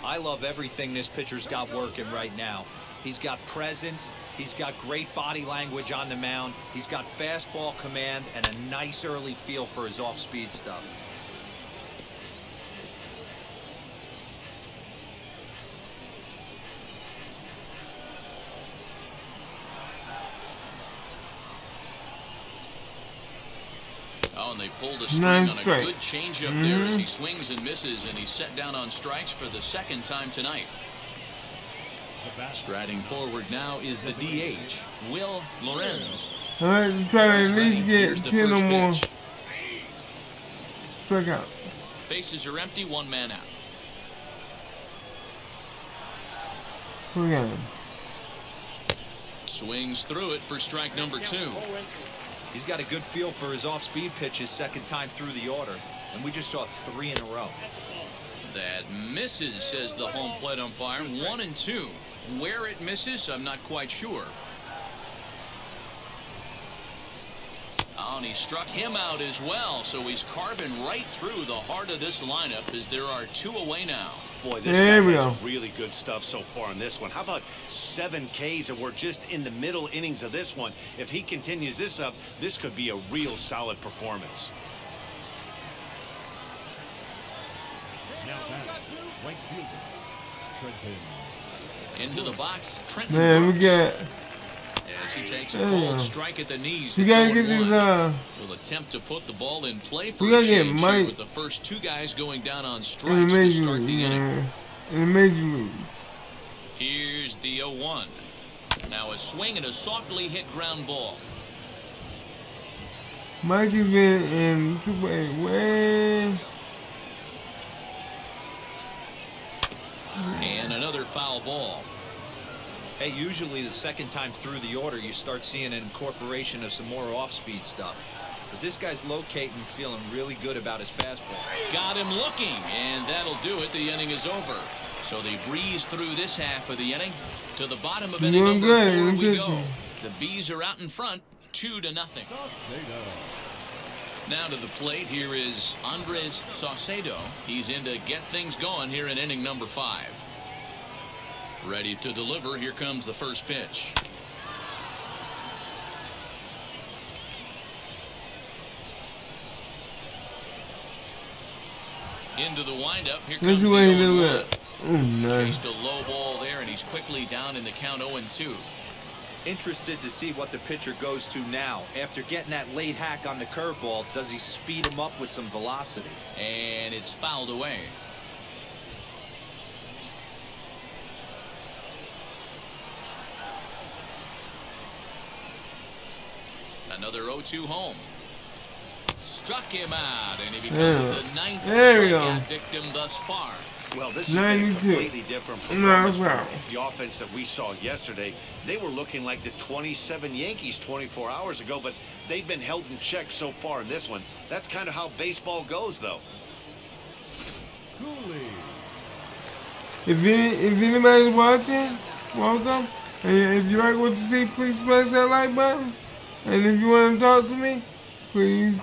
I love everything this pitcher's got working right now. He's got presence. He's got great body language on the mound. He's got fastball command and a nice early feel for his off-speed stuff. Oh, and they pulled a string Nice on a strike. good changeup there as he swings and misses, and he's set down on strikes for the second time tonight. Striding forward now is the DH, Will Lorenz. All right, try to He's at ready. least Here's get the 10 or first more pitch. strikeouts. Bases are empty, 1 man out. We got him. Swings through it for strike number 2. He's got a good feel for his off-speed pitches second time through the order, and we just saw 3 in a row. That misses, says the home plate umpire. 1 and 2. Where it misses, I'm not quite sure. Oh, and he struck him out as well, so he's carving right through the heart of this lineup as there are 2 away now. Boy, this There guy we has go. really good stuff so far in this one. How about 7 Ks, and we're just in the middle innings of this one. If he continues this up, this could be a real solid performance. Now back, right fielder, Trenton. Into the box, Trenton Man, we Brooks. got. As he takes a Damn. cold strike at the knees. You It's gotta get 0-1. this, Will attempt to put the ball in play for We a gotta get change here Mike with the first 2 guys going down on in the strikes to major start league, the inning. man. In the major league. Here's the 0-1. Now a swing and a softly hit ground ball. Mike has been in AAA way. And another foul ball. Hey, usually the second time through the order, you start seeing an incorporation of some more off-speed stuff. But this guy's locating, feeling really good about his fastball. Got him looking, and that'll do it. The inning is over. So they breeze through this half of the inning. To the bottom of inning Doing number good, 4 we good. go. The Bees are out in front, 2-0. Now to the plate, here is Andres Saucedo. He's in to get things going here in inning number 5. Ready to deliver. Here comes the first pitch. Into the windup. Here comes Let's the see what he do 0-1. with it. Nice. Chased a low ball there, and he's quickly down in the count 0-2. Interested to see what the pitcher goes to now. After getting that late hack on the curveball, does he speed him up with some velocity? And it's fouled away. Another 0-2 home. Struck him out, and he becomes Yeah. the 9th There we go. strikeout victim thus far. Well, this has been a 92. completely different No, performance from wow. the offense that we saw yesterday. They were looking like the 27 Yankees 24 hours ago, but they've been held in check so far in this one. That's kind of how baseball goes, though. Cooley. If anybody's watching, welcome. And if you like what you see, please smash that like button. And if you want to talk to me, please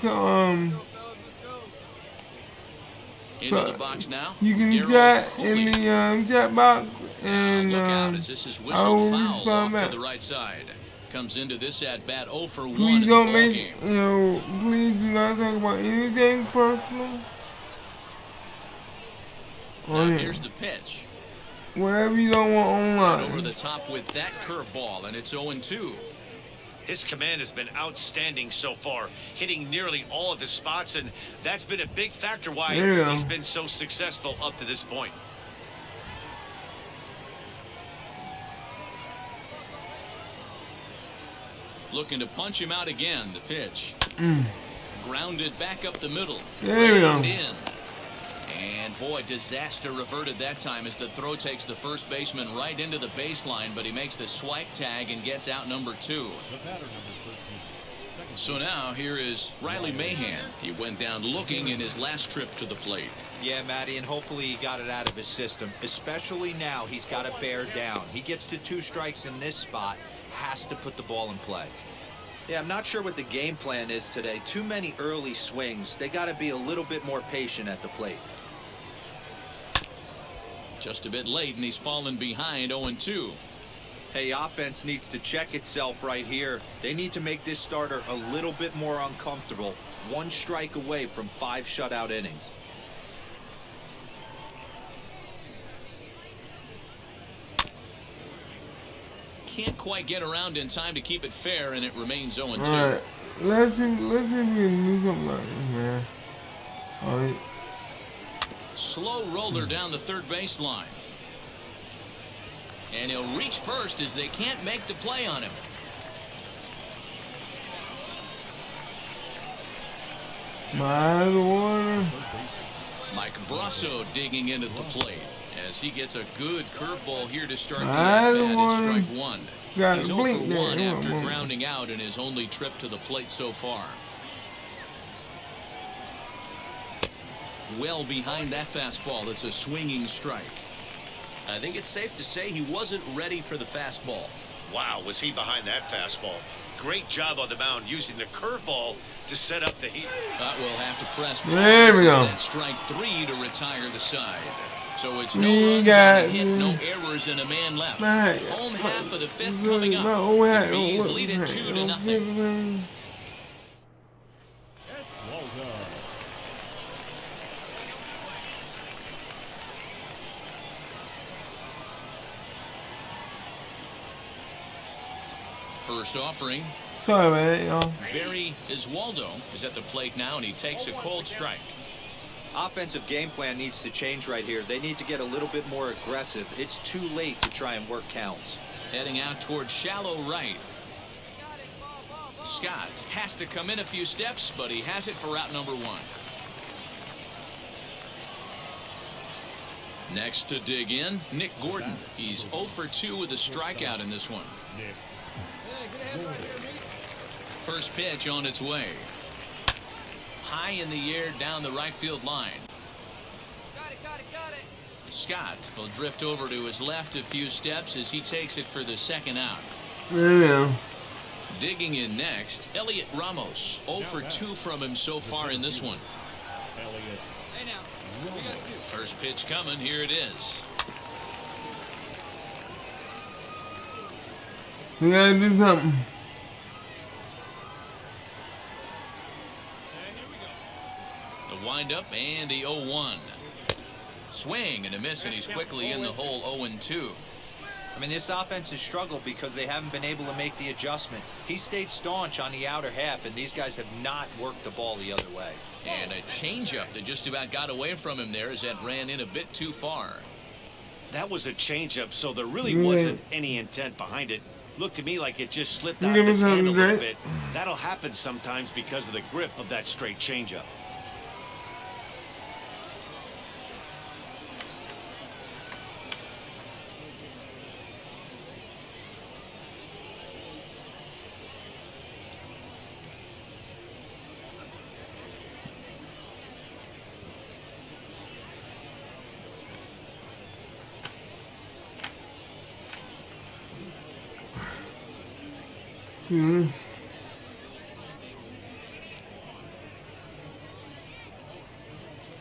Into the box now. you can Darryl chat Cooley. in the chat box, and Look out as this is I whistled will foul respond off back. to the right side. Comes into this at bat 0 for 1 Please in the don't ball make game. please do not talk about anything personal. Now Okay. here's the pitch. Whatever you don't want Right over online. the top with that curveball, and it's 0-2. His command has been outstanding so far, hitting nearly all of his spots, and that's been a big factor why There you go. he's been so successful up to this point. Looking to punch him out again. The pitch. Grounded back up the middle. There you go. Reined in. And boy, disaster averted that time as the throw takes the first baseman right into the baseline, but he makes the swipe tag and gets out number 2. The batter, number 13. Second So now here is Riley Mahan. He went down looking in his last trip to the plate. Yeah, Matty, and hopefully he got it out of his system. Especially now, he's got to bear down. He gets to 2 strikes in this spot, has to put the ball in play. Yeah, I'm not sure what the game plan is today. Too many early swings. They got to be a little bit more patient at the plate. Just a bit late, and he's fallen behind 0-2. Hey, offense needs to check itself right here. They need to make this starter a little bit more uncomfortable. 1 strike away from 5 shutout innings. Can't quite get around in time to keep it fair, and it remains 0-2. Alright, let's see if we can do something like this, man. Alright. Slow roller down the third baseline. And he'll reach first as they can't make the play on him. My water. Mike Brasso digging into the plate as he gets a good curveball here to start the I at-bat don't at strike wanna- 1. Got He's a 0 for blink there. 1 after Come on. grounding out in his only trip to the plate so far. Well behind that fastball, it's a swinging strike. I think it's safe to say he wasn't ready for the fastball. Wow, was he behind that fastball? Great job on the mound using the curveball to set up the heat. But we'll have to press There we pause go. as that strike 3 to retire the side. So it's no We runs got on a hit, no errors, and a man left. Man, Home half of the 5th Good, coming up. no, we had- The Bees what- lead it 2-0. Eswaldo. First offering, Sorry about that, y'all. Barry Iswaldo is at the plate now, and he takes a cold strike. Offensive game plan needs to change right here. They need to get a little bit more aggressive. It's too late to try and work counts. Heading out towards shallow right. Scott has to come in a few steps, but he has it for out number 1. Next to dig in, Nick Gordon. He's 0 for 2 with a strikeout in this one. Nick. First pitch on its way. High in the air down the right field line. Scott will drift over to his left a few steps as he takes it for the second out. There we go. Digging in next, Elliot Ramos. 0 for 2 from him so far in this one. Elliott. First pitch coming, here it is. We gotta do something. The windup and the 0-1. Swing and a miss, and he's quickly in the hole 0-2. I mean, this offense has struggled because they haven't been able to make the adjustment. He stayed staunch on the outer half, and these guys have not worked the ball the other way. And a changeup that just about got away from him there as that ran in a bit too far. That was a changeup, so there really Yeah. wasn't any intent behind it. Looked to me like it just slipped out Give of me his hand a something, little Drake. bit. That'll happen sometimes because of the grip of that straight changeup.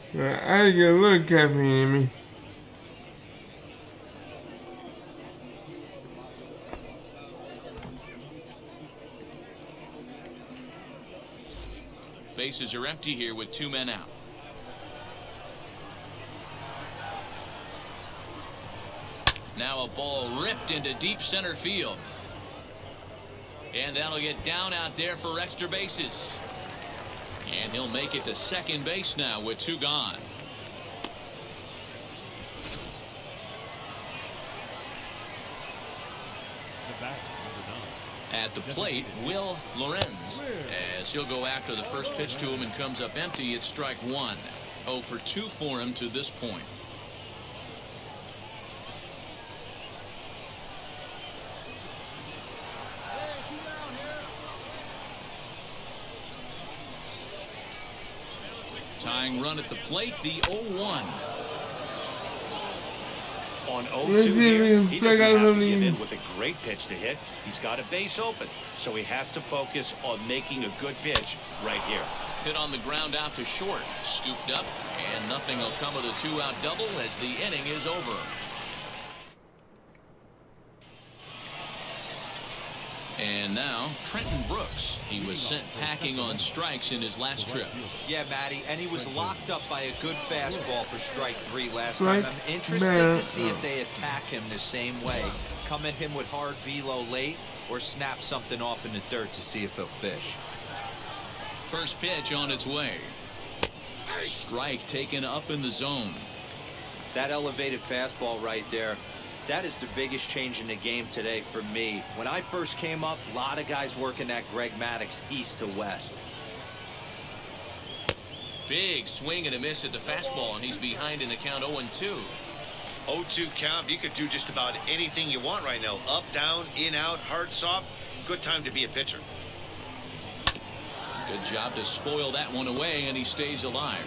I get a little caffeine in me. Bases are empty here with 2 men out. Now a ball ripped into deep center field. And that'll get down out there for extra bases. And he'll make it to second base now with 2 gone. The batter, number 9. At the plate, Will Lorenz, as he'll go after the first pitch to him and comes up empty. It's strike 1. 0 for 2 for him to this point. Tying run at the plate, the 0-1. On 0-2 here, he doesn't have to give in with a great pitch to hit. He's got a base open, so he has to focus on making a good pitch right here. Hit on the ground out to short. Scooped up, and nothing will come of the 2-out double as the inning is over. And now, Trenton Brooks. He was sent packing on strikes in his last trip. Yeah, Matty, and he was locked up by a good fastball for strike 3 last time. I'm interested to see if they attack him the same way. Come at him with hard velo late or snap something off in the dirt to see if he'll fish. First pitch on its way. Strike taken up in the zone. That elevated fastball right there, that is the biggest change in the game today for me. When I first came up, a lot of guys working that Greg Maddux east to west. Big swing and a miss at the fastball, and he's behind in the count 0-2. 0-2 count. You could do just about anything you want right now. Up, down, in, out, hard, soft. Good time to be a pitcher. Good job to spoil that one away, and he stays alive.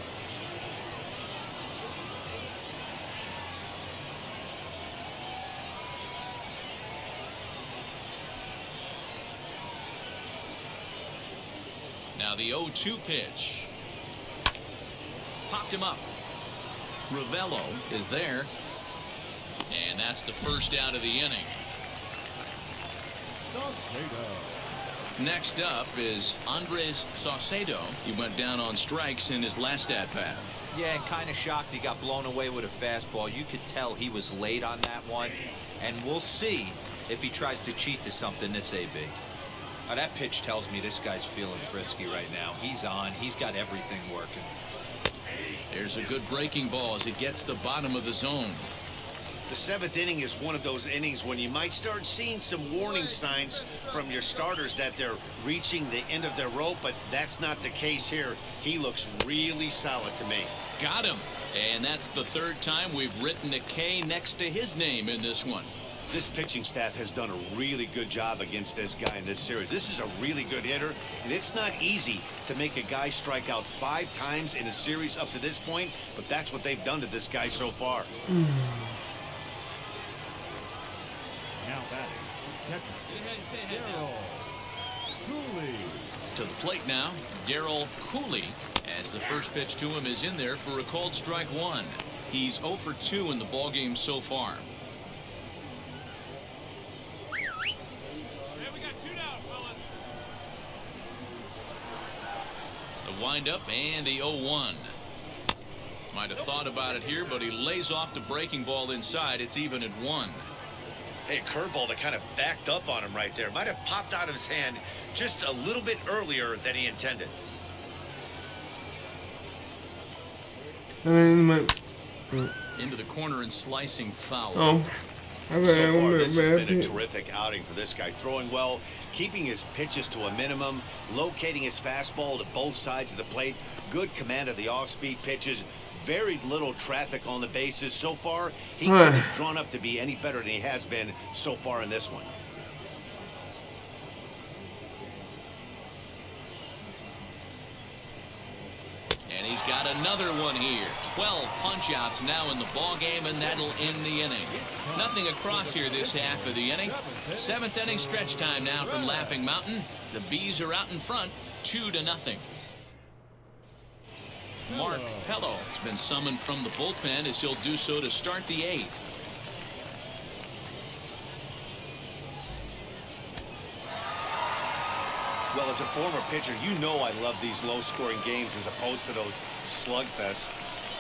Now the 0-2 pitch. Popped him up. Ravello is there. And that's the first out of the inning. Next up is Andres Saucedo. He went down on strikes in his last at-bat. Yeah, and kind of shocked he got blown away with a fastball. You could tell he was late on that one. And we'll see if he tries to cheat to something this AB. Now, that pitch tells me this guy's feeling frisky right now. He's on. He's got everything working. There's a good breaking ball as it gets the bottom of the zone. The 7th inning is one of those innings when you might start seeing some warning signs from your starters that they're reaching the end of their rope, but that's not the case here. He looks really solid to me. Got him. And that's the 3rd time we've written a K next to his name in this one. This pitching staff has done a really good job against this guy in this series. This is a really good hitter, and it's not easy to make a guy strike out 5 times in a series up to this point, but that's what they've done to this guy so far. Now batting, catcher, Darryl Cooley. To the plate now, Darryl Cooley, as the first pitch to him is in there for a called strike 1. He's 0 for 2 in the ballgame so far. Windup and the 0-1. Might have thought about it here, but he lays off the breaking ball inside. It's even at 1. Hey, a curveball that kind of backed up on him right there. Might have popped out of his hand just a little bit earlier than he intended. Into the corner and slicing foul. So far, this has been a terrific outing for this guy. Throwing well, keeping his pitches to a minimum, locating his fastball to both sides of the plate, good command of the off-speed pitches, very little traffic on the bases. So far, he couldn't have drawn up to be any better than he has been so far in this one. And he's got another one here. 12 punch-outs now in the ballgame, and that'll end the inning. Nothing across here this half of the inning. 7th inning stretch time now from Laughing Mountain. The Bees are out in front, 2-0. Mark Pello has been summoned from the bullpen as he'll do so to start the 8th. Well, as a former pitcher, you know I love these low-scoring games as opposed to those slugfests.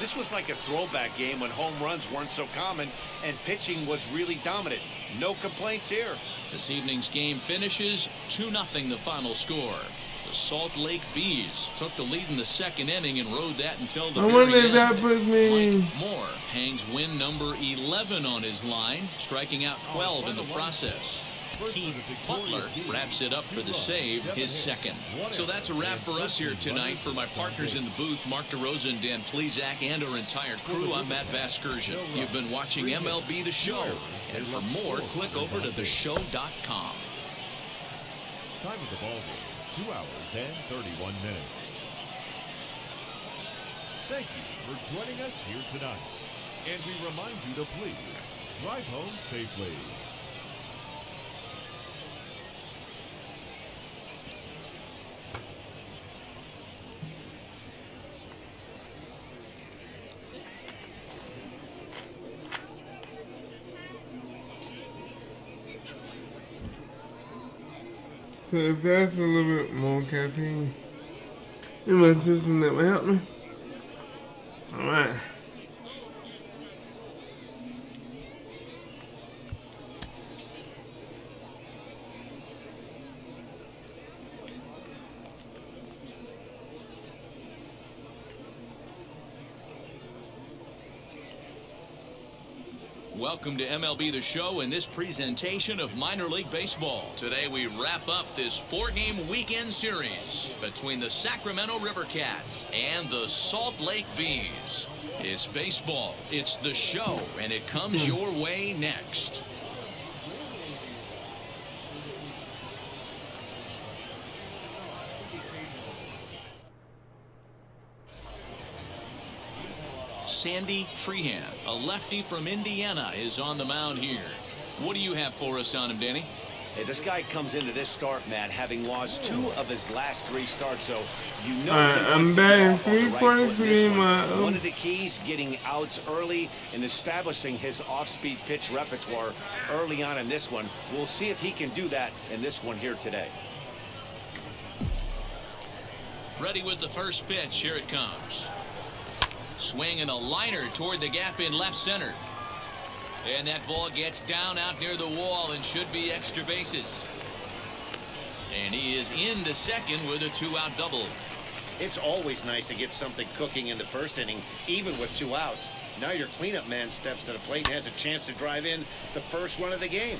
This was like a throwback game when home runs weren't so common and pitching was really dominant. No complaints here. This evening's game finishes 2-0 the final score. The Salt Lake Bees took the lead in the 2nd inning and rode that until the very end. Mike Moore hangs win number 11 on his line, striking out 12 in the process. Keith Butler wraps it up for the save, his second. So that's a wrap for us here tonight. For my partners in the booth, Mark DeRosa and Dan Plesac, and our entire crew, I'm Matt Vasgersian. You've been watching MLB The Show. And for more, click over to theshow.com. Time of the ball game, 2 hours and 31 minutes. Thank you for joining us here tonight. And we remind you to please drive home safely. So if that's a little bit more caffeine in my system, that will help me. Alright. Welcome to MLB The Show and this presentation of minor league baseball. Today we wrap up this 4-game weekend series between the Sacramento River Cats and the Salt Lake Bees. It's baseball, it's The Show, and it comes your way next. Sandy Freehan, a lefty from Indiana, is on the mound here. What do you have for us on him, Danny? Hey, this guy comes into this start, Matt, having lost 2 of his last 3 starts, so you know I'm batting 343. One of the keys, getting outs early and establishing his off-speed pitch repertoire early on in this one. We'll see if he can do that in this one here today. Ready with the first pitch. Here it comes. Swing and a liner toward the gap in left center. And that ball gets down out near the wall and should be extra bases. And he is into second with a 2-out double. It's always nice to get something cooking in the first inning, even with 2 outs. Now your cleanup man steps to the plate and has a chance to drive in the first run of the game.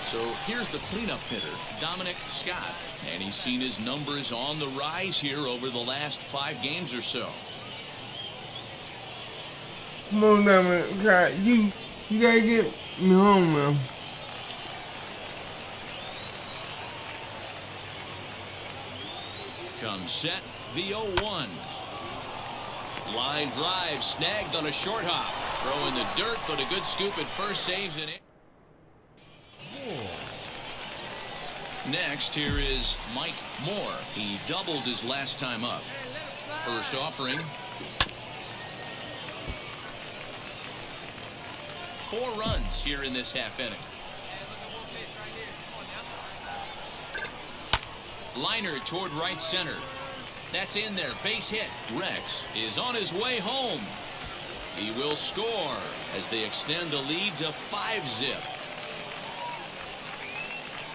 So here's the cleanup hitter, Dominic Scott, and he's seen his numbers on the rise here over the last 5 games or so. Come on, Dominic Scott, you gotta get me home, man. Comes set, the 0-1. Line drive snagged on a short hop. Throw in the dirt, but a good scoop at first saves it. Next, here is Mike Moore. He doubled his last time up. First offering. 4 runs here in this half inning. Liner toward right center. That's in there. Base hit. Rex is on his way home. He will score as they extend the lead to 5-zip.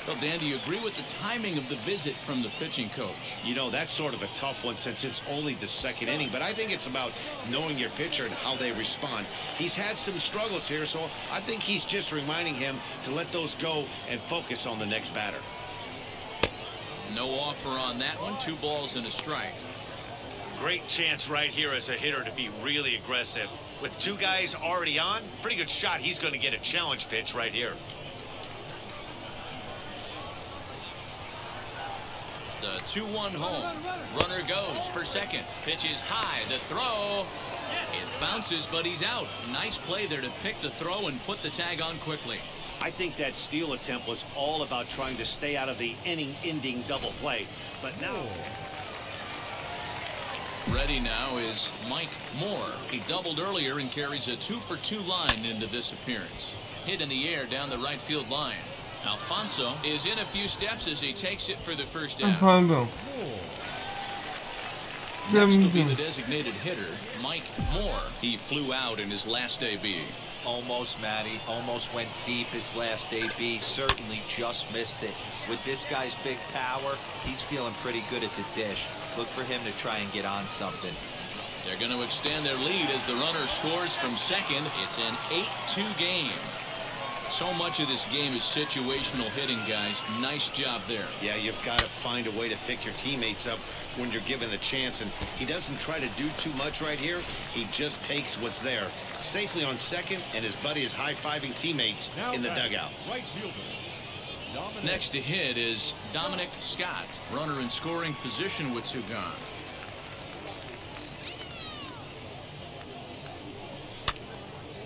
Well, Dan, do you agree with the timing of the visit from the pitching coach? You know, that's sort of a tough one since it's only the 2nd inning, but I think it's about knowing your pitcher and how they respond. He's had some struggles here, so I think he's just reminding him to let those go and focus on the next batter. No offer on that one. 2 balls and a strike. Great chance right here as a hitter to be really aggressive. With 2 guys already on, pretty good shot. He's going to get a challenge pitch right here. The 2-1 home. Runner goes for second. Pitch is high. The throw. It bounces, but he's out. Nice play there to pick the throw and put the tag on quickly. I think that steal attempt was all about trying to stay out of the inning-ending double play. But now... Ready now is Mike Moore. He doubled earlier and carries a 2-for-2 line into this appearance. Hit in the air down the right field line. Alfonso is in a few steps as he takes it for the first down. Alfonso. Next will be the designated hitter, Mike Moore. He flew out in his last AB. Almost, Matty. Almost went deep his last AB. Certainly just missed it. With this guy's big power, he's feeling pretty good at the dish. Look for him to try and get on something. They're going to extend their lead as the runner scores from second. It's an 8-2 game. So much of this game is situational hitting, guys. Nice job there. Yeah, you've got to find a way to pick your teammates up when you're given the chance, and he doesn't try to do too much right here. He just takes what's there. Safely on second, and his buddy is high-fiving teammates in the dugout. Right fielder. Next to hit is Dominic Scott, runner in scoring position with two gone.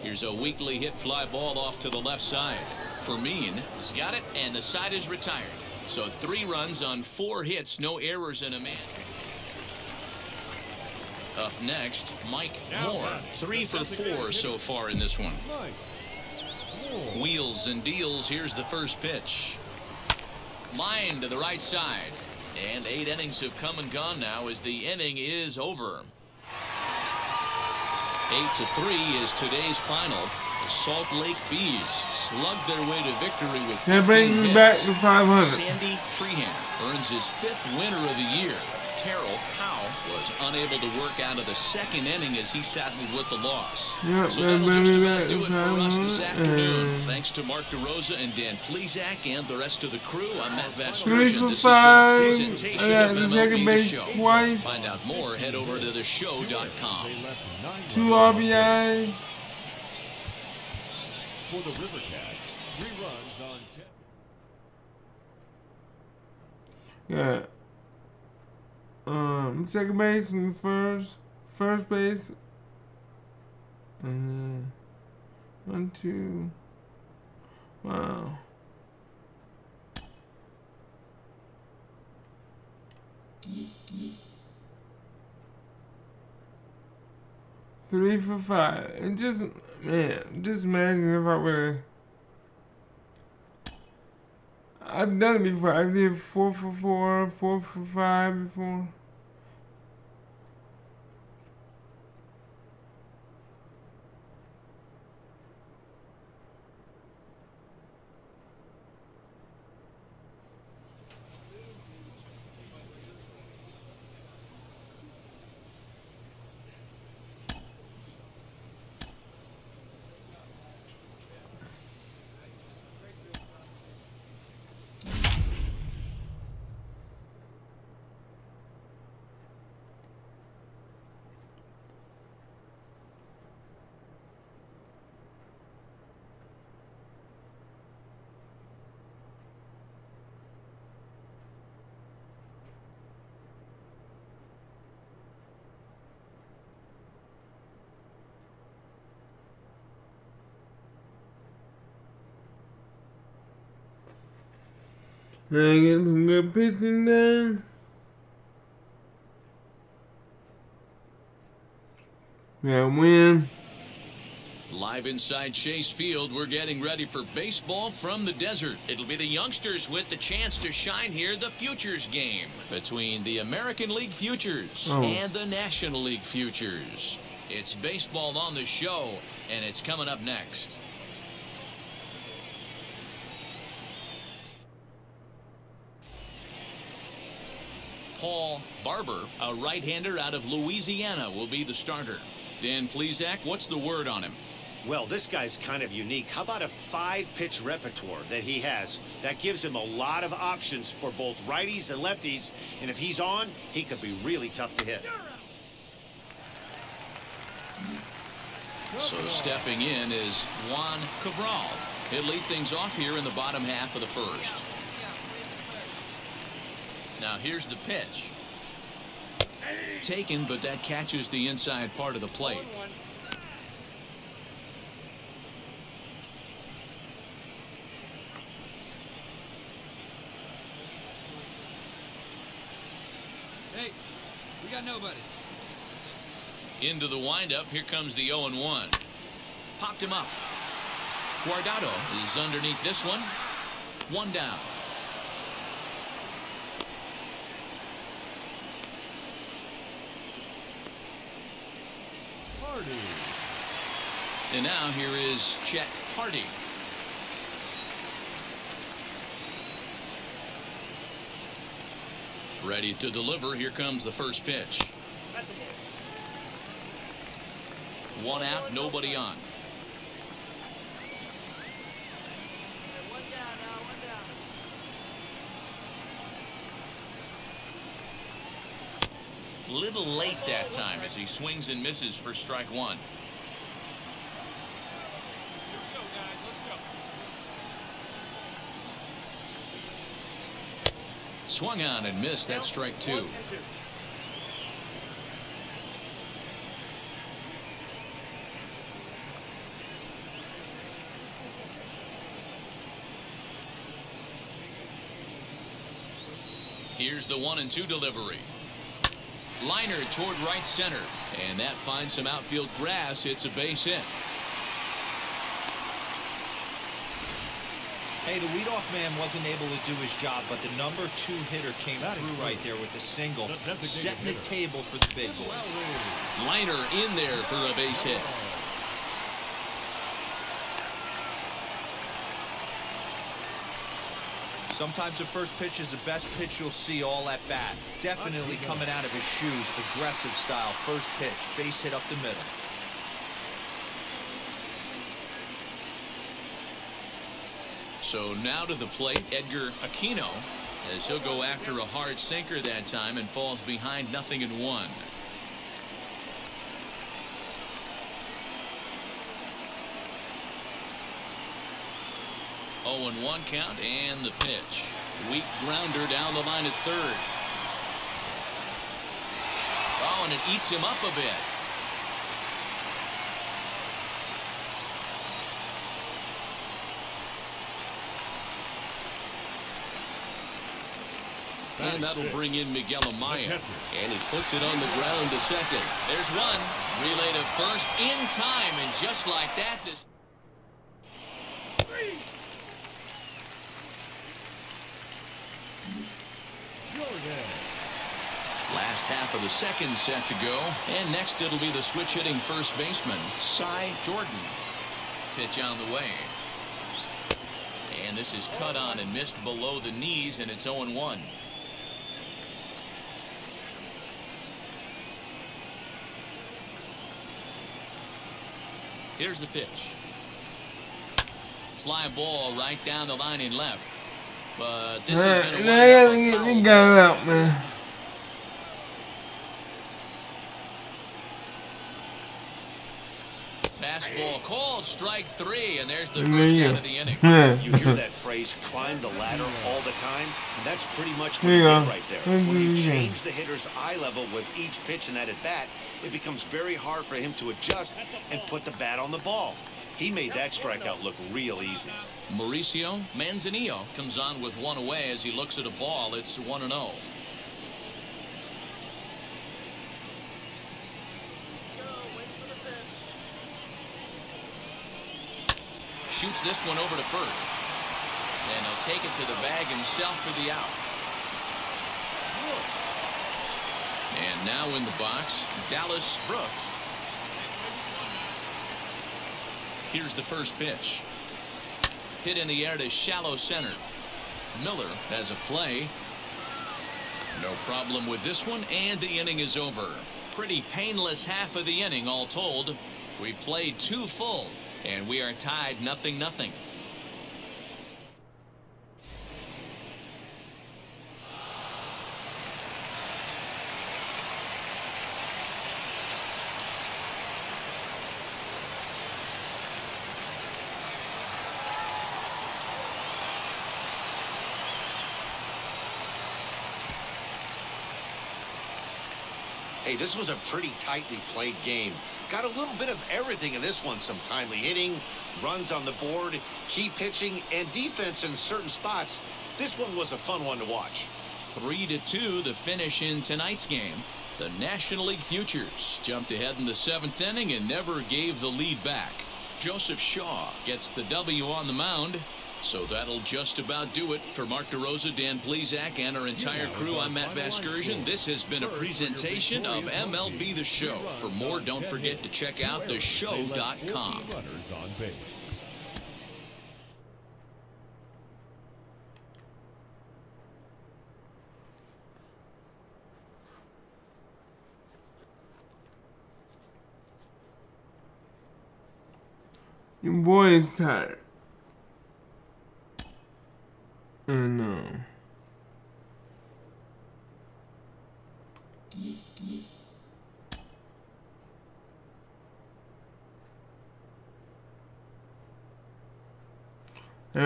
Here's a weakly hit fly ball off to the left side. Fermin has got it, and the side is retired. So 3 runs on 4 hits, no errors in a man. Up next, Mike Moore, 3 for 4 so far in this one. Wheels and deals. Here's the first pitch. Line to the right side. And 8 innings have come and gone now as the inning is over. 8-3 is today's final. The Salt Lake Bees slugged their way to victory with 15 That brings me back to 500. Sandy Freehan earns his 5th winner of the year. Terrell Howe was unable to work out of the second inning as he settled with the loss. Yep, So that'll just about do it for us this afternoon. Thanks to Mark DeRosa and Dan Plesac and the rest of the crew. I'm Matt 3 Vasgersian. for This 5. has been a presentation I got of the MLB second The base Show. twice. Find out more, head over to theshow.com. 2 RBI. For the River Cats, 3 runs on 10. Yeah. Second base and first base. And 1, 2. Wow. Three for 5. It just, man, just imagine if I would. I've done it before. I did 4 for 4, 4 for 5 before. Man, get some good pitching done. Yeah, win. Live inside Chase Field, we're getting ready for baseball from the desert. It'll be the youngsters with the chance to shine here, the Futures game between the American League Futures and the National League Futures. It's baseball on the show, and it's coming up next. Paul Barber, a right-hander out of Louisiana, will be the starter. Dan Plesac, what's the word on him? Well, this guy's kind of unique. How about a 5-pitch repertoire that he has? That gives him a lot of options for both righties and lefties. And if he's on, he could be really tough to hit. So stepping in is Juan Cabral. He'll lead things off here in the bottom half of the first. Now here's the pitch. Taken, but that catches the inside part of the plate. Hey, we got nobody. Into the windup, here comes the 0-1. Popped him up. Guardado is underneath this one. 1 down. And now here is Chet Hardy. Ready to deliver. Here comes the first pitch. One out, nobody on. Little late that time as he swings and misses for strike one. Swung on and missed. That's strike two. Here's the 1-2 delivery. Liner toward right center, and that finds some outfield grass. It's a base hit. Hey, the leadoff man wasn't able to do his job, but the number 2 hitter came through right there with the single, setting the table for the big boys. Liner in there for a base hit. Sometimes the first pitch is the best pitch you'll see all at bat. Definitely coming out of his shoes, aggressive style. First pitch, base hit up the middle. So now to the plate, Edgar Aquino, as he'll go after a hard sinker that time and falls behind 0-1. 0-1 count and the pitch. Weak grounder down the line at third. Oh, and it eats him up a bit. And that'll bring in Miguel Amaya. And he puts it on the ground to second. There's one. Relay to first in time. And just like that, this... Last half of the second set to go. And next it'll be the switch hitting first baseman, Cy Jordan. Pitch on the way. And this is cut on and missed below the knees, and it's 0-1. Here's the pitch. Fly ball right down the line in left. But this is going to wind up a foul. Out, man. Fastball called, strike three, and there's the first out of the inning. You hear that phrase, climb the ladder, all the time? And that's pretty much what he did right there. When you change the hitter's eye level with each pitch in that at-bat, it becomes very hard for him to adjust and put the bat on the ball. He made that strikeout look real easy. Mauricio Manzanillo comes on with one away as he looks at a ball. It's 1-0. Shoots this one over to first. And he'll take it to the bag himself for the out. And now in the box, Dallas Brooks. Here's the first pitch. Hit in the air to shallow center. Miller has a play. No problem with this one, and the inning is over. Pretty painless half of the inning all told. We played 2 full, and we are tied 0-0. Hey, this was a pretty tightly played game. Got a little bit of everything in this one. Some timely hitting, runs on the board, key pitching, and defense in certain spots. This one was a fun one to watch. 3-2 the finish in tonight's game. The National League Futures jumped ahead in the 7th inning and never gave the lead back. Joseph Shaw gets the W on the mound. So that'll just about do it. For Mark DeRosa, Dan Plesac, and our entire crew, I'm Matt Vasgersian. This has been a presentation of MLB The Show. For more, don't forget to check out theshow.com. Your boy is tired. And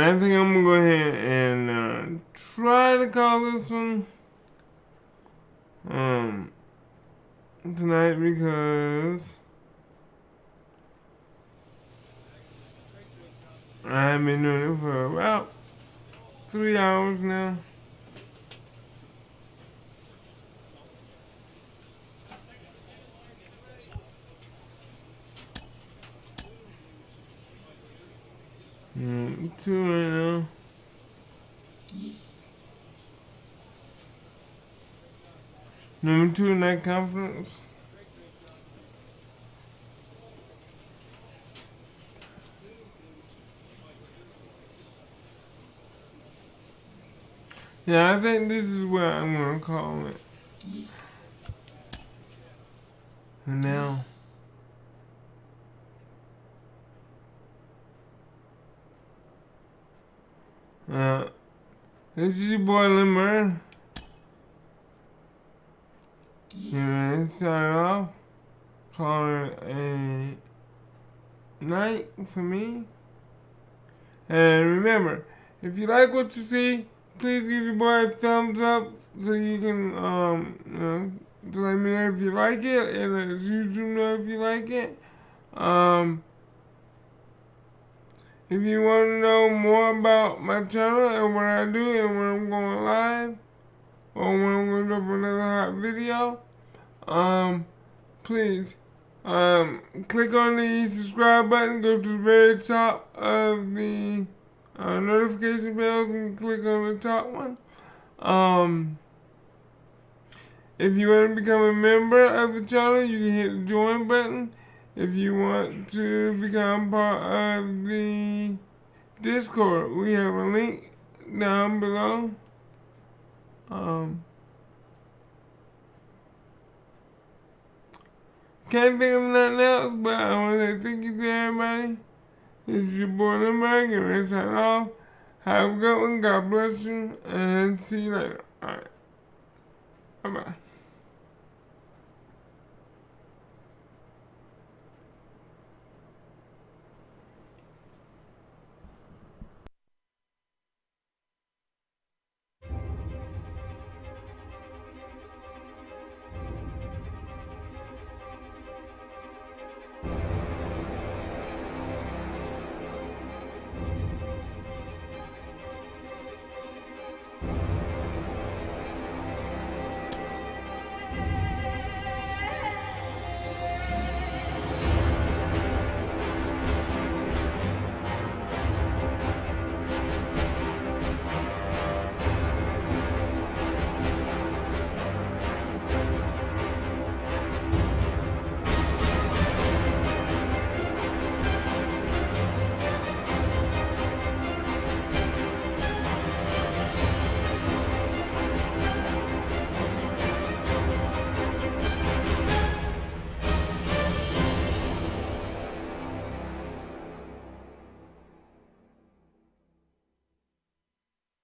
I think I'm gonna go ahead and try to call this one tonight, because I've been doing it for about 3 hours now. Two right now. Number 2 in that conference. Yeah, I think this is what I'm gonna call it. And now, this is your boy Limber. And start off, call it a night for me. And remember, if you like what you see, please give your boy a thumbs up so you can, to let me know if you like it, and let YouTube know if you like it. If you want to know more about my channel and what I do and when I'm going live, or when I'm going to drop another hot video, please, click on the subscribe button, go to the very top of the notification bells and click on the top one. If you want to become a member of the channel, you can hit the join button. If you want to become part of the Discord, we have a link down below. Can't think of nothing else, but I want to say thank you to everybody. This is your boy Limberg, and we're signing off. Have a good one, God bless you, and see you later. Alright. Bye-bye.